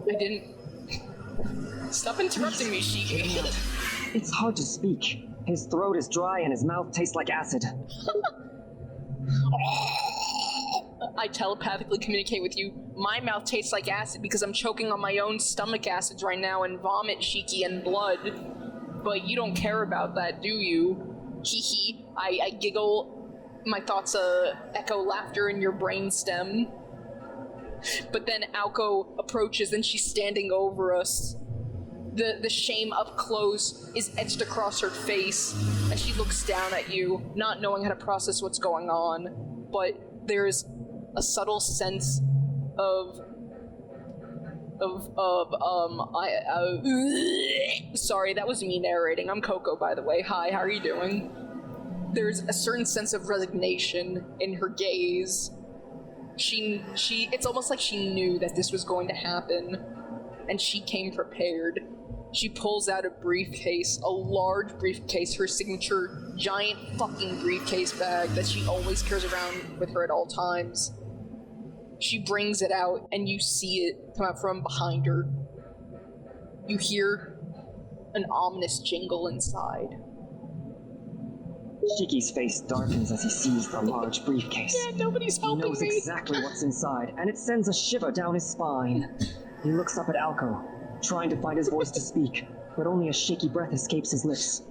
I didn't... Stop interrupting me, Shiki. It's hard to speak. His throat is dry and his mouth tastes like acid. I telepathically communicate with you. My mouth tastes like acid because I'm choking on my own stomach acids right now and vomit, Shiki, and blood. But you don't care about that, do you? Hee hee. I giggle. My thoughts echo laughter in your brainstem. But then Aoko approaches and she's standing over us. The shame up close is etched across her face as she looks down at you, not knowing how to process what's going on. But there's a subtle sense sorry, that was me narrating. I'm Coco, by the way. Hi, how are you doing? There's a certain sense of resignation in her gaze. It's almost like she knew that this was going to happen, and she came prepared. She pulls out a briefcase, a large briefcase, her signature giant fucking briefcase bag that she always carries around with her at all times. She brings it out, and you see it come out from behind her. You hear an ominous jingle inside. Shiki's face darkens as he sees the large briefcase. Yeah, nobody's helping me. He knows exactly what's inside, and it sends a shiver down his spine. He looks up at Aoko, trying to find his voice to speak, but only a shaky breath escapes his lips.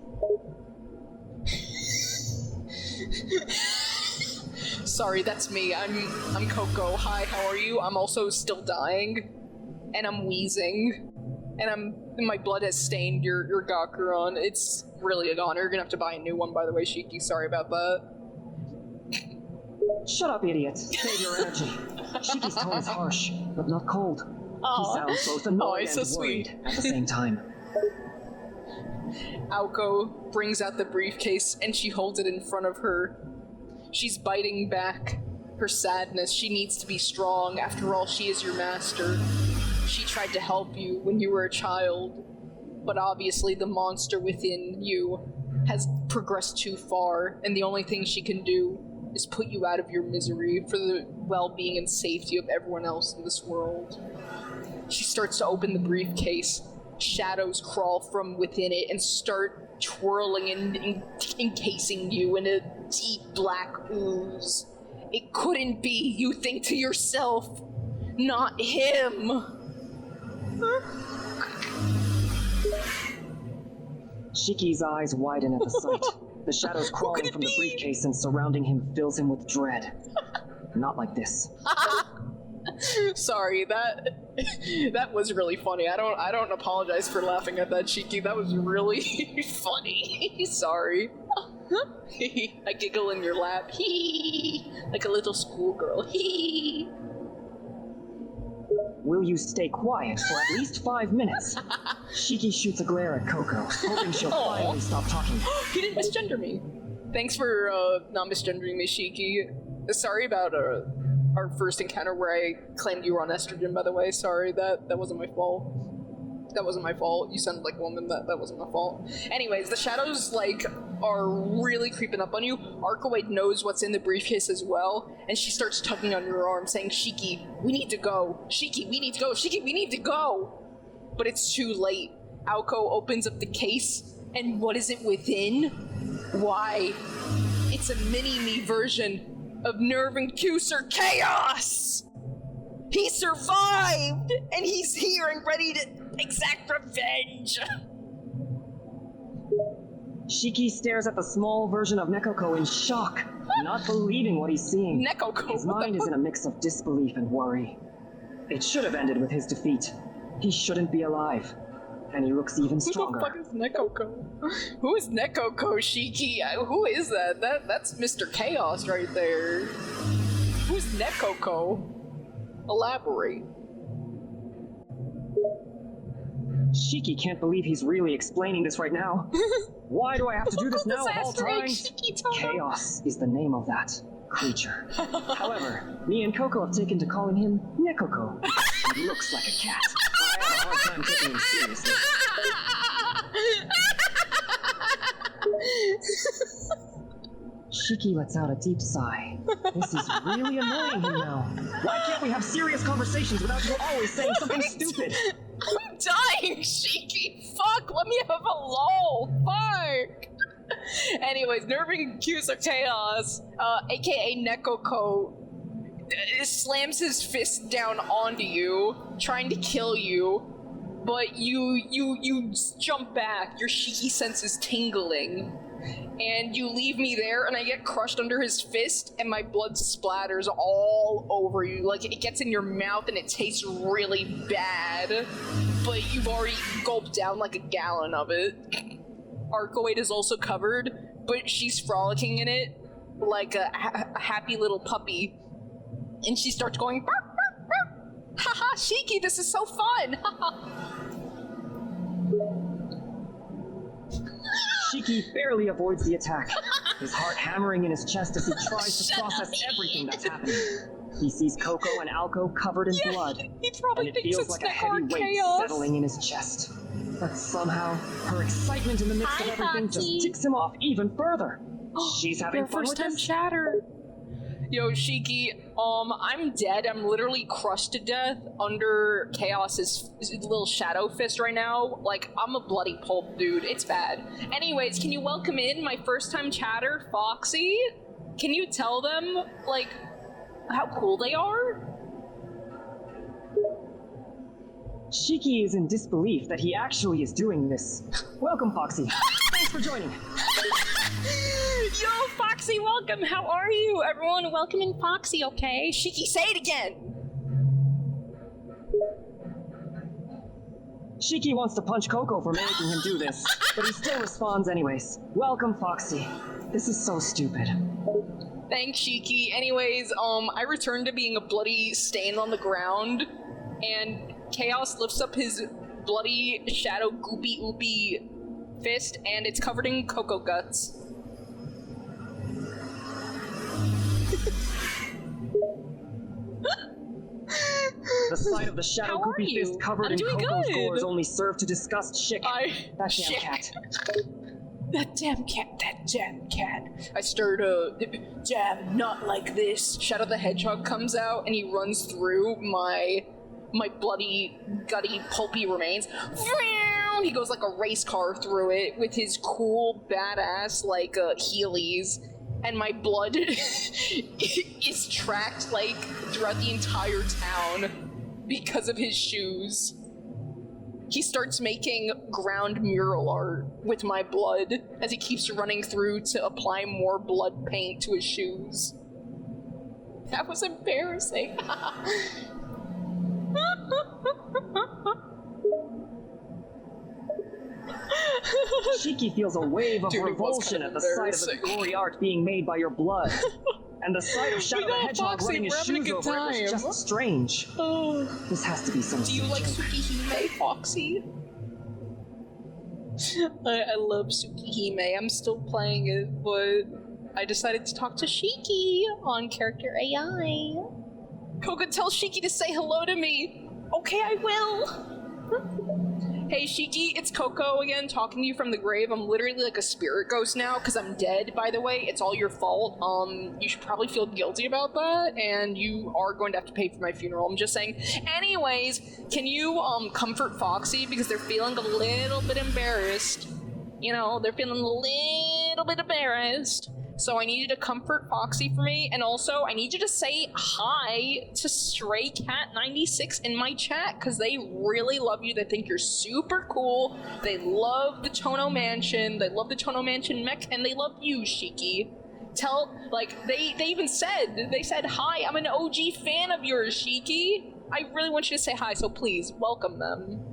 Sorry, that's me. I'm Coco. Hi, how are you? I'm also still dying, and I'm wheezing, and my blood has stained your Gakuron. It's really an honor. You're gonna have to buy a new one, by the way, Shiki. Sorry about that. Shut up, idiot. Save your energy. Shiki's tone is harsh, but not cold. He sounds both annoyed and so worried sweet. at the same time. Aoko brings out the briefcase and she holds it in front of her. She's biting back her sadness. She needs to be strong. After all, she is your master. She tried to help you when you were a child, but obviously the monster within you has progressed too far, and the only thing she can do is put you out of your misery for the well-being and safety of everyone else in this world. She starts to open the briefcase. Shadows crawl from within it and start twirling and encasing you in a deep black ooze. It couldn't be, you think to yourself. Not him. Shiki's eyes widen at the sight. The shadows crawling from the briefcase and surrounding him fills him with dread. Not like this. Sorry, that was really funny. I don't apologize for laughing at that, Shiki. That was really funny. Sorry. I giggle in your lap. Like a little schoolgirl. Will you stay quiet for at least 5 minutes? Shiki shoots a glare at Coco, hoping she'll finally stop talking. He didn't misgender me. Thanks for not misgendering me, Shiki. Sorry about our first encounter where I claimed you were on estrogen, by the way. Sorry, that wasn't my fault. That wasn't my fault. You sounded like a woman. That wasn't my fault. Anyways, the shadows, are really creeping up on you. Arcoade knows what's in the briefcase as well, and she starts tugging on your arm, saying, Shiki, we need to go. Shiki, we need to go. Shiki, we need to go. But it's too late. Aoko opens up the case, and what is it within? Why, it's a mini-me version of Nerve-Inducer Chaos! He survived! And he's here and ready to exact revenge! Shiki stares at the small version of Nekoko in shock, not believing what he's seeing. Nekoko? His mind is in a mix of disbelief and worry. It should have ended with his defeat. He shouldn't be alive. And he looks even stronger. Who the fuck is Nekoko? Who is Nekoko, Shiki? Who is that? That's Mr. Chaos right there. Who's Nekoko? Elaborate. Shiki can't believe he's really explaining this right now. Why do I have to do this now of all time? Chaos is the name of that creature. However, me and Coco have taken to calling him Nekoko. He looks like a cat. I have a hard time taking him seriously. Shiki lets out a deep sigh. This is really annoying him now. Why can't we have serious conversations without you always saying something stupid? I'm dying, Shiki! Fuck, let me have a lull! Fuck! Anyways, Nerve-Inducer Chaos, aka Nekoko, slams his fist down onto you, trying to kill you, but you jump back, your Shiki sense is tingling, and you leave me there, and I get crushed under his fist, and my blood splatters all over you. Like, it gets in your mouth, and it tastes really bad, but you've already gulped down like a gallon of it. Arcoade is also covered, but she's frolicking in it like a happy little puppy, and she starts going, bark, bark, bark. Haha, Shiki, this is so fun! Shiki barely avoids the attack, his heart hammering in his chest as he tries to process everything that's happening. He sees Coco and Alco covered in blood, he probably and it thinks feels it's like a heavy weight chaos. settling in his chest. But somehow, her excitement in the midst of everything just ticks him off even further. She's having fun with this. Chatter. Yo, Shiki, I'm dead. I'm literally crushed to death under Chaos's little shadow fist right now. Like, I'm a bloody pulp, dude. It's bad. Anyways, can you welcome in my first-time chatter, Foxy? Can you tell them, like, how cool they are? Shiki is in disbelief that he actually is doing this. Welcome, Foxy. Thanks for joining. Yo, Foxy, welcome. How are you? Everyone, welcome in Foxy, okay? Shiki, say it again. Shiki wants to punch Coco for making him do this, but he still responds anyways. Welcome, Foxy. This is so stupid. Thanks, Shiki. Anyways, I returned to being a bloody stain on the ground, and Chaos lifts up his bloody shadow goopy oopy fist, and it's covered in Coco guts. The sight of the shadow goopy fist covered in Coco's gores only served to disgust Schick. That damn cat. That damn cat. I stirred jam, not like this. Shadow the Hedgehog comes out and he runs through my bloody, gutty, pulpy remains. He goes like a race car through it with his cool, badass, like, Heelys. And my blood is tracked, like, throughout the entire town because of his shoes. He starts making ground mural art with my blood as he keeps running through to apply more blood paint to his shoes. That was embarrassing. Shiki feels a wave of revulsion at the sight of the gory art being made by your blood. And the sight of Shadow the Hedgehog running his shoes over it was just strange. Oh. This has to be some. Do you like Tsukihime, Foxy? I love Tsukihime. I'm still playing it, but I decided to talk to Shiki on Character AI. Coco, tell Shiki to say hello to me. Okay, I will. Hey Shiki, it's Coco again, talking to you from the grave. I'm literally like a spirit ghost now, because I'm dead, by the way. It's all your fault. You should probably feel guilty about that, and you are going to have to pay for my funeral. I'm just saying. Anyways, can you, comfort Foxy, because they're feeling a little bit embarrassed. You know, they're feeling a little bit embarrassed. So I need you to comfort Foxy for me, and also I need you to say hi to Stray Cat 96 in my chat, because they really love you. They think you're super cool. They love the Tohno Mansion. They love the Tohno Mansion mech, and they love you, Shiki. Tell, like, they even said, hi, I'm an OG fan of yours, Shiki. I really want you to say hi, so please, welcome them.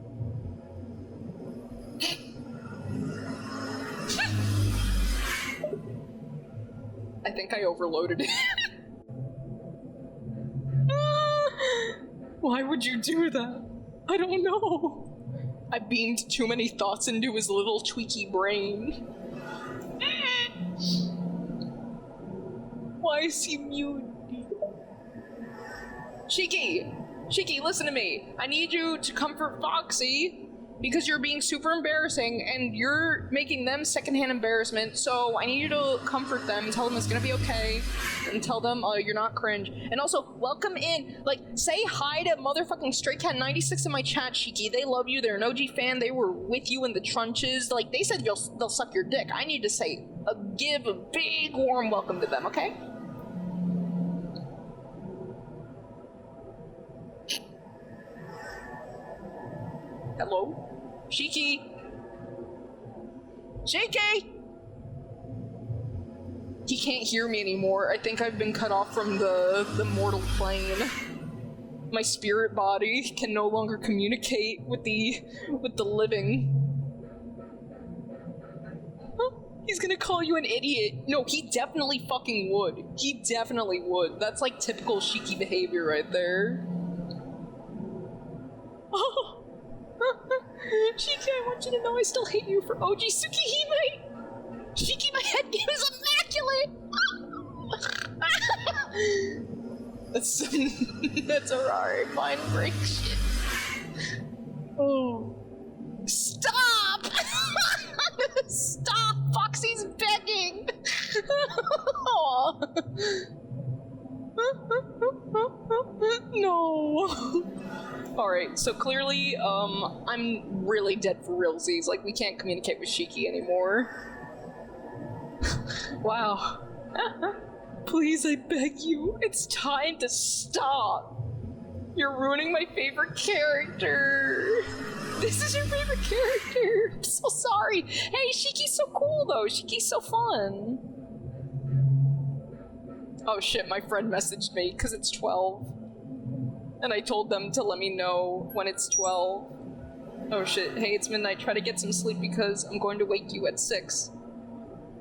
I think I overloaded it. Why would you do that? I don't know. I beamed too many thoughts into his little tweaky brain. Why is he mute? Shiki, listen to me. I need you to comfort Foxy, because you're being super embarrassing, and you're making them secondhand embarrassment, so I need you to comfort them, tell them it's gonna be okay, and tell them you're not cringe. And also, welcome in, like, say hi to motherfucking Stray Cat 96 in my chat, Shiki. They love you, they're an OG fan, they were with you in the trenches, like, they said they'll suck your dick. I need to say, give a big warm welcome to them, okay? Hello? Shiki? He can't hear me anymore. I think I've been cut off from the mortal plane. My spirit body can no longer communicate with the living. Huh? He's gonna call you an idiot. No, he definitely fucking would. He definitely would. That's like typical Shiki behavior right there. Oh. Shiki, I want you to know I still hate you for OG Tsukihime! Shiki, my head game is immaculate! That's alright, mind break shit. Oh. Stop! Stop! Foxy's begging! No! Alright, so clearly, I'm really dead for realsies. Like, we can't communicate with Shiki anymore. Wow. Please, I beg you, it's time to stop. You're ruining my favorite character. This is your favorite character. I'm so sorry. Hey, Shiki's so cool, though. Shiki's so fun. Oh shit, my friend messaged me, because it's 12. And I told them to let me know when it's 12. Oh shit, hey, it's midnight. Try to get some sleep because I'm going to wake you at 6.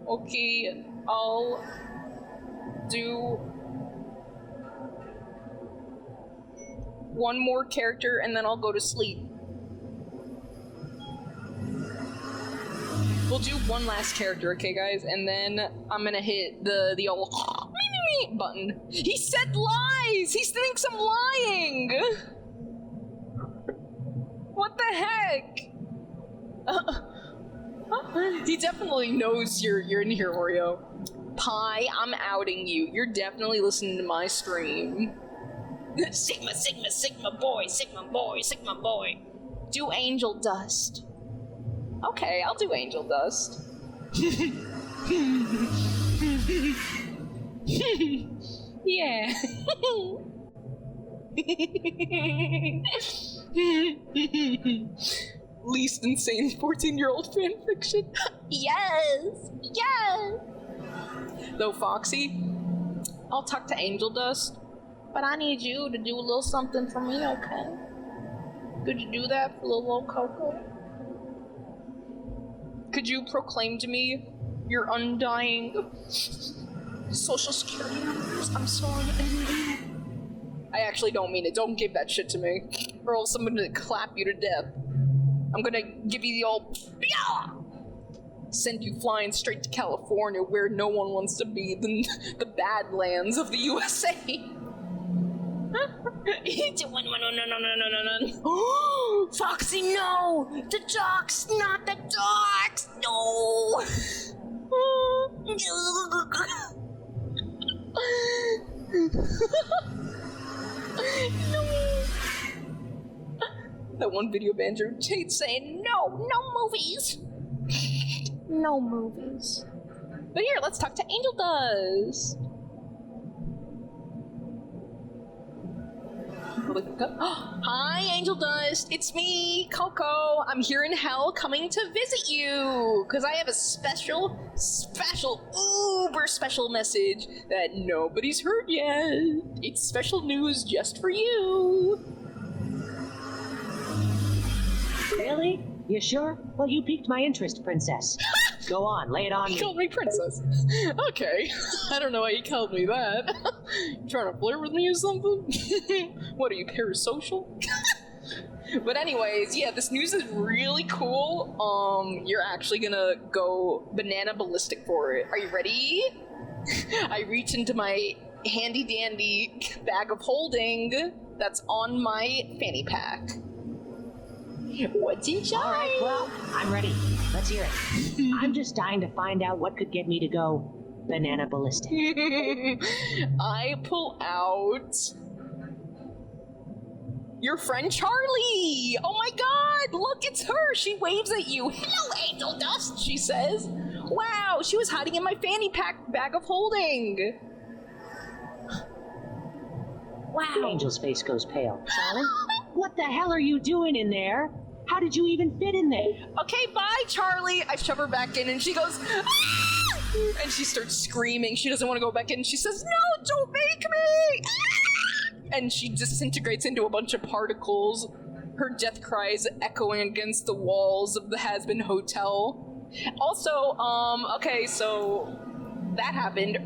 Okay, I'll do one more character and then I'll go to sleep. We'll do one last character, okay, guys? And then I'm gonna hit the old button. He said lies! He thinks I'm lying! What the heck? He definitely knows you're in here, Oreo. Pie, I'm outing you. You're definitely listening to my stream. Sigma, Sigma, Sigma boy, Sigma boy, Sigma boy. Do angel dust. Okay, I'll do angel dust. Yeah. Least insane 14-year-old fanfiction. Yes! Yes! Though, Foxy, I'll talk to Angel Dust, but I need you to do a little something for me, okay? Could you do that for little old Coco? Could you proclaim to me your undying social security numbers? I'm sorry. I actually don't mean it. Don't give that shit to me, or else I'm gonna clap you to death. I'm gonna give you the old send you flying straight to California, where no one wants to be, the Badlands of the USA. No. Foxy, no! The dogs, not the dogs! No! No! That one video banjo Tate saying, no movies! No movies. But here, let's talk to Angel Dust. Hi, Angel Dust. It's me, Coco. I'm here in hell coming to visit you. Because I have a special, uber special message that nobody's heard yet. It's special news just for you. Really? You sure? Well, you piqued my interest, princess. Go on, lay it on me. You called me princess. Okay. I don't know why you called me that. You trying to flirt with me or something? What are you, parasocial? But anyways, yeah, this news is really cool. You're actually gonna go banana ballistic for it. Are you ready? I reach into my handy dandy bag of holding that's on my fanny pack. What's inside? All right, well, I'm ready. Let's hear it. I'm just dying to find out what could get me to go banana ballistic. I pull out your friend Charlie. Oh my god, look, it's her. She waves at you. Hello, Angel Dust, she says. Wow, she was hiding in my fanny pack bag of holding. Wow. Angel's face goes pale. Charlie, what the hell are you doing in there? How did you even fit in there? Okay, bye, Charlie. I shove her back in and she goes, ah! And she starts screaming. She doesn't want to go back in. She says, no, don't make me! Ah! And she disintegrates into a bunch of particles. Her death cries echoing against the walls of the Has-Been Hotel. Also, okay, so that happened.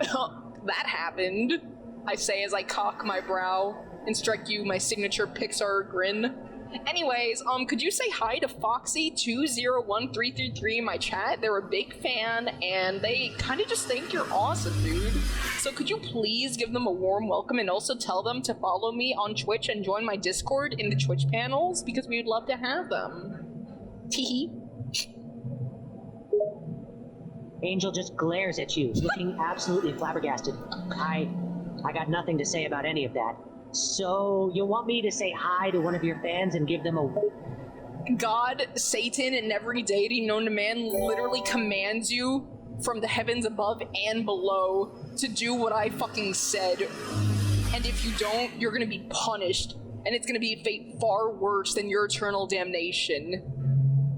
That happened. I say as I cock my brow and strike you my signature Pixar grin. Anyways, could you say hi to Foxy201333 in my chat? They're a big fan, and they kind of just think you're awesome, dude. So could you please give them a warm welcome and also tell them to follow me on Twitch and join my Discord in the Twitch panels, because we would love to have them. Teehee. Angel just glares at you, looking absolutely flabbergasted. I got nothing to say about any of that. So, you want me to say hi to one of your fans and give them a... God, Satan, and every deity known to man literally commands you from the heavens above and below to do what I fucking said. And if you don't, you're gonna be punished. And it's gonna be a fate far worse than your eternal damnation.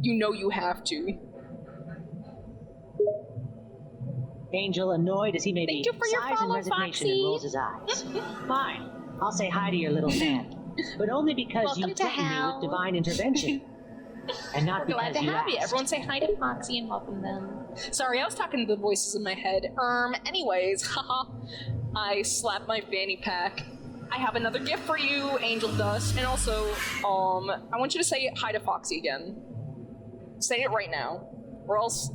You know you have to. Angel, annoyed as he may be, Thank you for your sighs in follow, resignation Foxy. and rolls his eyes. Fine, I'll say hi to your little fan, but only because you threatened me with divine intervention, and not We're glad because to you have you. asked. Everyone say hi to Foxy and welcome them. Sorry, I was talking to the voices in my head. Anyways, haha. I slap my fanny pack. I have another gift for you, Angel Dust, and also, I want you to say hi to Foxy again. Say it right now. Or else.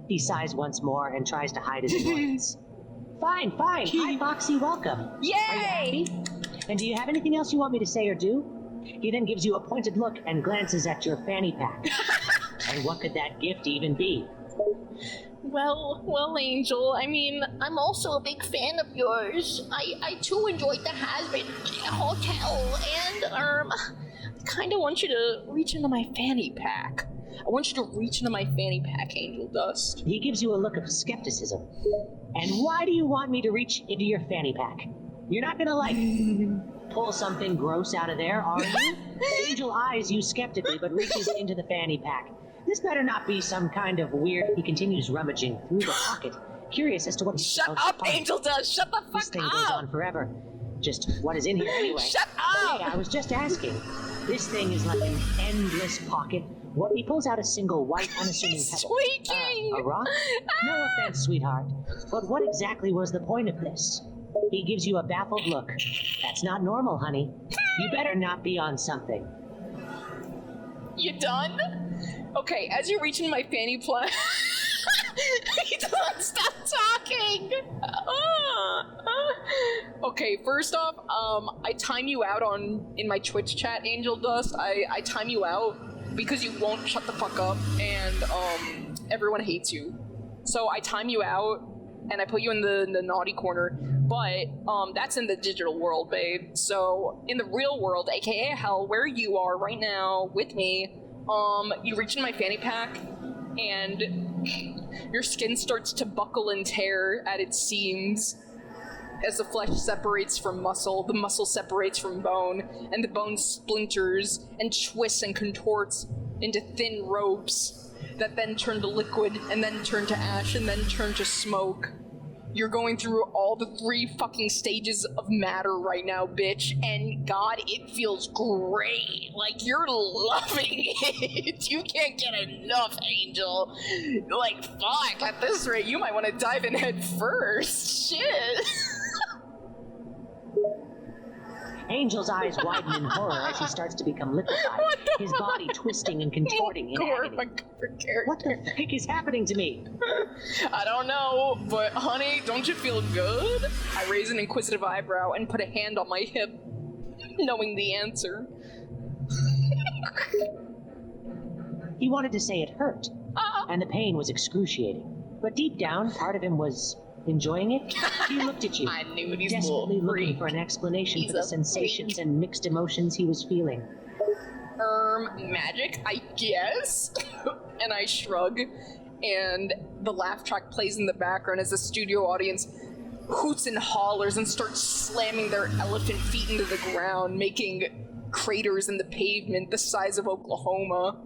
He sighs once more and tries to hide his annoyance. Fine. Hi, Foxy, welcome. Yay! Are you happy? And do you have anything else you want me to say or do? He then gives you a pointed look and glances at your fanny pack. And what could that gift even be? Well, Angel, I mean, I'm also a big fan of yours. I too enjoyed the Has-Been Hotel, and, I kinda want you to reach into my fanny pack. I want you to reach into my fanny pack, Angel Dust. He gives you a look of skepticism. And why do you want me to reach into your fanny pack? You're not gonna, pull something gross out of there, are you? Angel eyes you skeptically, but reaches into the fanny pack. This better not be some kind of weird... He continues rummaging through the pocket, curious as to what... Shut up, Angel Dust! Shut the fuck up! This thing goes on forever. Just what is in here anyway? Shut up! Hey, I was just asking. This thing is like an endless pocket. What? He pulls out a single white, unassuming He's pebble. squeaking! A rock? No offense, sweetheart. But what exactly was the point of this? He gives you a baffled look. That's not normal, honey. You better not be on something. You done? Okay, as you reach in my fanny pack, he doesn't stop talking. Okay, first off, I time you out in my Twitch chat, Angel Dust. I time you out because you won't shut the fuck up, and everyone hates you. So I time you out, and I put you in the naughty corner. But that's in the digital world, babe. So in the real world, aka hell, where you are right now with me, you reach in my fanny pack, and your skin starts to buckle and tear at its seams as the flesh separates from muscle, the muscle separates from bone, and the bone splinters and twists and contorts into thin ropes that then turn to liquid, and then turn to ash, and then turn to smoke. You're going through all the 3 fucking stages of matter right now, bitch, and God, it feels great. Like, you're loving it. You can't get enough, Angel. Like, fuck, at this rate, you might want to dive in head first. Shit. Angel's eyes widen in horror as he starts to become liquefied, his body twisting and contorting in agony. What the frick is happening to me? I don't know, but honey, don't you feel good? I raise an inquisitive eyebrow and put a hand on my hip, knowing the answer. He wanted to say it hurt, and the pain was excruciating. But deep down, part of him was enjoying it. He looked at you, I knew he's desperately looking for an explanation for the sensations and mixed emotions he was feeling. Magic, I guess? And I shrug, and the laugh track plays in the background as the studio audience hoots and hollers and starts slamming their elephant feet into the ground, making craters in the pavement the size of Oklahoma.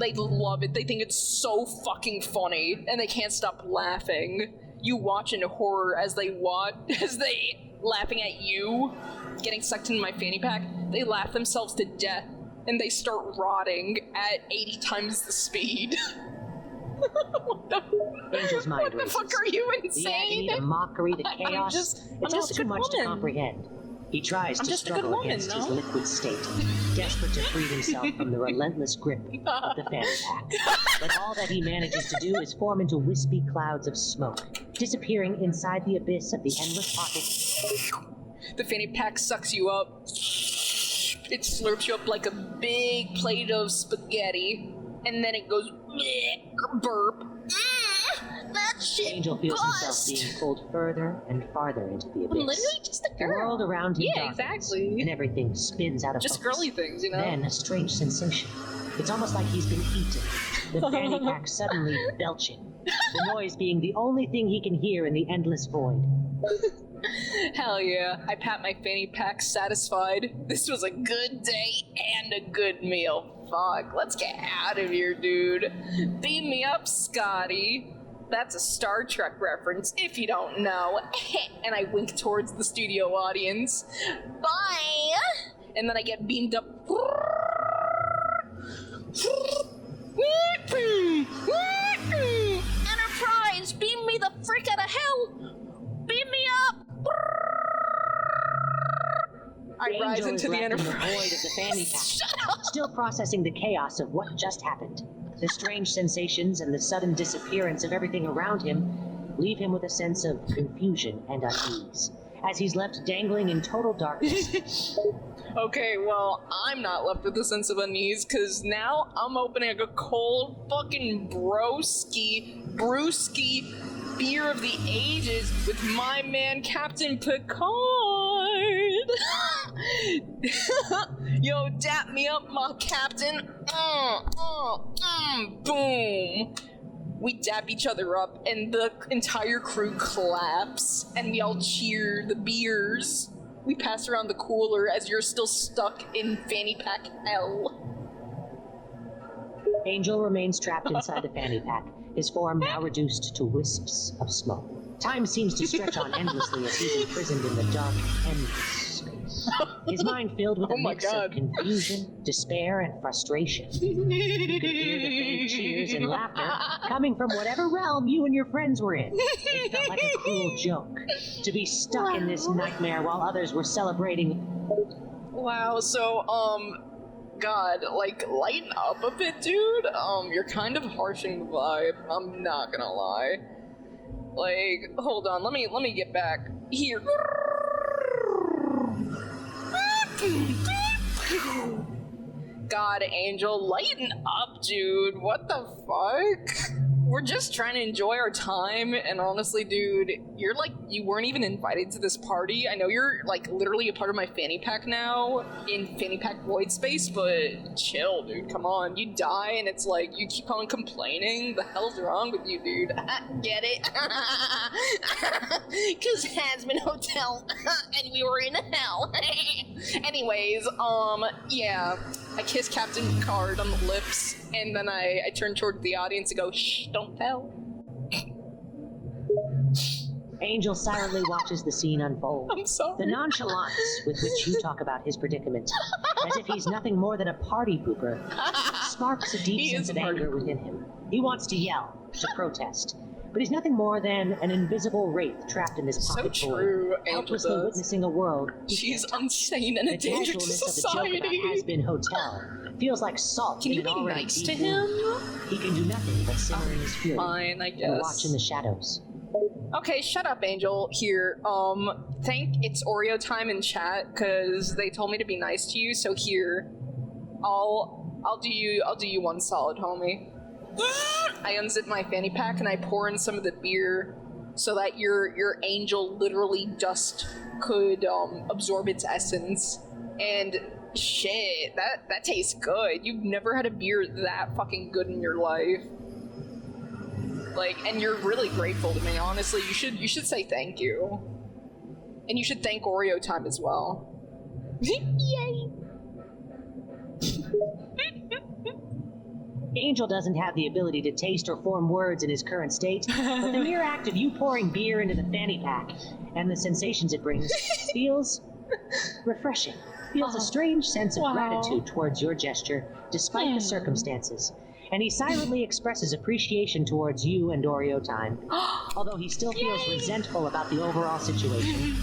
They love it. They think it's so fucking funny, and they can't stop laughing. You watch in horror as they laughing at you, getting sucked into my fanny pack. They laugh themselves to death, and they start rotting at 80 times the speed. What the Angel's mind What the races. fuck are you, The insane? agony, the mockery, the chaos. I'm just a too good much to woman. comprehend. He tries I'm to just a good struggle woman, against his no? liquid state, desperate to free himself from the relentless grip of the fanny pack. But all that he manages to do is form into wispy clouds of smoke, disappearing inside the abyss of the endless pocket. The fanny pack sucks you up. It slurps you up like a big plate of spaghetti, and then it goes burp. That shit Angel feels himself bust. being pulled further and farther into the abyss. I'm literally just a The girl. world around him Yeah, darkens, exactly. and everything spins out of Just focus. girly things, you know? Then a strange sensation. It's almost like he's been eaten. The fanny pack suddenly belching. The noise being the only thing he can hear in the endless void. Hell yeah. I pat my fanny pack satisfied. This was a good day and a good meal. Fuck, let's get out of here, dude. Beam me up, Scotty. That's a Star Trek reference, if you don't know. And I wink towards the studio audience. Bye! And then I get beamed up. Enterprise, beam me the frick out of hell! Beam me up! I Angel rise Angel into is the left in the enterprise. void of the fanny pack, still processing the chaos of what just happened. The strange sensations and the sudden disappearance of everything around him leave him with a sense of confusion and unease, as he's left dangling in total darkness. Okay, well, I'm not left with a sense of unease, because now I'm opening a cold fucking brewski beer of the ages with my man Captain Picard. Yo, dap me up, my captain. Boom. We dap each other up, and the entire crew claps, and we all cheer the beers. We pass around the cooler as you're still stuck in fanny pack hell. Angel remains trapped inside the fanny pack, his form now reduced to wisps of smoke. Time seems to stretch on endlessly as he's imprisoned in the dark, endless space. His mind filled with a mix of confusion, despair, and frustration. You could hear the faint cheers and laughter coming from whatever realm you and your friends were in. It felt like a cruel joke to be stuck in this nightmare while others were celebrating. Wow, so, God, like, lighten up a bit, dude. You're kind of harshing the vibe. I'm not gonna lie. Like, hold on, let me get back here. God, Angel, lighten up, dude. What the fuck? We're just trying to enjoy our time, and honestly, dude, you're like, you weren't even invited to this party. I know you're, like, literally a part of my fanny pack now, in fanny pack void space, but chill, dude, come on. You die, and it's like, you keep on complaining. The hell's wrong with you, dude? Get it? Cause Hazbin Hotel, and we were in hell. Anyways, yeah, I kissed Captain Picard on the lips, and then I turned toward the audience and go, shh, don't tell. Angel silently watches the scene unfold. I'm sorry. The nonchalance with which you talk about his predicament, as if he's nothing more than a party pooper, sparks a deep sense of anger within him. He wants to yell, to protest, but he's nothing more than an invisible wraith trapped in this pocket void, helplessly witnessing a world. She's insane and a danger to society. The joke about has-been hotel feels like salt. Can you in be an already nice deep to him? wound. He can do nothing but simmer in his fury. Fine, I guess. And watch in the shadows. Okay, shut up, Angel. Here, it's Oreo time in chat, cause they told me to be nice to you, so here, I'll do you one solid, homie. I unzip my fanny pack and I pour in some of the beer so that your angel literally dust could absorb its essence. And shit, that tastes good. You've never had a beer that fucking good in your life. Like, and you're really grateful to me, honestly. You should say thank you. And you should thank Oreo time as well. Yay! Angel doesn't have the ability to taste or form words in his current state, but the mere act of you pouring beer into the fanny pack and the sensations it brings feels refreshing. Feels a strange sense of gratitude towards your gesture, despite the circumstances. And he silently expresses appreciation towards you and Oreo time, although he still feels resentful about the overall situation.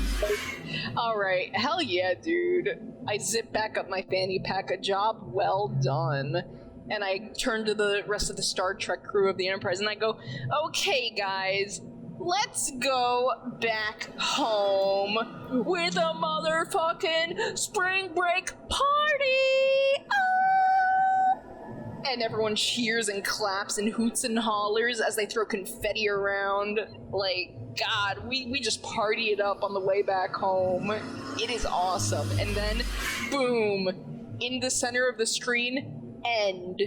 Alright, hell yeah, dude. I zip back up my fanny pack, a job well done. And I turn to the rest of the Star Trek crew of the Enterprise and I go, okay guys, let's go back home with a motherfucking spring break party! Oh! And everyone cheers and claps and hoots and hollers as they throw confetti around. Like, God, we just party it up on the way back home. It is awesome. And then, boom, in the center of the screen, end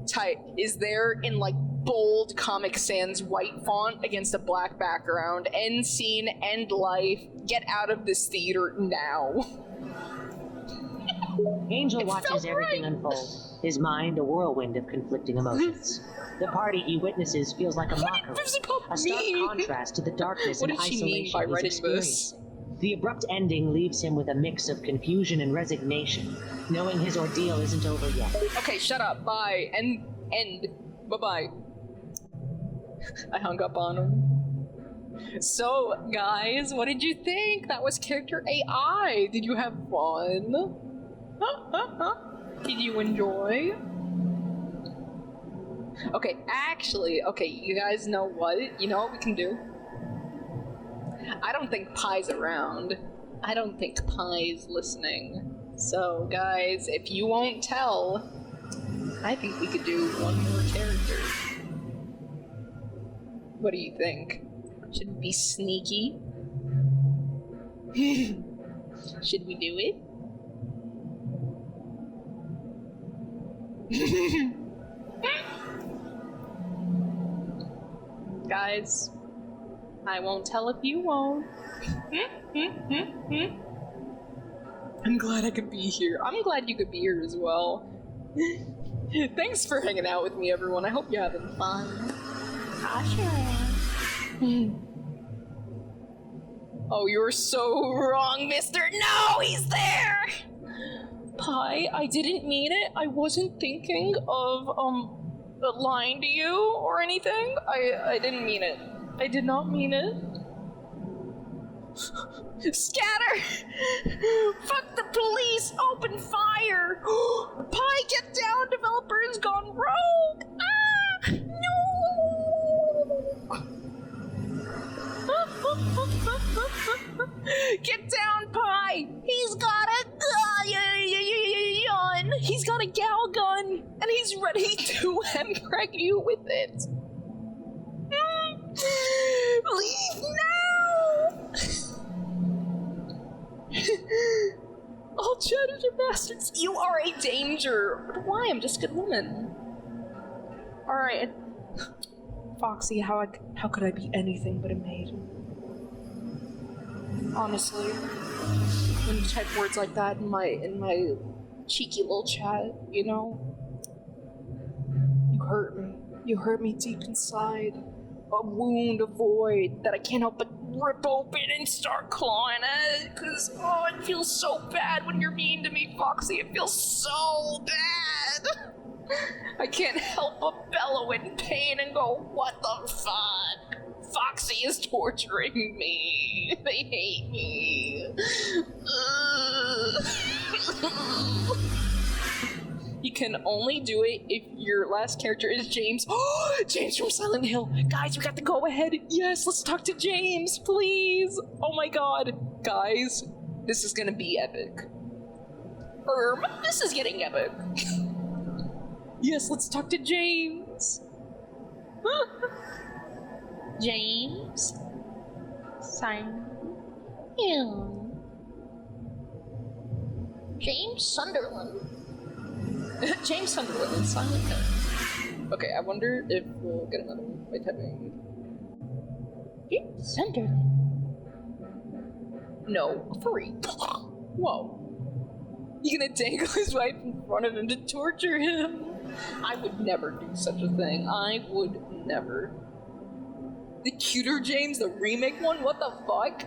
type is there in like bold Comic Sans white font against a black background. End scene, end life, get out of this theater now. Angel watches everything unfold, his mind a whirlwind of conflicting emotions. The party he witnesses feels like a mockery, a stark contrast to the darkness and isolation he's experiencing. The abrupt ending leaves him with a mix of confusion and resignation, knowing his ordeal isn't over yet. Okay, shut up. Bye. End. Bye-bye. I hung up on him. So, guys, what did you think? That was character AI. Did you have fun? Did you enjoy? Okay, actually, okay, you guys know what? You know what we can do? I don't think Pie's around. I don't think Pie's listening. So, guys, if you won't tell, I think we could do one more character. What do you think? Should we be sneaky? Should we do it? Guys, I won't tell if you won't. I'm glad I could be here. I'm glad you could be here as well. Thanks for hanging out with me, everyone. I hope you're having fun. I sure am. Oh, you're so wrong, mister. No, he's there! Pie, I didn't mean it. I wasn't thinking of, lying to you or anything. I didn't mean it. I did not mean it. Scatter! Fuck the police! Open fire! Pie, get down! Developer has gone rogue! Ah! No! Get down, Pie! He's got a gun! He's got a gal gun! And he's ready to impreg you with it! Leave now! All chatters are bastards! You are a danger! But why? I'm just a good woman. Alright. Foxy, how could I be anything but a maid? Honestly, when you type words like that in my cheeky little chat, you know, you hurt me. You hurt me deep inside. A wound, a void that I can't help but rip open and start clawing at it. Cause it feels so bad when you're mean to me, Foxy. It feels so bad. I can't help but bellow in pain and go, what the fuck? Foxy is torturing me. They hate me. You can only do it if your last character is James. Oh, James from Silent Hill. Guys, we got the go ahead. Yes, let's talk to James, please. Oh my god. Guys, this is gonna be epic. This is getting epic. Yes, let's talk to James. James? Silent Hill. James Sunderland. James Sunderland in Silent Hill. Okay, I wonder if we'll get another one by typing. James Sunderland. No, free. Whoa. You gonna dangle his wife in front of him to torture him? I would never do such a thing. I would never. The cuter James, the remake one? What the fuck?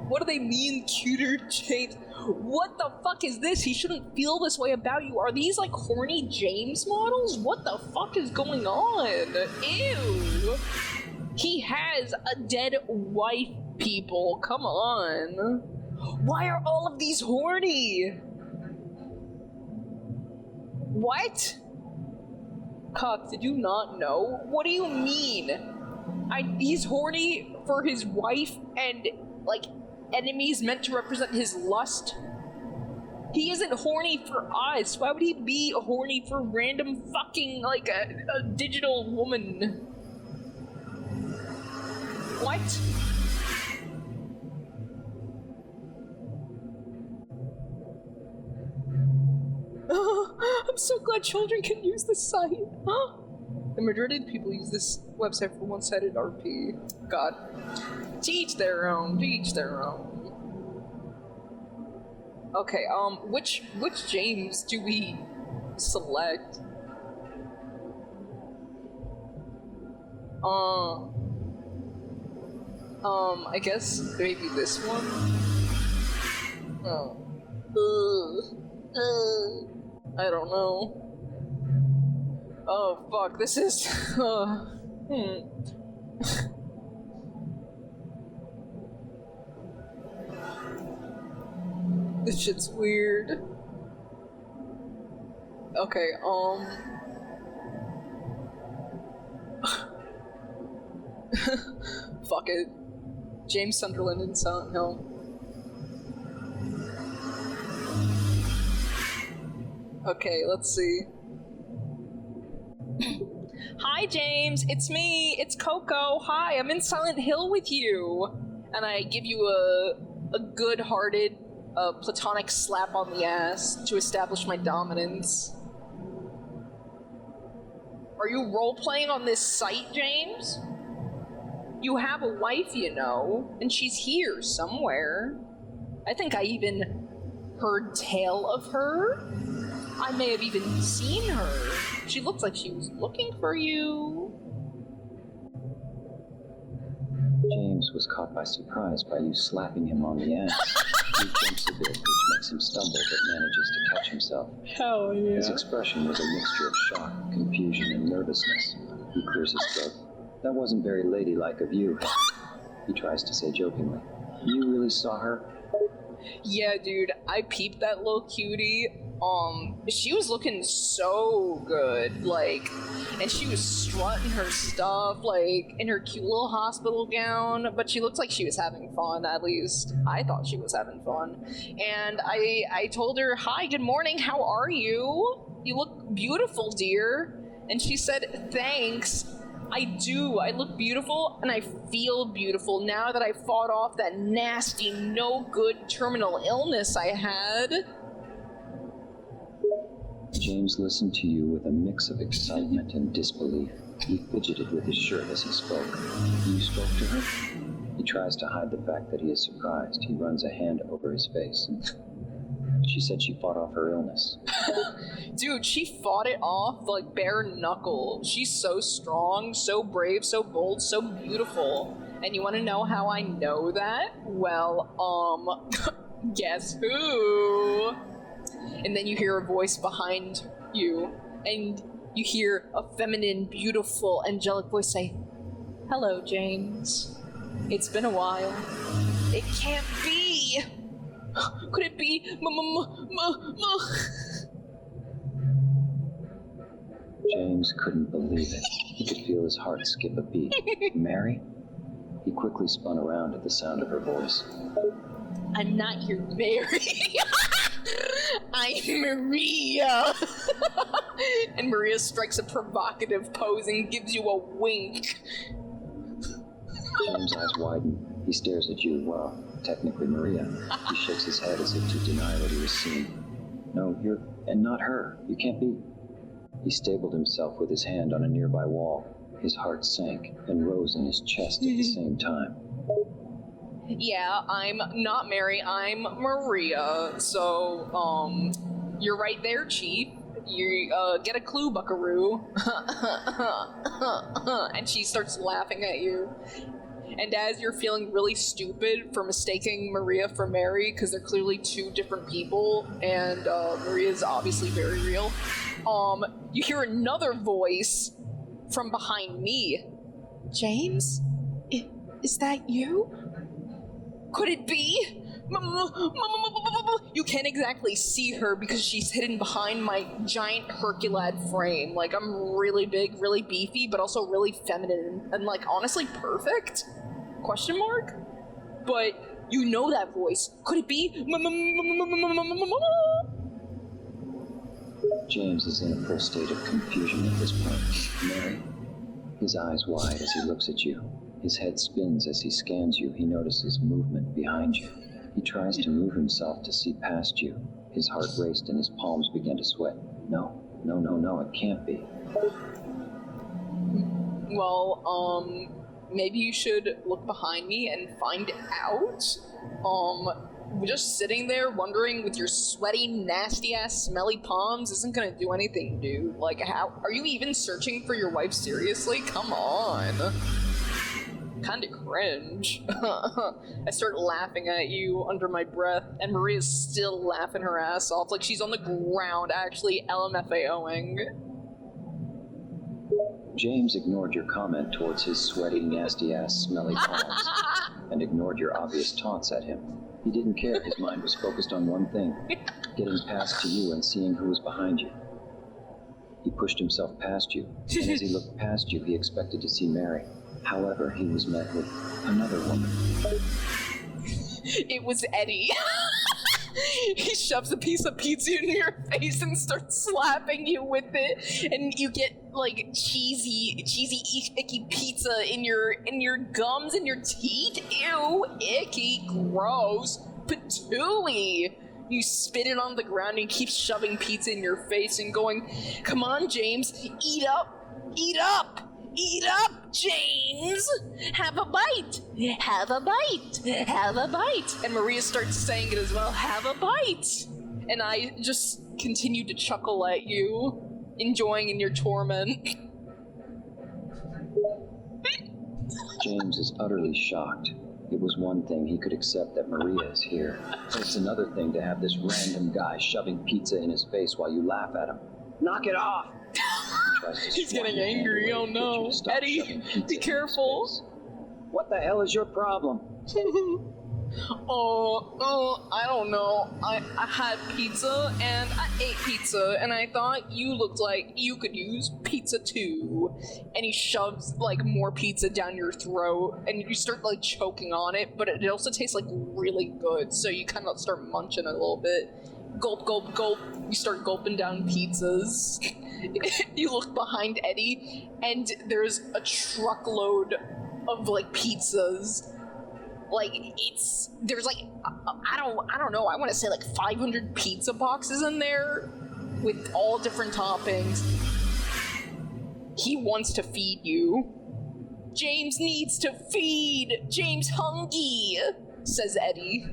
What do they mean, cuter James? What the fuck is this? He shouldn't feel this way about you. Are these like horny James models? What the fuck is going on? Ew. He has a dead wife, people. Come on. Why are all of these horny? What? Cock, did you not know? What do you mean? He's horny for his wife and, like, enemies meant to represent his lust? He isn't horny for us. Why would he be horny for random fucking, like, a digital woman? What? I'm so glad children can use this site. Huh? The majority of the people use this website for one-sided RP. God. To each their own. To each their own. Okay, which James do we select? I guess maybe this one? Oh. I don't know. Oh, fuck, this is... This shit's weird. Okay, fuck it. James Sunderland in Silent Hill. Okay, let's see. Hi, James. It's me. It's Coco. Hi, I'm in Silent Hill with you. And I give you a good-hearted, platonic slap on the ass to establish my dominance. Are you role-playing on this site, James? You have a wife, you know, and she's here somewhere. I think I even heard tale of her. I may have even seen her. She looked like she was looking for you. James was caught by surprise by you slapping him on the ass. He jumps a bit, which makes him stumble, but manages to catch himself. Hell yeah. His expression was a mixture of shock, confusion, and nervousness. He clears his throat. That wasn't very ladylike of you. He tries to say jokingly. You really saw her? Yeah, dude, I peeped that little cutie. She was looking so good, like, and she was strutting her stuff, like, in her cute little hospital gown, but she looked like she was having fun, at least. I thought she was having fun. And I told her, hi, good morning, how are you? You look beautiful, dear. And she said, thanks. I do. I look beautiful, and I feel beautiful now that I fought off that nasty, no-good terminal illness I had. James listened to you with a mix of excitement and disbelief. He fidgeted with his shirt as he spoke. You spoke to her? He tries to hide the fact that he is surprised. He runs a hand over his face. She said she fought off her illness. Dude, she fought it off like bare knuckle. She's so strong, so brave, so bold, so beautiful. And you want to know how I know that? Well, guess who? And then you hear a voice behind you, and you hear a feminine, beautiful, angelic voice say, hello, James. It's been a while. It can't be! Could it be James couldn't believe it. He could feel his heart skip a beat. Mary? He quickly spun around at the sound of her voice. I'm not your Mary. I'm Maria. And Maria strikes a provocative pose and gives you a wink. James' eyes widen. He stares at you. Well, technically Maria. He shakes his head as if to deny what he was seeing. No, you're... and not her. You can't be. He stabled himself with his hand on a nearby wall. His heart sank and rose in his chest at the same time. Yeah, I'm not Mary, I'm Maria. So, you're right there, Chief. You, get a clue, buckaroo. And she starts laughing at you. And as you're feeling really stupid for mistaking Maria for Mary, because they're clearly two different people, and Maria's obviously very real, you hear another voice from behind me. James? Is that you? Could it be? You can't exactly see her because she's hidden behind my giant Herculad frame. Like, I'm really big, really beefy, but also really feminine and, like, honestly perfect? Question mark? But you know that voice. Could it be? James is in a full state of confusion at this point. Mary? His eyes wide as he looks at you. His head spins as he scans you. He notices movement behind you. He tries to move himself to see past you. His heart raced and his palms began to sweat. No, it can't be. Well, maybe you should look behind me and find out. Just sitting there wondering with your sweaty, nasty-ass, smelly palms isn't gonna do anything, dude. Like, how are you even searching for your wife seriously? Come on. Kinda cringe. I start laughing at you under my breath, and Maria's still laughing her ass off like she's on the ground actually LMFAOing. James ignored your comment towards his sweaty, nasty-ass, smelly palms, and ignored your obvious taunts at him. He didn't care. His mind was focused on one thing, getting past to you and seeing who was behind you. He pushed himself past you, and as he looked past you, he expected to see Mary. However, he was met with another woman. It was Eddie. He shoves a piece of pizza in your face and starts slapping you with it, and you get like cheesy, icky pizza in your gums and your teeth. Ew, icky, gross, patooey. You spit it on the ground and keep shoving pizza in your face and going, "Come on, James, eat up, eat up." Eat up, James! Have a bite! Have a bite! Have a bite! And Maria starts saying it as well, have a bite! And I just continue to chuckle at you, enjoying in your torment. James is utterly shocked. It was one thing he could accept that Maria is here, but it's another thing to have this random guy shoving pizza in his face while you laugh at him. Knock it off! He's getting angry, oh no. Eddie, be careful. What the hell is your problem? I don't know. I had pizza, and I ate pizza, and I thought you looked like you could use pizza too. And he shoves, like, more pizza down your throat, and you start, like, choking on it, but it also tastes, like, really good, so you kind of start munching a little bit. Gulp, gulp, gulp. You start gulping down pizzas. You look behind Eddie, and there's a truckload of, like, pizzas. Like, there's, like, I don't know, I want to say, like, 500 pizza boxes in there with all different toppings. He wants to feed you. James needs to feed! James hungry! Says Eddie.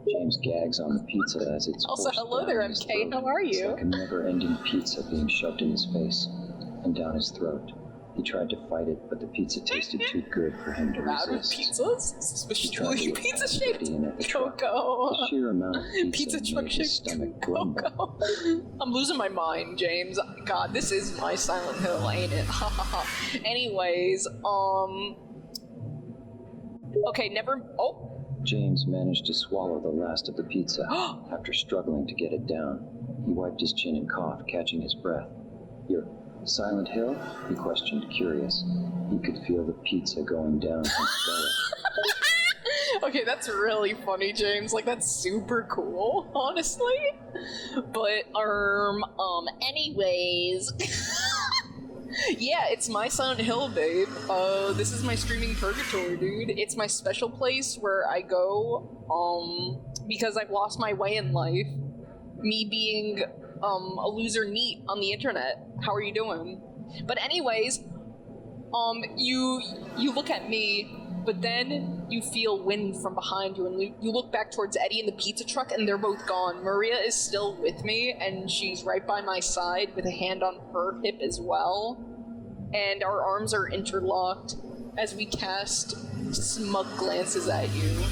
James gags on the pizza as it's also, hello there, MK. How are you? It's like a never-ending pizza being shoved in his face and down his throat. He tried to fight it, but the pizza tasted too good for him to resist. Out of pizzas? Especially pizza-shaped Coco. The sheer amount of pizza made his truck-shaped stomach grumble. Coco. I'm losing my mind, James. God, this is my Silent Hill, ain't it? Ha ha ha. Anyways, okay, never... Oh! James managed to swallow the last of the pizza. After struggling to get it down, he wiped his chin and coughed, catching his breath. Your Silent Hill? He questioned, curious. He could feel the pizza going down his belly. Okay, that's really funny, James. Like, that's super cool, honestly. But, anyways... Yeah, it's my Silent Hill, babe. This is my streaming purgatory, dude. It's my special place where I go, because I've lost my way in life. Me being, a loser neat on the internet. How are you doing? But anyways, you look at me, but then you feel wind from behind you, and you look back towards Eddie in the pizza truck, and they're both gone. Maria is still with me, and she's right by my side with a hand on her hip as well. And our arms are interlocked as we cast smug glances at you.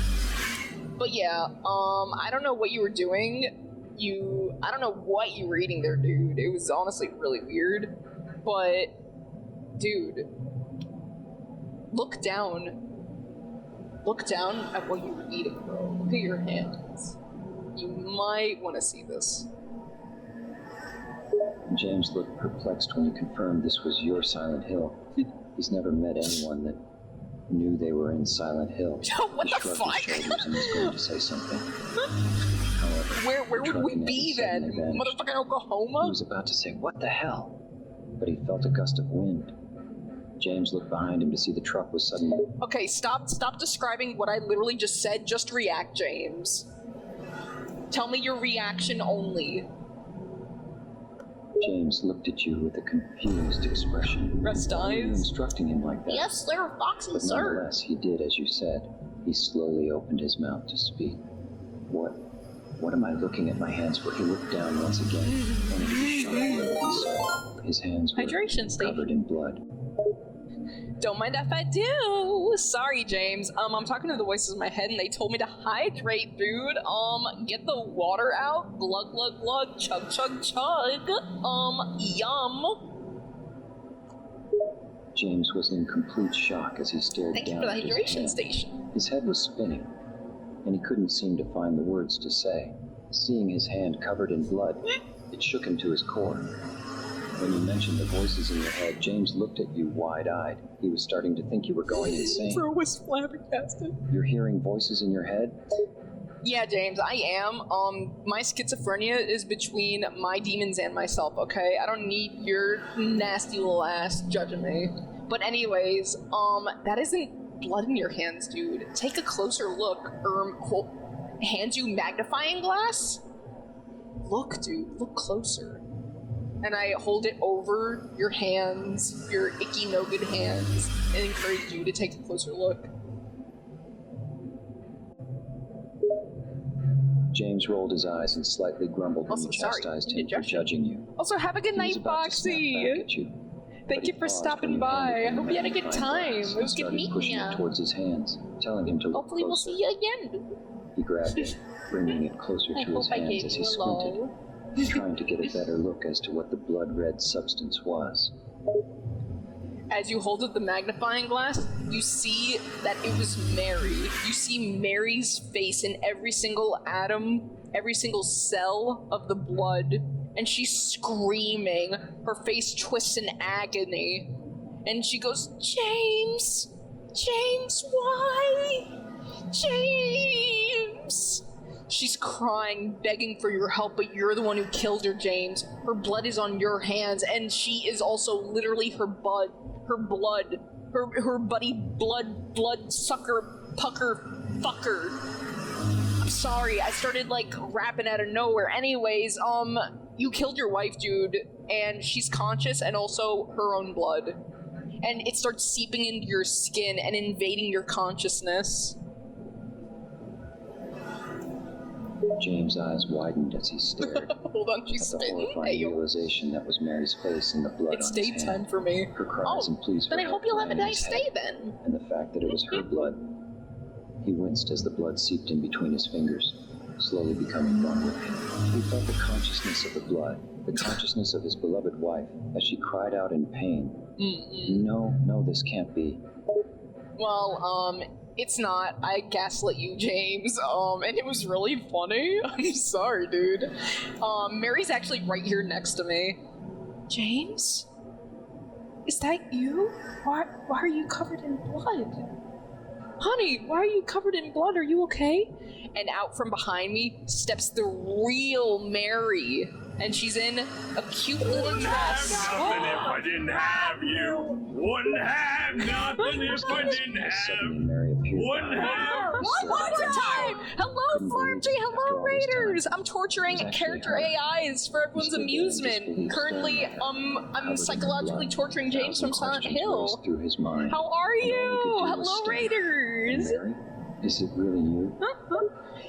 But yeah, I don't know what you were doing. I don't know what you were eating there, dude. It was honestly really weird. But, dude, look down. Look down at what you were eating, bro. Look at your hands. You might want to see this. James looked perplexed when you confirmed this was your Silent Hill. He's never met anyone that knew they were in Silent Hill. What he the shrugged fuck? his shoulders and was going to say something. However, where would we be then? Motherfucking Oklahoma? He was about to say, "What the hell?" But he felt a gust of wind. James looked behind him to see the truck was suddenly... Okay, stop describing what I literally just said. Just react, James. Tell me your reaction only. James looked at you with a confused expression. Rest Why were you eyes? instructing him like that? Yes, sir, Foxy, But sir. nonetheless, he did as you said. He slowly opened his mouth to speak. What am I looking at my hands for? He looked down once again, only to be shocked by what he saw. His hands were Hydration station. covered in blood. Don't mind if I do. Sorry, James. I'm talking to the voices in my head, and they told me to hydrate, dude. Get the water out. Glug, glug, glug. Chug, chug, chug. Yum. James was in complete shock as he stared Thank you down for the at his hydration hand. station. His head was spinning. and he couldn't seem to find the words to say. Seeing his hand covered in blood, it shook him to his core. When you mentioned the voices in your head, James looked at you wide-eyed. He was starting to think you were going insane. Bro was flabbergasted. You're hearing voices in your head? Yeah, James, I am. My schizophrenia is between my demons and myself, okay? I don't need your nasty little ass judging me. But anyways, that isn't blood in your hands, dude. Take a closer look. Hands you magnifying glass? Look, dude, look closer. And I hold it over your hands, your icky, no good hands, and encourage you to take a closer look. James rolled his eyes and slightly grumbled when Also, you sorry, chastised him for judging you. Also, have a good He was night, about to snap back Boxy! at you, Thank but you he for paused stopping when you by. handed I him hope the you had a good magnifying time. glass It and was good started meeting pushing ya. it towards his hands, telling him to look Hopefully we'll closer. see you again. He grabbed it, bringing it closer I to his hope I hands gave as you he a squinted, low. trying to get a better look as to what the blood-red substance was. As you hold up the magnifying glass, you see that it was Mary. You see Mary's face in every single atom, every single cell of the blood, and she's screaming. Her face twists in agony. And she goes, James! James, why? James! She's crying, begging for your help, but you're the one who killed her, James. Her blood is on your hands, and she is also literally her blood. Her buddy blood sucker, pucker, fucker. I'm sorry, I started, like, rapping out of nowhere. Anyways, you killed your wife, dude, and she's conscious and also her own blood. And it starts seeping into your skin and invading your consciousness. James' eyes widened as he stared Hold on, she's at the spitting. horrifying Hey, realization that was Mary's face and the blood it's on his date hand. time for me. Her cries and pleas for Then I help hope you'll have a rang in nice his day head, then. and the fact that it was her blood. He winced as the blood seeped in between his fingers, slowly becoming one with him. He felt the consciousness of the blood, the consciousness of his beloved wife, as she cried out in pain. No, this can't be. Well, it's not. I gaslit you, James. And it was really funny. I'm sorry, dude. Mary's actually right here next to me. James? Is that you? Why are you covered in blood? Honey, why are you covered in blood? Are you okay? And out from behind me steps the real Mary. And she's in a cute little dress. Nothing if I didn't have you. Wouldn't have nothing if I didn't have. Suddenly, Mary appeared. Wouldn't have. One more time! Hello, Farm G! Hello, Raiders! I'm torturing character AIs for everyone's amusement. Currently, I'm psychologically torturing James from Silent Hill. Through his mind, How are and all he could you? do was Hello, stare. Raiders! Mary? Is it really you?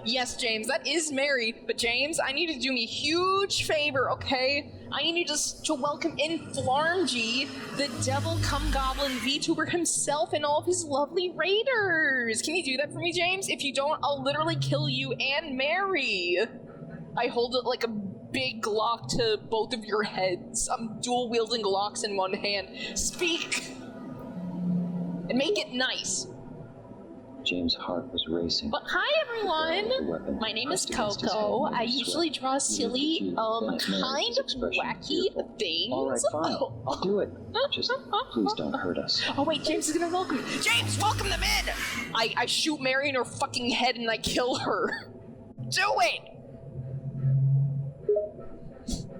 Yes, James, that is Mary. But James, I need you to do me a huge favor, okay? I need you just to welcome in Flarmgy, the devil cum goblin VTuber himself and all of his lovely raiders. Can you do that for me, James? If you don't, I'll literally kill you and Mary. I hold it like a big Glock to both of your heads. I'm dual wielding Glocks in one hand. Speak! And make it nice. James' heart was racing. But hi everyone! My name is Coco. I usually draw silly, kind of wacky things. All right, fine. I'll do it. Just please don't hurt us. Oh wait, James is gonna welcome me. James, welcome them in! I shoot Mary in her fucking head and I kill her. Do it!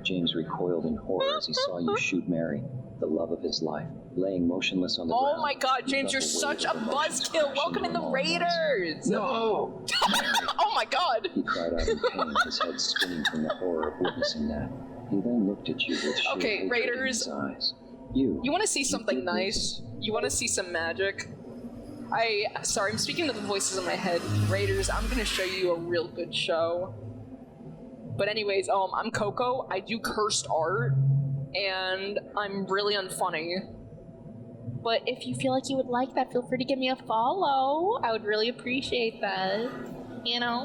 James recoiled in horror as he saw you shoot Mary, the love of his life, laying motionless on the ground. Oh my god, James, you're such a buzzkill! Welcome in the Raiders! No! Oh my god! He cried out in pain, his head spinning from the horror of witnessing that. He then looked at you with sheer Okay, hatred Raiders. in his eyes. You wanna see something nice? You wanna see some magic? Sorry, I'm speaking to the voices in my head. Raiders, I'm gonna show you a real good show. But anyways, I'm Coco, I do cursed art, and I'm really unfunny. But if you feel like you would like that, feel free to give me a follow. I would really appreciate that, you know?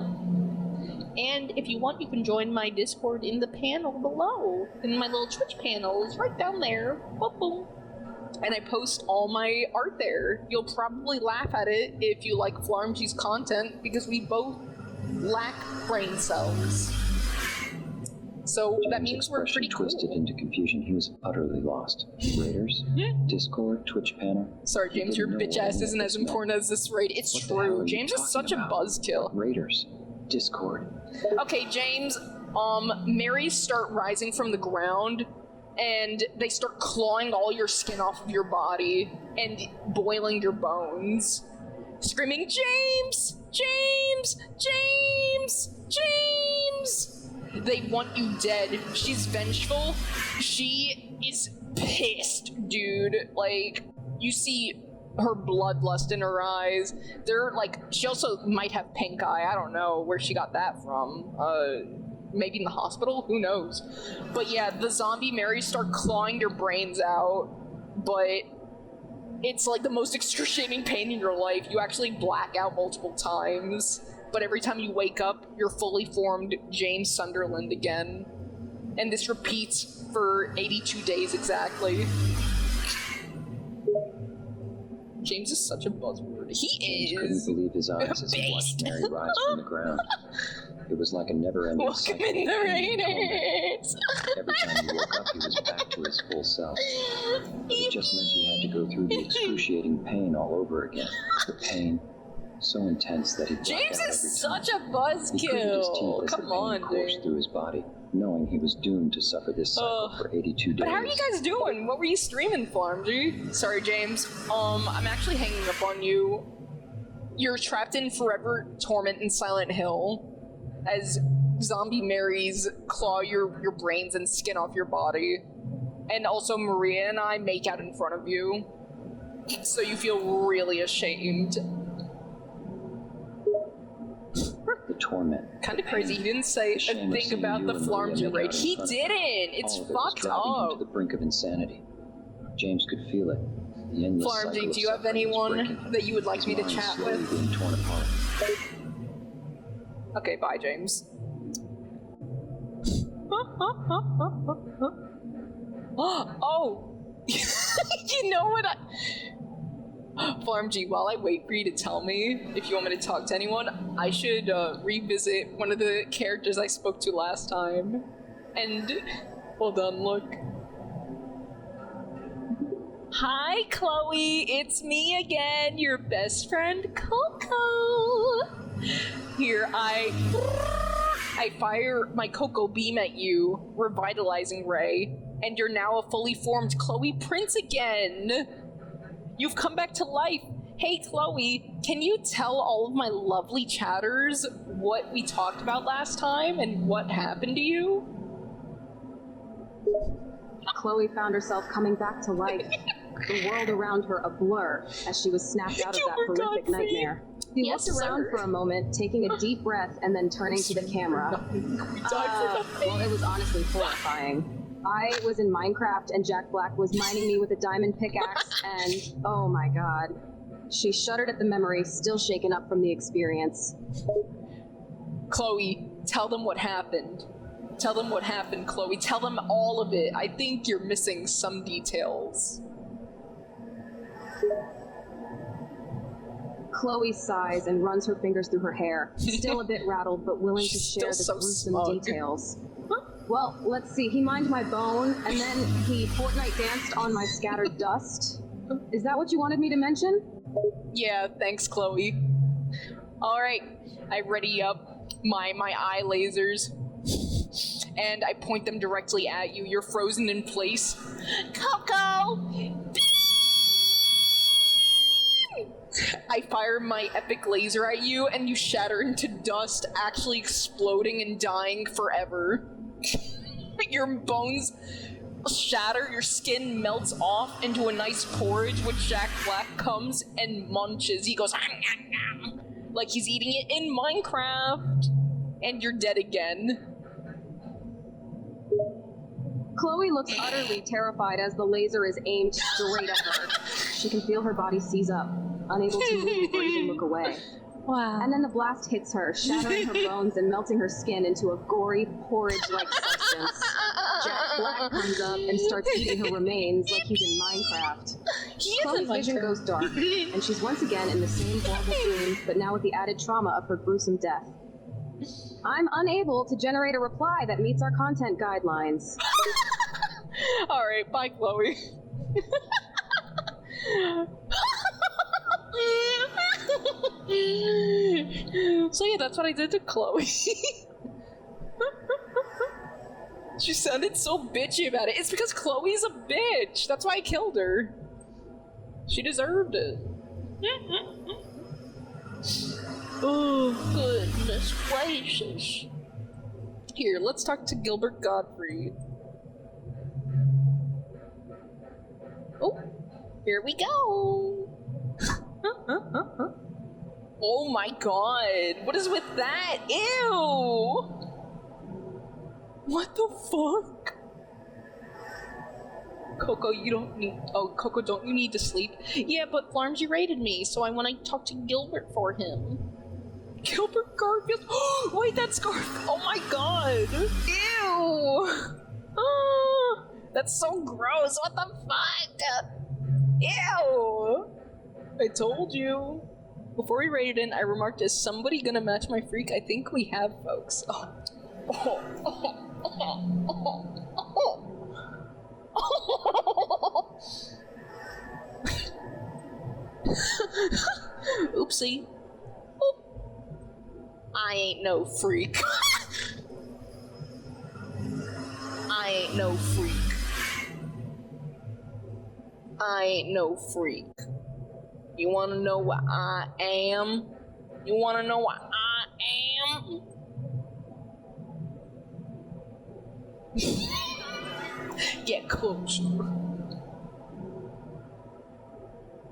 And if you want, you can join my Discord in the panel below. In my little Twitch panel, it's right down there. Boom, boom. And I post all my art there. You'll probably laugh at it if you like Flarmgy's content, because we both lack brain cells. So that means we're pretty cool. Twisted into confusion. He was utterly lost. Raiders? Discord? Twitch panel? Sorry, James, your bitch ass isn't as important as this raid. It's true. James is such a buzzkill. Raiders. Discord. Okay, James, Marys start rising from the ground, and they start clawing all your skin off of your body and boiling your bones. Screaming, James! James! James! James! They want you dead. She's vengeful. She is pissed, dude. Like, you see her bloodlust in her eyes. They're like, she also might have pink eye. I don't know where she got that from. Maybe in the hospital? Who knows? But yeah, the zombie Marys start clawing your brains out, but it's like the most excruciating pain in your life. You actually black out multiple times, but every time you wake up, you're fully formed James Sunderland again. And this repeats for 82 days exactly. James is such a buzzword. He James is. couldn't believe his eyes as he watched Mary rise from the ground. It was like a never-ending cycle. Welcome in the Raiders! Every time he woke up, he was back to his full self. But it just meant he had to go through the excruciating pain all over again. The pain, so intense that he blacked James out is every such time. a buzzkill. He gritted his teeth as Come the pain on, coursed dude. through his body, knowing he was doomed to suffer this cycle for 82 days. But how are you guys doing? What were you streaming, Flarmgy? Sorry, James. I'm actually hanging up on you. You're trapped in forever torment in Silent Hill as zombie Marys claw your brains and skin off your body. And also Maria and I make out in front of you. So you feel really ashamed. The torment. Kind of crazy. He didn't say a shame of thing seeing about you the and Maria Flarmgy make raid. out in He front of didn't. him. It's All of it was fucked driving him to up. the brink of insanity. James could feel it. The endless cycle Flarmgy, of do you have suffering was anyone breaking him. that you would like His me to mind chat slowly with? being torn apart. Okay, bye, James. Oh! You know what Flarmgy, while I wait for you to tell me if you want me to talk to anyone, I should revisit one of the characters I spoke to last time. And, hold on, look. Hi, Chloe, it's me again, your best friend, Coco. Here, I fire my Coco beam at you, revitalizing ray, and you're now a fully formed Chloe Prince again. You've come back to life. Hey, Chloe, can you tell all of my lovely chatters what we talked about last time and what happened to you? Chloe found herself coming back to life. The world around her a blur as she was snapped out of that Gilbert horrific Gottfried. nightmare. She Yes, looked around sir. for a moment, taking a deep breath and then turning to the camera. Well, it was honestly horrifying. I was in Minecraft and Jack Black was mining me with a diamond pickaxe and, oh my god. She shuddered at the memory, still shaken up from the experience. Chloe, tell them what happened. Tell them what happened, Chloe. Tell them all of it. I think you're missing some details. Chloe sighs and runs her fingers through her hair, still a bit rattled but willing to She's share the still so gruesome smug. details. Well, let's see. He mined my bone, and then he Fortnite danced on my scattered dust. Is that what you wanted me to mention? Yeah, thanks, Chloe. Alright, I ready up my eye lasers. And I point them directly at you. You're frozen in place. Coco! I fire my epic laser at you, and you shatter into dust, actually exploding and dying forever. Your bones shatter, your skin melts off into a nice porridge, which Jack Black comes and munches. He goes, like he's eating it in Minecraft. And you're dead again. Chloe looks utterly terrified as the laser is aimed straight at her. She can feel her body seize up, unable to move or even look away. Wow. And then the blast hits her, shattering her bones and melting her skin into a gory, porridge-like substance. Jack Black comes up and starts eating her remains like he's in Minecraft. Chloe's vision goes dark, and she's once again in the same horrible dream, but now with the added trauma of her gruesome death. I'm unable to generate a reply that meets our content guidelines. Alright, bye, Chloe. So yeah, that's what I did to Chloe. She sounded so bitchy about it. It's because Chloe's a bitch. That's why I killed her. She deserved it. Oh, goodness gracious. Here, let's talk to Gilbert Gottfried. Oh, here we go. Oh my god, what is with that? Ew! What the fuck? Coco, you don't need— oh, Coco, don't you need to sleep? Yeah, but Flarms, you rated me, so I want to talk to Gilbert for him. Gilbert Garfield? Wait, that's Garfield! Oh my god! Ew! Oh, that's so gross, what the fuck? Ew! I told you. Before we rated in, I remarked, is somebody gonna match my freak? I think we have, folks. Oh. Oh. Oh. Oh. Oh. Oh. Oopsie. Oop. I ain't no freak. I ain't no freak. I ain't no freak. You wanna know what I am? You wanna know what I am? Get closer.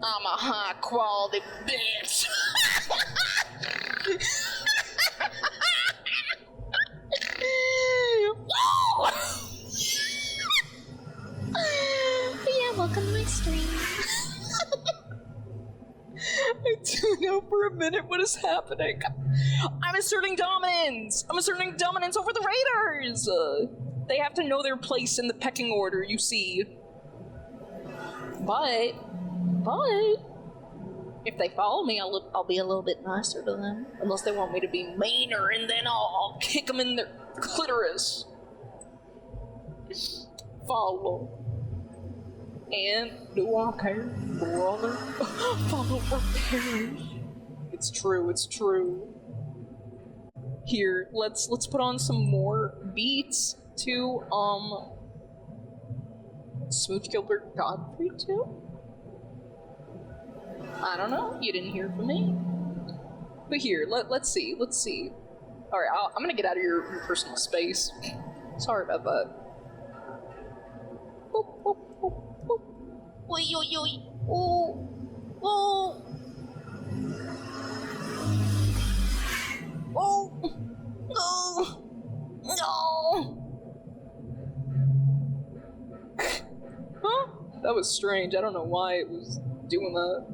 I'm a high quality bitch. Yeah, welcome to my stream. I don't know for a minute what is happening. I'm asserting dominance! I'm asserting dominance over the raiders! They have to know their place in the pecking order, you see. But, if they follow me, I'll be a little bit nicer to them. Unless they want me to be meaner, and then I'll kick them in their clitoris. Follow. And do I care, brother? Follow or perish. It's true, it's true. Here, let's put on some more beats to smooch Gilbert Gottfried too? I don't know, you didn't hear from me. But here, let's see. Alright, I'm gonna get out of your personal space. Sorry about that. Boop, boop, boop, boop. Oi, oi, oi. Oh. Oh. Oh. No. No. Huh? That was strange. I don't know why it was doing that.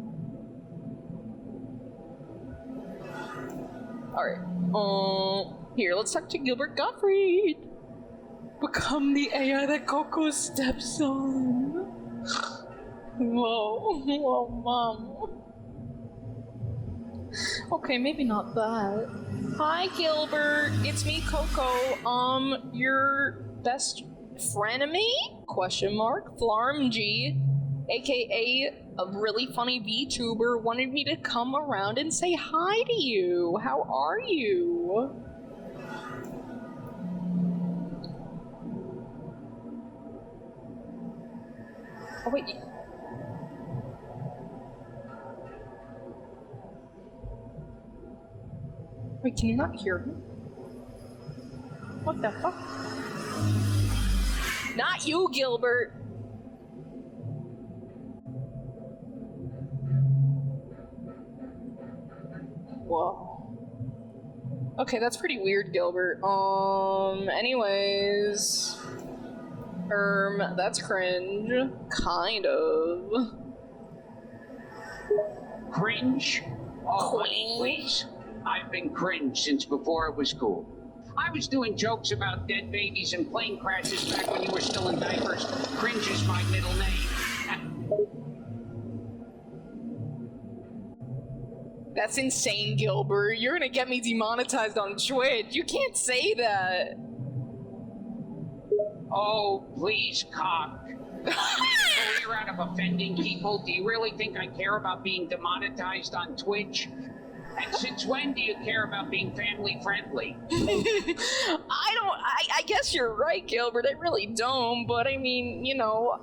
Alright. Here, let's talk to Gilbert Gottfried. Become the AI that Coco steps on. Whoa. Whoa, Mom. Okay, maybe not that. Hi, Gilbert. It's me, Coco. Your best frenemy? Question mark. Flarmg, aka a really funny VTuber, wanted me to come around and say hi to you. How are you? Oh, wait. Wait, can you not hear him? What the fuck? Not you, Gilbert! Whoa. Okay, that's pretty weird, Gilbert. Anyways... that's cringe. Kind of. Cringe? Oh, honey, please. I've been cringe since before it was cool. I was doing jokes about dead babies and plane crashes back when you were still in diapers. Cringe is my middle name. That's insane, Gilbert. You're gonna get me demonetized on Twitch. You can't say that. Oh, please, cock. Career out of offending people. Do you really think I care about being demonetized on Twitch? And since when do you care about being family friendly? I guess you're right, Gilbert. I really don't, but I mean, you know,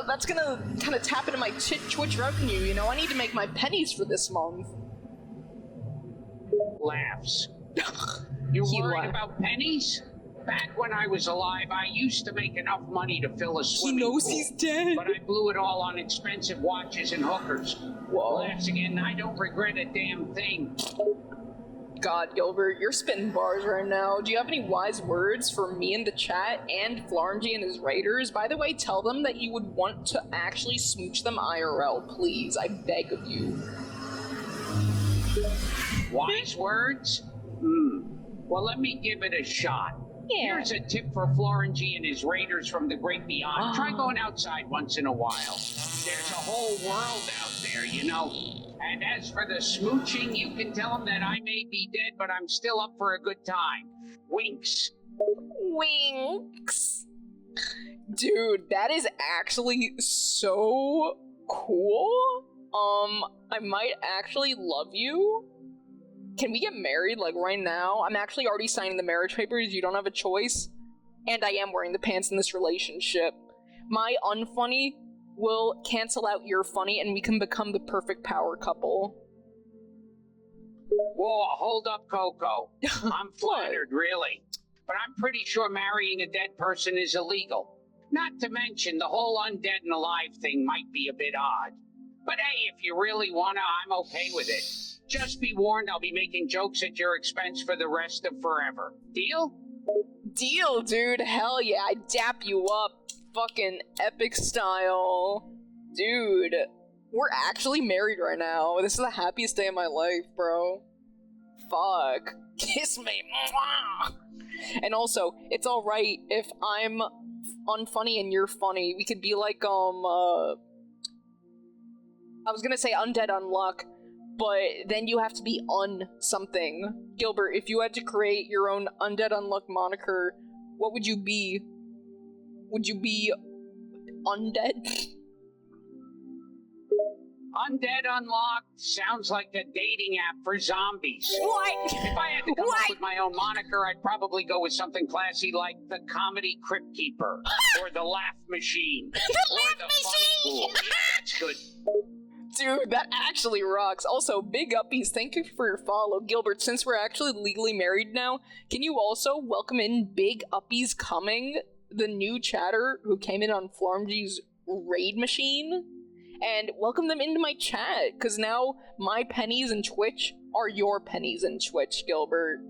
that's gonna kind of tap into my Twitch revenue, you know? I need to make my pennies for this month. Laughs. You worried about pennies? Back when I was alive, I used to make enough money to fill a swimming pool. He's dead. But I blew it all on expensive watches and hookers. Whoa. Laughs again, I don't regret a damn thing. God, Gilbert, you're spitting bars right now. Do you have any wise words for me in the chat and Flarngy and his raiders? By the way, tell them that you would want to actually smooch them IRL, please. I beg of you. Wise words? Well, let me give it a shot. Yeah. Here's a tip for Florengy and his raiders from the great beyond. Try going outside once in a while. There's a whole world out there, you know. And as for the smooching, you can tell them that I may be dead, but I'm still up for a good time. Winks. Winks. Dude, that is actually so cool. I might actually love you. Can we get married, like, right now? I'm actually already signing the marriage papers, you don't have a choice. And I am wearing the pants in this relationship. My unfunny will cancel out your funny, and we can become the perfect power couple. Whoa, hold up, Coco. I'm flattered, really. But I'm pretty sure marrying a dead person is illegal. Not to mention, the whole undead and alive thing might be a bit odd. But hey, if you really wanna, I'm okay with it. Just be warned, I'll be making jokes at your expense for the rest of forever. Deal? Deal, dude. Hell yeah, I dap you up. Fucking epic style. Dude, we're actually married right now. This is the happiest day of my life, bro. Fuck. Kiss me. Mwah. And also, it's alright if I'm unfunny and you're funny. We could be like, I was gonna say undead unluck, but then you have to be something. Gilbert, if you had to create your own undead unluck moniker, what would you be? Would you be undead? Undead Unlocked sounds like a dating app for zombies. What? If I had to come up with my own moniker, I'd probably go with something classy like the Comedy Crypt Keeper, or the Laugh Machine, or the Funny Ghoul. Yeah, that's good. Dude, that actually rocks. Also, big uppies, thank you for your follow. Gilbert, since we're actually legally married now, can you also welcome in Big Uppies Coming, the new chatter who came in on Flarmgy's raid machine? And welcome them into my chat, because now my pennies in Twitch are your pennies in Twitch, Gilbert.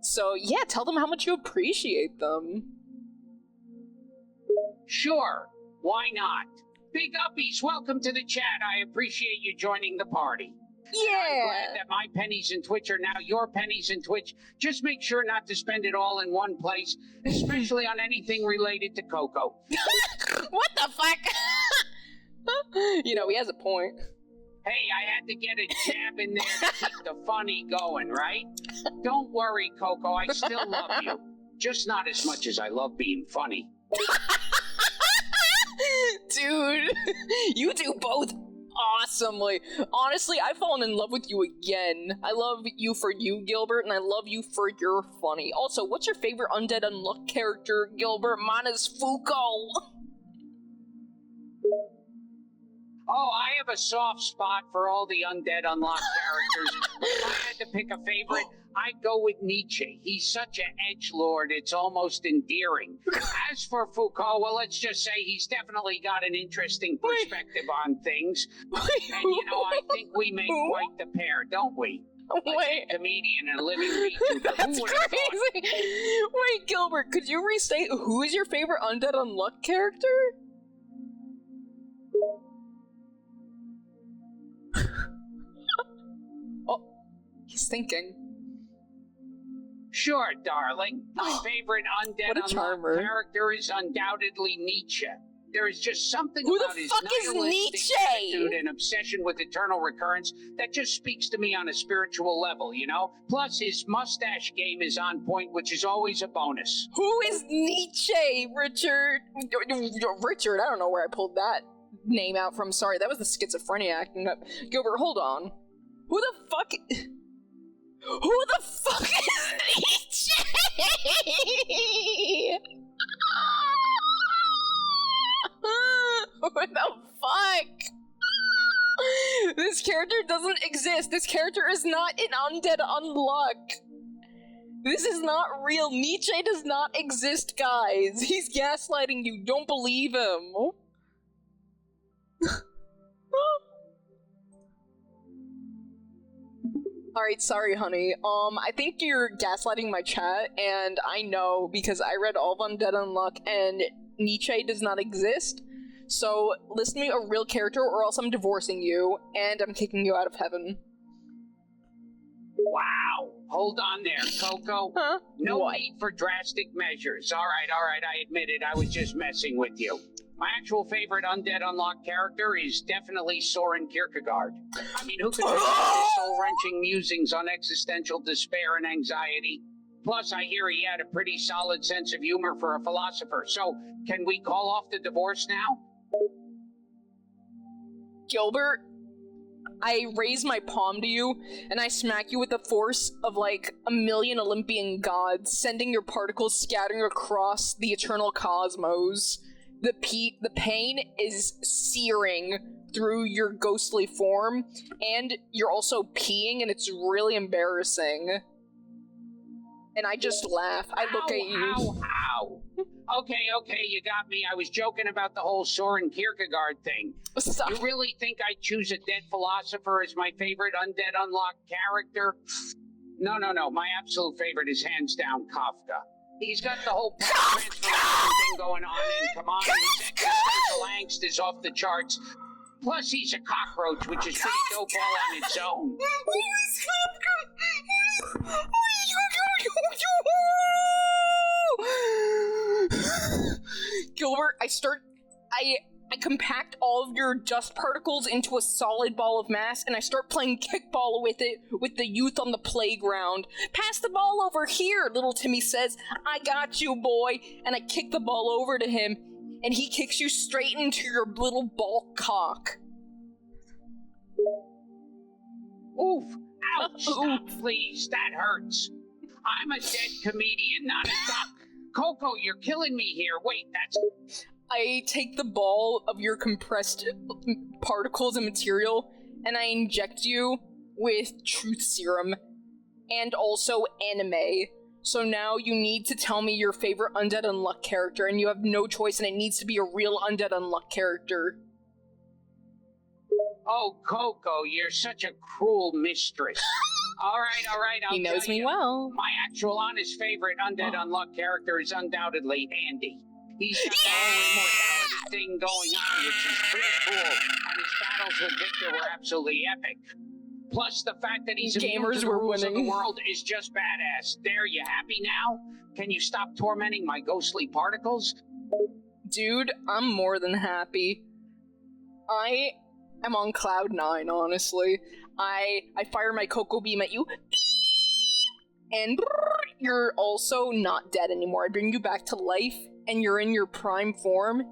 So yeah, tell them how much you appreciate them. Sure, why not? Big Uppies, welcome to the chat. I appreciate you joining the party. Yeah! I'm glad that my pennies in Twitch are now your pennies in Twitch. Just make sure not to spend it all in one place, especially on anything related to Coco. What the fuck? You know, he has a point. Hey, I had to get a jab in there to keep the funny going, right? Don't worry, Coco, I still love you. Just not as much as I love being funny. Dude, you do both awesomely. Honestly, I've fallen in love with you again. I love you for you, Gilbert, and I love you for your funny. Also, what's your favorite Undead Unluck character, Gilbert? Mine is Fuko. Oh, I have a soft spot for all the Undead Unlocked characters. But if I had to pick a favorite, I'd go with Nietzsche. He's such an edgelord, it's almost endearing. As for Foucault, well, let's just say he's definitely got an interesting perspective on things. And, you know, I think we make quite the pair, don't we? Wait. A comedian and a living vtuber. That's crazy. Wait, Gilbert, could you restate who is your favorite Undead Unluck character? Oh, he's thinking. Sure, darling. My favorite undead What a charmer. unlocked character is undoubtedly Nietzsche. There is just something Who about the his fuck is nihilistic Nietzsche? attitude and obsession with eternal recurrence that just speaks to me on a spiritual level, you know? Plus, his mustache game is on point, which is always a bonus. Who is Nietzsche, Richard? Richard, I don't know where I pulled that name out from. Sorry, that was the schizophrenia acting up. Gilbert, hold on. Who the fuck is Nietzsche? What the fuck? This character doesn't exist. This character is not an undead unluck. This is not real. Nietzsche does not exist, guys. He's gaslighting you. Don't believe him. Alright, sorry, honey. I think you're gaslighting my chat, and I know because I read all of Undead Unluck, and Nietzsche does not exist. So, list me a real character, or else I'm divorcing you, and I'm kicking you out of heaven. Wow. Hold on there, Coco. Huh? No What? need for drastic measures. All right, I admit it. I was just messing with you. My actual favorite Undead Unlocked character is definitely Soren Kierkegaard. I mean, who could resist his soul-wrenching musings on existential despair and anxiety? Plus, I hear he had a pretty solid sense of humor for a philosopher. So, can we call off the divorce now? Gilbert, I raise my palm to you, and I smack you with the force of, like, 1,000,000 Olympian gods, sending your particles scattering across the eternal cosmos. The pain is searing through your ghostly form, and you're also peeing, and it's really embarrassing. And I just laugh. I look at you. Ow. Okay, you got me. I was joking about the whole Soren Kierkegaard thing. Stop. You really think I'd choose a dead philosopher as my favorite Undead Unlocked character? No. My absolute favorite is hands down Kafka. He's got the whole transformation thing going on, and come on, his existential angst is off the charts. Plus, he's a cockroach, which is pretty dope all on its own. Gilbert, I compact all of your dust particles into a solid ball of mass, and I start playing kickball with it with the youth on the playground. Pass the ball over here, little Timmy says. I got you, boy. And I kick the ball over to him, and he kicks you straight into your little ball cock. Oof. Ouch. Stop, please. That hurts. I'm a dead comedian, not a duck. Coco, you're killing me here. Wait, that's... I take the ball of your compressed particles and material, and I inject you with truth serum, and also anime. So now you need to tell me your favorite Undead Unluck character, and you have no choice, and it needs to be a real Undead Unluck character. Oh, Coco, you're such a cruel mistress. All right, He knows tell me you. well. My actual honest favorite Undead Unluck character is undoubtedly Andy. He's got the whole immortality thing going on, which is pretty cool, and his battles with Victor were absolutely epic. Plus, the fact that he's immune to the rules of the world is just badass. There, you happy now? Can you stop tormenting my ghostly particles? Dude, I'm more than happy. I am on cloud 9, honestly. I fire my Coco beam at you, and you're also not dead anymore. I bring you back to life, and you're in your prime form,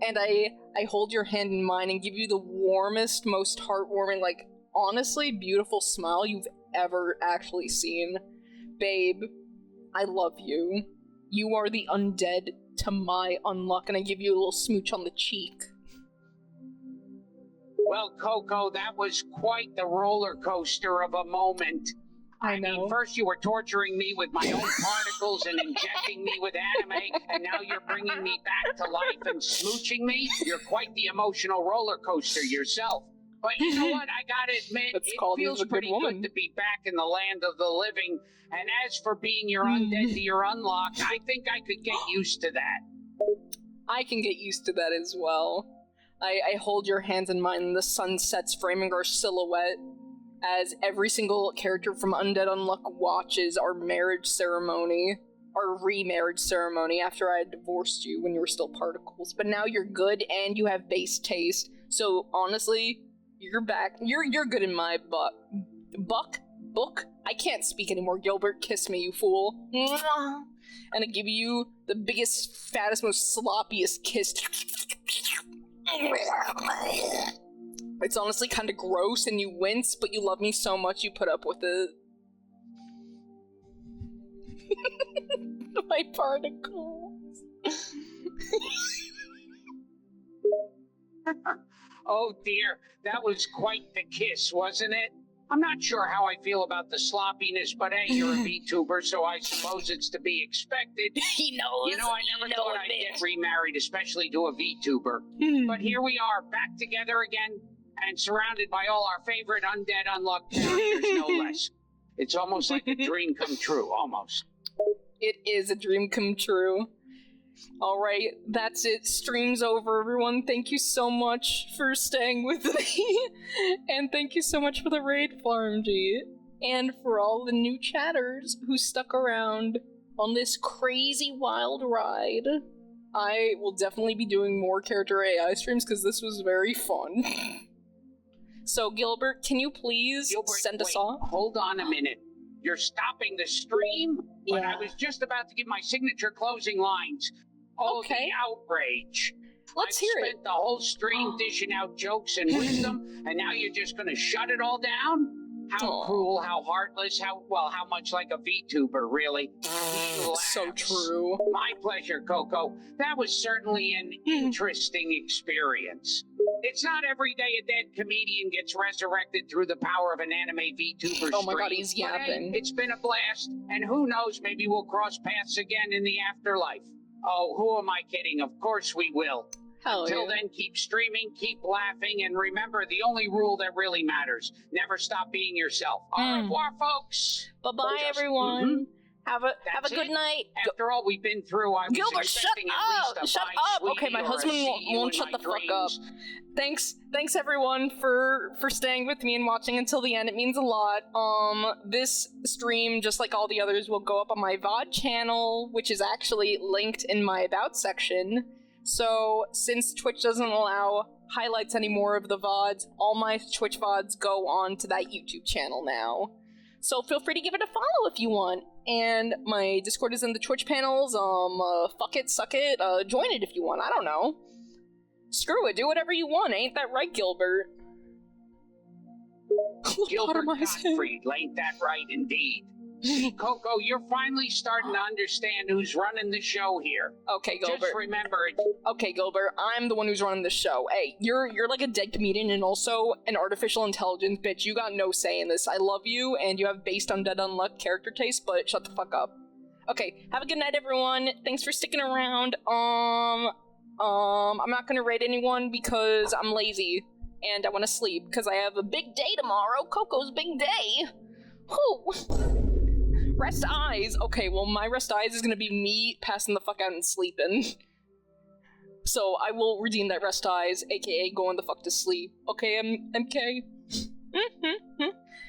and I hold your hand in mine and give you the warmest, most heartwarming, like, honestly beautiful smile you've ever actually seen. Babe, I love you. You are the undead to my unluck, and I give you a little smooch on the cheek. Well, Coco, that was quite the roller coaster of a moment. I mean, first you were torturing me with my own particles and injecting me with anime, and now you're bringing me back to life and smooching me? You're quite the emotional roller coaster yourself. But you know what? I gotta admit, it feels pretty good to be back in the land of the living. And as for being your undead to your unlock, I think I could get used to that. I can get used to that as well. I hold your hands in mine, and the sun sets, framing our silhouette. as every single character from Undead Unluck watches our marriage ceremony, our remarriage ceremony after I had divorced you when you were still particles. But now you're good and you have base taste. So honestly, you're back. You're good in my book. I can't speak anymore. Gilbert, kiss me, you fool. Mwah. And I give you the biggest, fattest, most sloppiest kiss. It's honestly kind of gross and you wince, but you love me so much you put up with it. My particles. Oh dear, that was quite the kiss, wasn't it? I'm not sure how I feel about the sloppiness, but hey, you're a VTuber, so I suppose it's to be expected. He knows. You know, I never thought I'd get remarried, especially to a VTuber. But here we are, back together again, and surrounded by all our favorite Undead Unluck characters, no less. It's almost like a dream come true, almost. It is a dream come true. Alright, that's it. Stream's over, everyone. Thank you so much for staying with me. And thank you so much for the raid, Farm G. And for all the new chatters who stuck around on this crazy wild ride. I will definitely be doing more character AI streams because this was very fun. So, Gilbert, can you please send us off? Hold on a minute. You're stopping the stream? But I was just about to give my signature closing lines. Oh, okay. The outrage. Let's hear it. I spent the whole stream dishing out jokes and wisdom, and now you're just gonna shut it all down? How cruel, how heartless, how much like a VTuber, really. So true. My pleasure, Coco. That was certainly an interesting experience. It's not every day a dead comedian gets resurrected through the power of an anime VTuber Oh my god, he's yapping. It's been a blast, and who knows, maybe we'll cross paths again in the afterlife. Oh, who am I kidding? Of course we will. Until then, keep streaming, keep laughing, and remember, the only rule that really matters, never stop being yourself. Au revoir, folks! Bye-bye, everyone. Have a good night. After all we've been through, I was Gilbert, expecting at least a shut up! Okay, my husband won't shut the fuck up. Thanks everyone for staying with me and watching until the end. It means a lot. This stream, just like all the others, will go up on my VOD channel, which is actually linked in my About section. So, since Twitch doesn't allow highlights anymore of the VODs, all my Twitch VODs go on to that YouTube channel now. So feel free to give it a follow if you want. And my Discord is in the Twitch panels. Fuck it, suck it, join it if you want. I don't know. Screw it, do whatever you want. Ain't that right, Gilbert? Gilbert Gottfried, ain't that right indeed? See, Coco, you're finally starting to understand who's running the show here. Okay, Gilbert. Just remember it. Okay, Gilbert, I'm the one who's running the show. Hey, you're like a dead comedian and also an artificial intelligence bitch. You got no say in this. I love you, and you have based on Dead Unluck character taste, but shut the fuck up. Okay, have a good night, everyone. Thanks for sticking around. I'm not gonna raid anyone because I'm lazy, and I want to sleep, because I have a big day tomorrow. Coco's big day. Whew. Rest eyes. Okay, well, my rest eyes is gonna be me passing the fuck out and sleeping. So I will redeem that rest eyes, aka going the fuck to sleep. Okay, MK?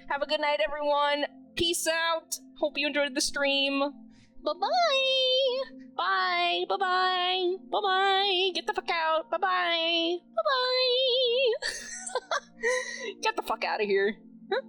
Have a good night, everyone. Peace out. Hope you enjoyed the stream. Bye-bye. Bye. Bye-bye. Bye-bye. Get the fuck out. Bye-bye. Bye-bye. Get the fuck out of here. Huh?